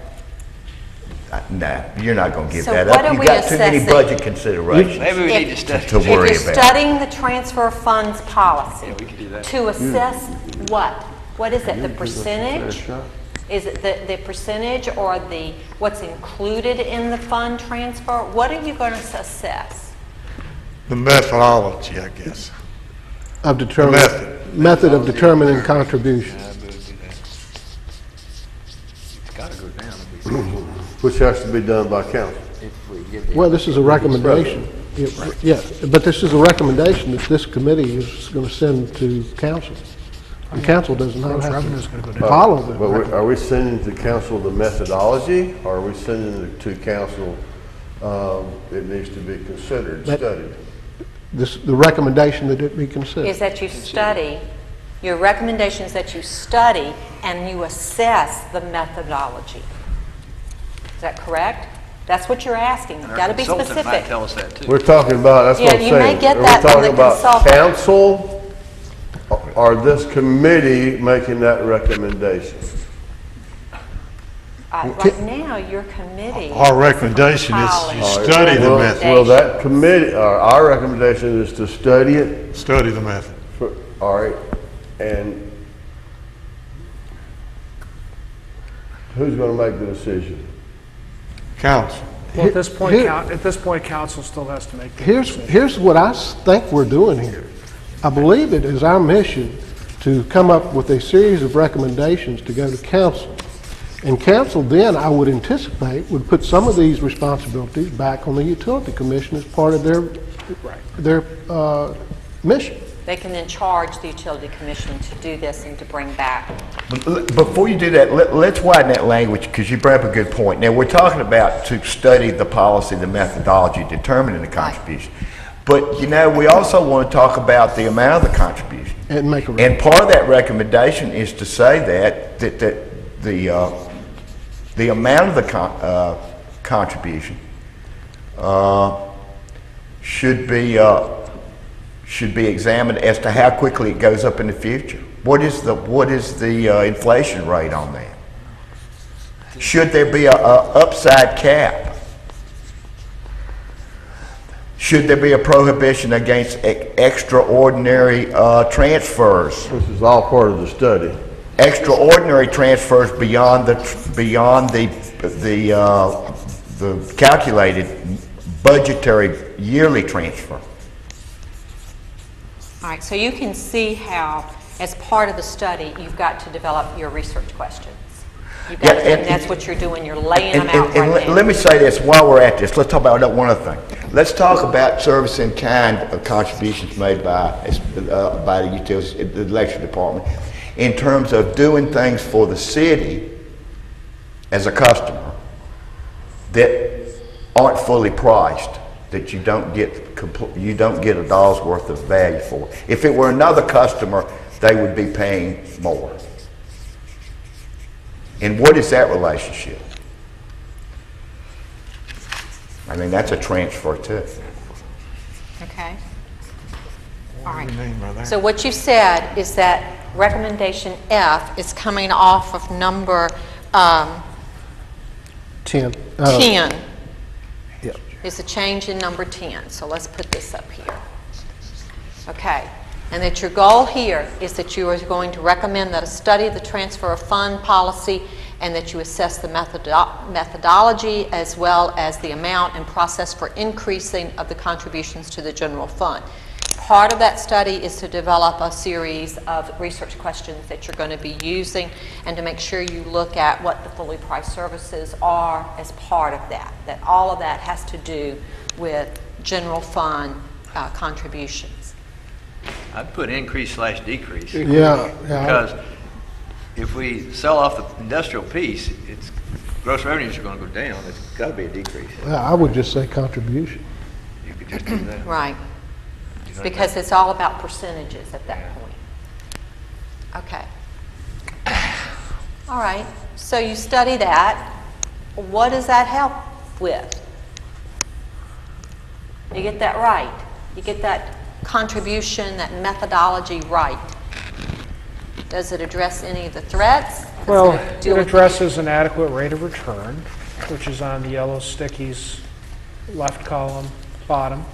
nah, you're not going to give So that what up. are You we got too many assessing? budget considerations Maybe we need to study. to worry If you're about. studying the transfer funds policy, we could do that. to assess what? What is it, the percentage? Is it the percentage or what's included in the fund transfer? What are you going to assess? The methodology, I guess. Of determining, method of determining contributions. It's got to go down. Which has to be done by council. Well, this is a recommendation. Yeah, but this is a recommendation that this committee is going to send to council. The council does not Gross have revenue's gonna go to down. follow the But are we sending to council the methodology, or are we sending it to council, it needs to be considered, That- studied? the recommendation that it be considered. Is that you study, your recommendation is that you study and you assess the methodology. Is that correct? That's what you're asking. You've got to be Consultant might specific. tell us that too. We're talking about, that's what I'm Yeah, saying. you may get Are that we from the talking about consultant. council or this committee making that recommendation? Right now, your committee. Our recommendation is compiling you study the Well, method. well, that committee, our recommendation is to study it, Study the method. all right, and who's gonna make the decision? Council. Well, at this point, Here- council still has to make the Here's, decision. here's what I think we're doing here. I believe it is our mission to come up with a series of recommendations to go to council. And council then, I would anticipate, would put some of these responsibilities back on the utility commission as part of their mission. They can then charge the utility commission to do this and to bring back. Before you do that, let's widen that language, because you brought up a good point. Now, we're talking about to study the policy, the methodology determining the contribution. But, you know, we also want to talk about the amount of the contribution. And make a And part of that recommendation is to say that the amount of the contribution should be examined as to how quickly it goes up in the future. What is the inflation rate on that? Should there be a upside cap? Should there be a prohibition against extraordinary transfers? This is all part of the study. Extraordinary transfers beyond the calculated budgetary yearly transfer. All right, so you can see how, as part of the study, you've got to develop your research questions. You've got to, and that's what you're doing. You're laying them out right now. Let me say this while we're at this. Let's talk about one other thing. Let's talk about service in kind of contributions made by the utilities, the electric department, in terms of doing things for the city as a customer that aren't fully priced, that you don't get a dollar's worth of value for. If it were another customer, they would be paying more. And what is that relationship? I mean, that's a transfer too. Okay. All right. What do you mean by that? So what you said is that recommendation F is coming off of number 10. 10. Yep. Is a change in number 10. So let's put this up here. Okay. And that your goal here is that you are going to recommend that a study of the transfer of fund policy and that you assess the methodology as well as the amount and process for increasing of the contributions to the general fund. Part of that study is to develop a series of research questions that you're going to be using and to make sure you look at what the fully priced services are as part of that. That all of that has to do with general fund contributions. I'd put increase/decrease. Yeah. Because if we sell off the industrial piece, its gross revenues are going to go down. It's got to be a decrease. I would just say contribution. You could just do that. Right. You know, Because it's all about percentages at that point. Okay. All right. So you study that. What does that help with? You get that right. You get that contribution, that methodology right. Does it address any of the threats? Does Well, deal it with addresses an adequate rate of return, which is on the yellow stickies, left column, bottom.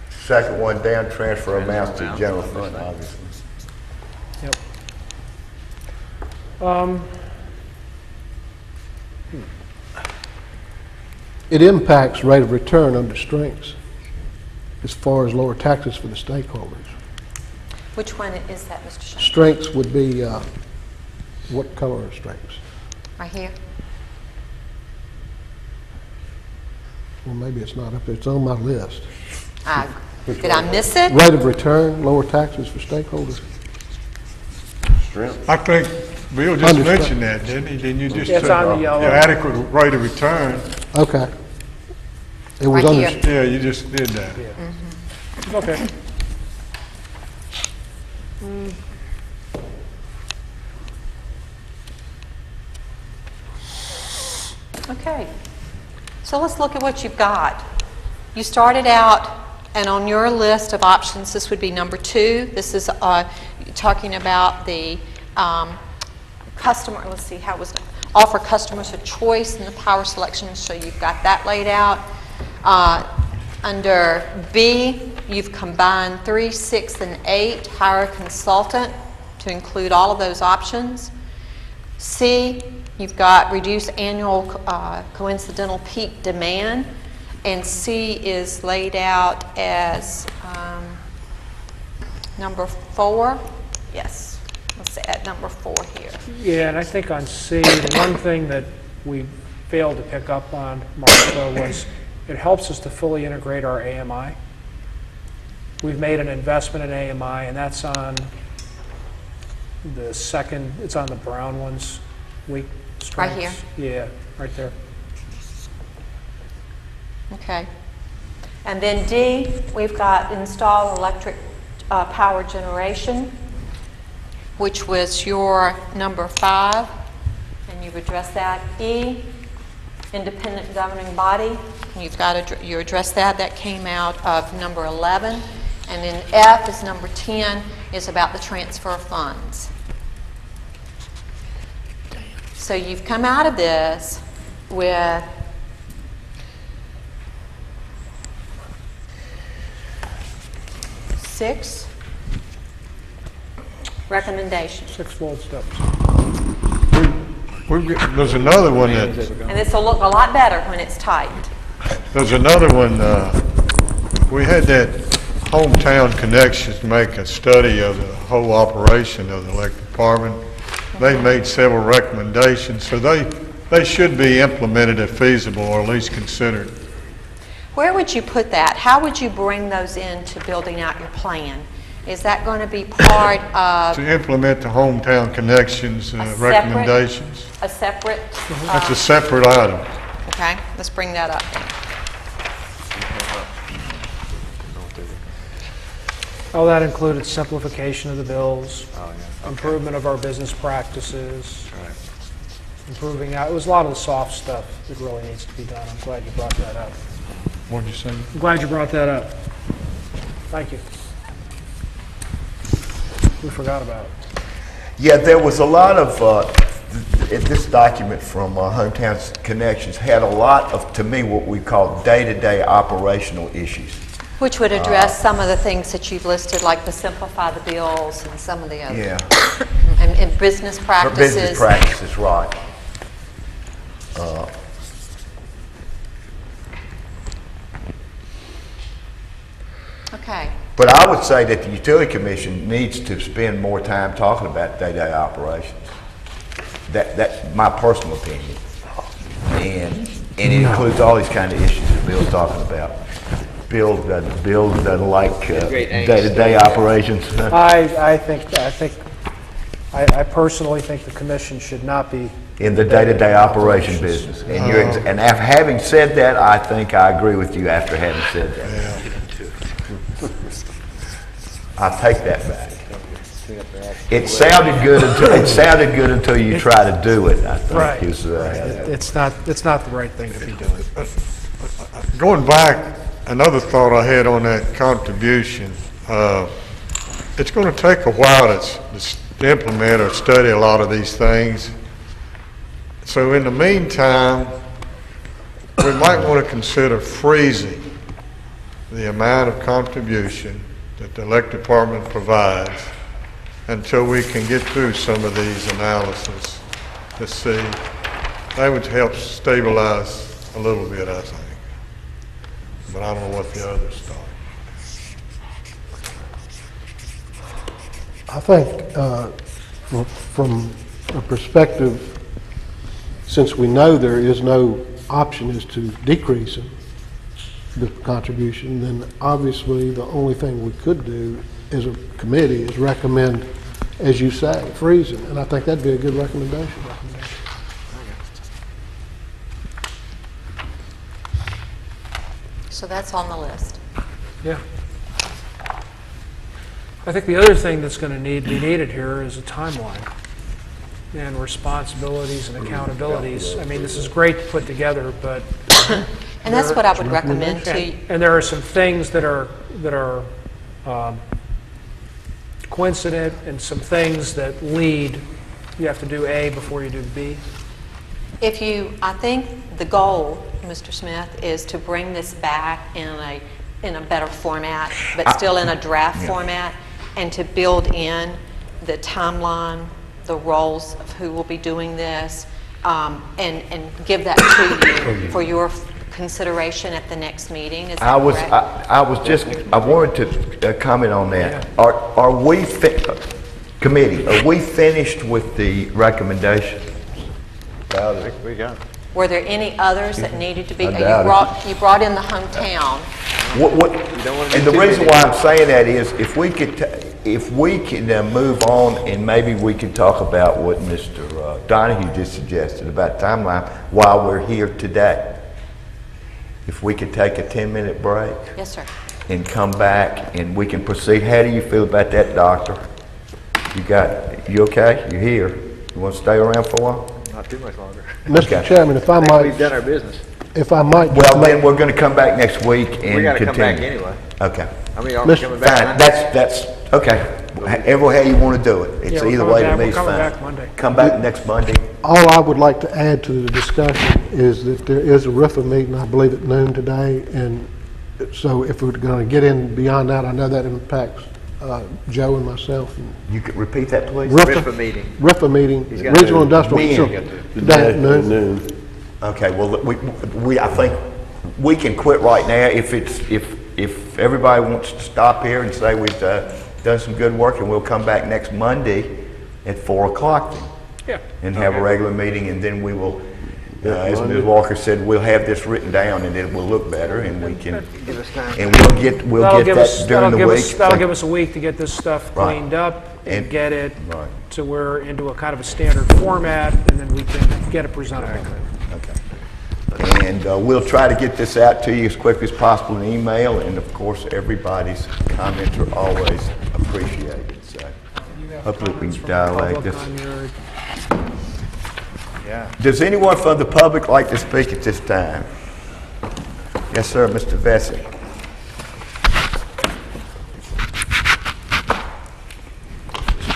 Second one down, transfer amounts to general fund, obviously. Yep. It impacts rate of return under strengths as far as lower taxes for the stakeholders. Which one is that, Mr. Shank? Strengths would be, what color are strengths? Right here? Well, maybe it's not up there, it's on my list. Did I miss it? Rate of return, lower taxes for stakeholders. Strength. I think Bill just Understood. mentioned that, didn't he? Didn't you just It's say on the yellow. adequate rate of return? Okay. It was Right under, here. Yeah, you just did that. Okay. Okay, so let's look at what you've got. You started out, and on your list of options, this would be number 2. This is talking about the customer, let's see, how was it? Offer customers a choice in the power selection, so you've got that laid out. Under B, you've combined 3, 6, and 8, hire a consultant to include all of those options. C, you've got reduce annual coincidental peak demand, and C is laid out as number 4. Yes, let's add number 4 here. Yeah, and I think on C, the one thing that we failed to pick up on, Martha, was it helps us to fully integrate our AMI. We've made an investment in AMI, and that's on the second, it's on the brown ones, weak strengths. Right here? Yeah, right there. Okay. And then D, we've got install electric power generation, which was your number 5, and you've addressed that. E, independent governing body, you've got you addressed that. That came out of number 11. And then F is number 10, is about the transfer of funds. So you've come out of this with six recommendations. 6 bold steps. There's another one that, And this will look a lot better when it's tightened. there's another one, we had that Hometown Connections make a study of the whole operation of the electric department. They made several recommendations, so they should be implemented if feasible, or at least considered. Where would you put that? How would you bring those into building out your plan? Is that going to be part of To implement the Hometown Connections recommendations. a separate? That's a separate item. Okay, let's bring that up then. Oh, that included simplification of the bills, improvement of our business practices, improving out. It was a lot of the soft stuff that really needs to be done. I'm glad you brought that up. What did you say? I'm glad you brought that up. Thank you. We forgot about it. Yeah, there was a lot of, this document from Hometown Connections had a lot of, to me, what we call day-to-day operational issues. Which would address some of the things that you've listed, like the simplify the bills and some of the other. Yeah. And business practices. Business practices, right. Okay. But I would say that the Utility Commission needs to spend more time talking about day-to-day operations. That's my personal opinion. And it includes all these kind of issues that Bill's talking about. Bill doesn't like day-to-day operations. I personally think the commission should not be. In the day-to-day operation business. And and having said that, I think I agree with you after having said that. I take that back. It sounded good until you try to do it, I think. Right. It's not the right thing to be doing. Going back, another thought I had on that contribution, it's going to take a while to implement or study a lot of these things. So in the meantime, we might want to consider freezing the amount of contribution that the electric department provides until we can get through some of these analyses to see. That would help stabilize a little bit, I think. But I don't know what the others thought. I think from a perspective, since we know there is no option is to decrease the contribution, then obviously the only thing we could do as a committee is recommend, as you say, freezing. And I think that'd be a good recommendation. So that's on the list. Yeah. I think the other thing that's going to be needed here is a timeline. and responsibilities and accountabilities. I mean, this is great to put together, but And that's what I would recommend to you. and there are some things that are coincident and some things that lead. You have to do A before you do B. I think the goal, Mr. Smith, is to bring this back in a better format, but still in a draft format, and to build in the timeline, the roles of who will be doing this, and give that to you for your consideration at the next meeting. Is that correct? I wanted to comment on that. Are we, committee, are we finished with the recommendations? We got it. Were there any others that needed to be? I You doubt you brought in the hometown. And the reason why I'm saying that is if we can move on and maybe we can talk about what Mr. Donahue just suggested about timeline while we're here today. If we could take a 10-minute break. Yes, sir. And come back and we can proceed. How do you feel about that, doctor? You okay? You're here. You want to stay around for a while? Not too much longer. Mr. Chairman, if I We've might, done our business. if I might. just Well, make- then we're going to come back next week and continue. We got to come back anyway. Okay. I mean, are we Mr. coming back? Fine, that's, okay. However how you want to do it. It's Yeah, we're either coming way to back- me we're is coming fine. back Monday. Come back next Monday. All I would like to add to the discussion is that there is a RIFA meeting, I believe at noon today, and so if we're going to get in beyond that, I know that impacts Joe and myself. And You could repeat that, please? RIFA meeting. RIFA meeting, He's got Regional to- Industrial when? Facility, today at noon. Okay, well, I think we can quit right now if everybody wants to stop here and say we've done some good work, and we'll come back next Monday at 4 o'clock then. Yeah. And have a regular meeting, and then we will, as Ms. Walker said, we'll have this written down and it will look better, and we can, Give us time. and we'll That'll get give us- that during the that'll give week. us- That'll give us a week to get this stuff Right. cleaned up and And- get it Right. to where, into a kind of a standard format, and then we can get it presentable. Okay. And we'll try to get this out to you as quickly as possible in email, and of course, everybody's comments are always appreciated, so hopefully we can dilate this. Yeah. Does anyone from the public like to speak at this time? Yes, sir, Mr. Vesey.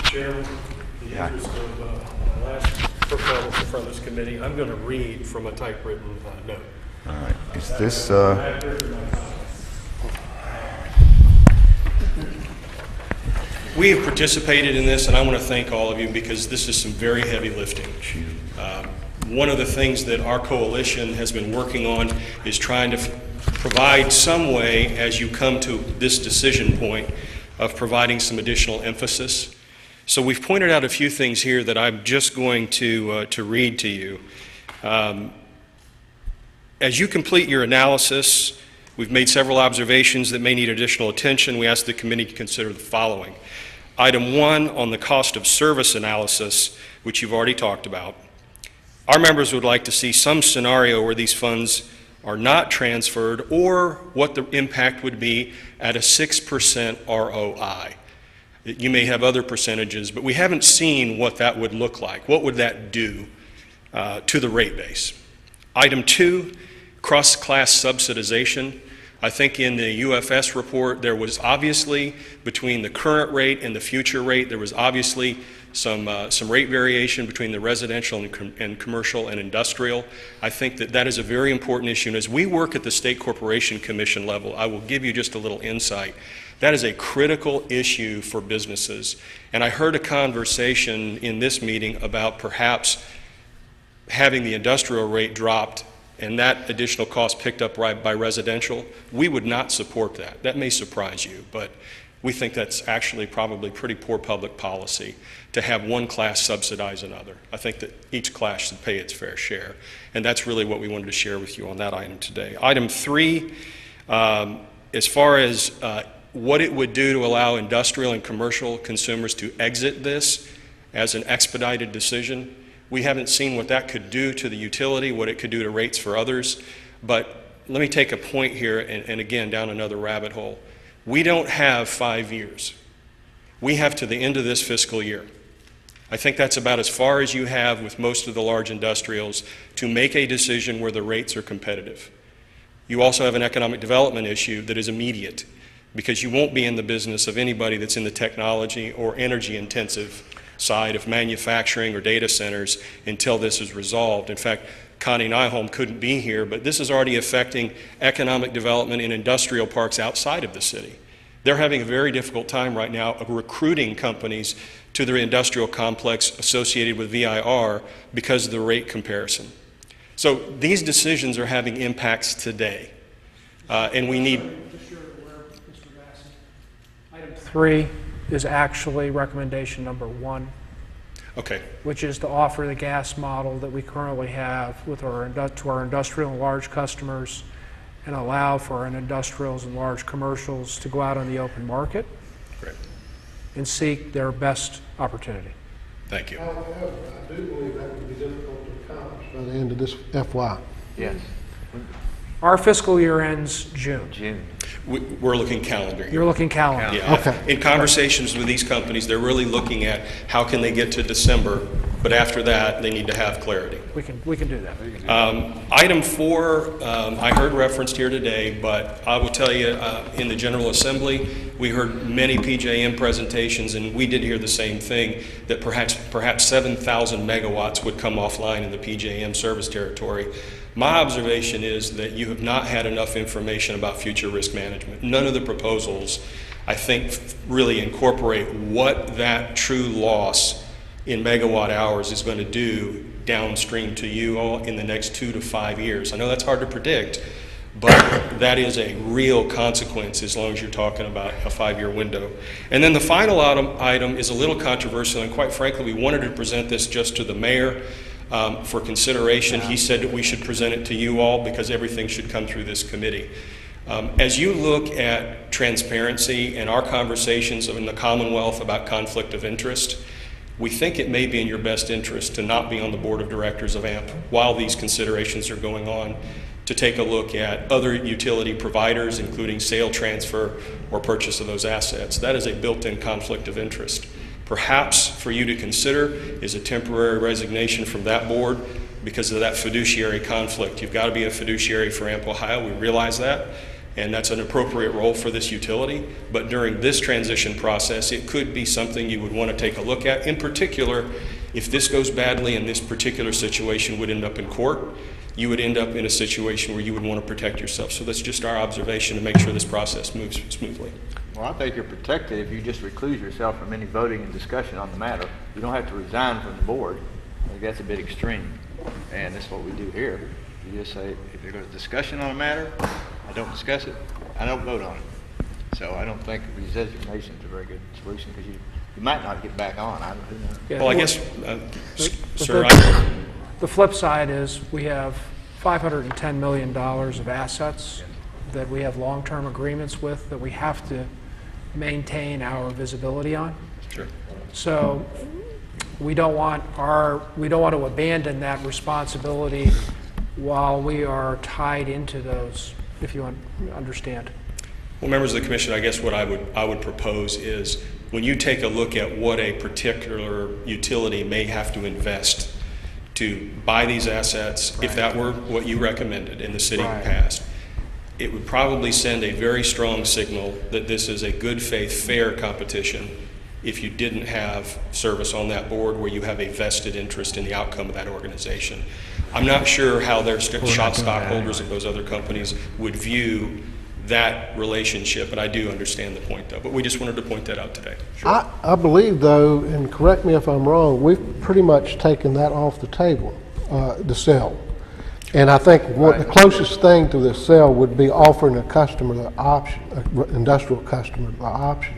Chairman, in the interest of my last performance in front of this committee, I'm going to read from a typewritten note. All right, is this, We have participated in this, and I want to thank all of you because this is some very heavy lifting. One of the things that our coalition has been working on is trying to provide some way, as you come to this decision point, of providing some additional emphasis. So we've pointed out a few things here that I'm just going to read to you. As you complete your analysis, we've made several observations that may need additional attention. We ask the committee to consider the following. Item 1 on the cost of service analysis, which you've already talked about. Our members would like to see some scenario where these funds are not transferred, or what the impact would be at a 6% ROI. You may have other percentages, but we haven't seen what that would look like. What would that do to the rate base? Item 2, cross-class subsidization. I think in the UFS report, there was obviously, between the current rate and the future rate, there was obviously some rate variation between the residential and commercial and industrial. I think that that is a very important issue. And as we work at the State Corporation Commission level, I will give you just a little insight. That is a critical issue for businesses. And I heard a conversation in this meeting about perhaps having the industrial rate dropped and that additional cost picked up by residential. We would not support that. That may surprise you, but we think that's actually probably pretty poor public policy to have one class subsidize another. I think that each class should pay its fair share, and that's really what we wanted to share with you on that item today. Item 3, as far as what it would do to allow industrial and commercial consumers to exit this as an expedited decision, we haven't seen what that could do to the utility, what it could do to rates for others. But let me take a point here and again down another rabbit hole. We don't have 5 years. We have to the end of this fiscal year. I think that's about as far as you have with most of the large industrials to make a decision where the rates are competitive. You also have an economic development issue that is immediate, because you won't be in the business of anybody that's in the technology or energy intensive side of manufacturing or data centers until this is resolved. In fact, Connie Nyholm couldn't be here, but this is already affecting economic development in industrial parks outside of the city. They're having a very difficult time right now of recruiting companies to their industrial complex associated with VIR because of the rate comparison. So these decisions are having impacts today, and we need... Item 3 is actually recommendation number 1. Okay. Which is to offer the gas model that we currently have with to our industrial and large customers, and allow for our industrials and large commercials to go out on the open market. Great. And seek their best opportunity. Thank you. However, I do believe that would be difficult to accomplish by the end of this FY. Yes. Our fiscal year ends June. We're looking calendar here. You're looking calendar. Yeah. Okay. In conversations with these companies, they're really looking at how can they get to December, but after that, they need to have clarity. We can do that. Item 4, I heard referenced here today, but I will tell you, in the General Assembly, we heard many PJM presentations, and we did hear the same thing, that perhaps 7,000 megawatts would come offline in the PJM service territory. My observation is that you have not had enough information about future risk management. None of the proposals, I think, really incorporate what that true loss in megawatt hours is going to do downstream to you all in the next 2 to 5 years. I know that's hard to predict, but that is a real consequence as long as you're talking about a 5-year window. And then the final item is a little controversial, and quite frankly, we wanted to present this just to the mayor for consideration. He said that we should present it to you all because everything should come through this committee. As you look at transparency and our conversations in the Commonwealth about conflict of interest, we think it may be in your best interest to not be on the board of directors of AMP while these considerations are going on, to take a look at other utility providers, including sale, transfer, or purchase of those assets. That is a built-in conflict of interest. Perhaps for you to consider is a temporary resignation from that board because of that fiduciary conflict. You've got to be a fiduciary for AMP Ohio. We realize that, and that's an appropriate role for this utility. But during this transition process, it could be something you would want to take a look at. In particular, if this goes badly and this particular situation would end up in court, you would end up in a situation where you would want to protect yourself. So that's just our observation to make sure this process moves smoothly. Well, I think you're protected if you just recluse yourself from any voting and discussion on the matter. You don't have to resign from the board. I think that's a bit extreme, and that's what we do here. You just say, if there's a discussion on a matter, I don't discuss it, I don't vote on it. So I don't think resignation is a very good solution, because you might not get back on. Who knows? Yeah. Well, I guess, sir, The flip side is we have $510 million of assets that we have long-term agreements with that we have to maintain our visibility on. Sure. So we don't want to abandon that responsibility while we are tied into those, if you understand. Well, members of the commission, I guess what I would propose is when you take a look at what a particular utility may have to invest to buy these assets, if that were what you recommended and the city passed, it would probably send a very strong signal that this is a good faith, fair competition if you didn't have service on that board where you have a vested interest in the outcome of that organization. I'm not sure how their stockholders of those other companies would view that relationship, but I do understand the point, though. But we just wanted to point that out today. Sure. I believe, though, and correct me if I'm wrong, we've pretty much taken that off the table, the sale. And I think the closest thing to the sale would be offering a customer the option, an industrial customer the option.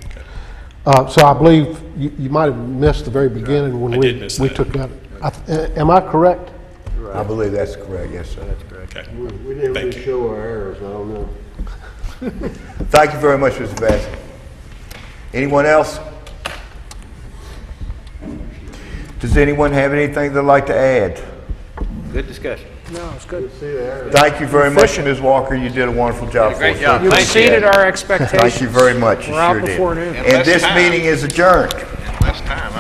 So I believe you might have missed the very beginning when we took that. Am I correct? Right. I believe that's correct, yes, sir. That's correct. Okay. We didn't really show our errors, I don't know. Thank you very much, Mr. Bassett. Anyone else? Does anyone have anything they'd like to add? Good discussion. No, it's good. Thank you very much, Ms. Walker. You did a wonderful job for us. Great job. You Thank exceeded our expectations. Thank you very much. You We're out sure did. before noon. And this meeting is adjourned. Last time.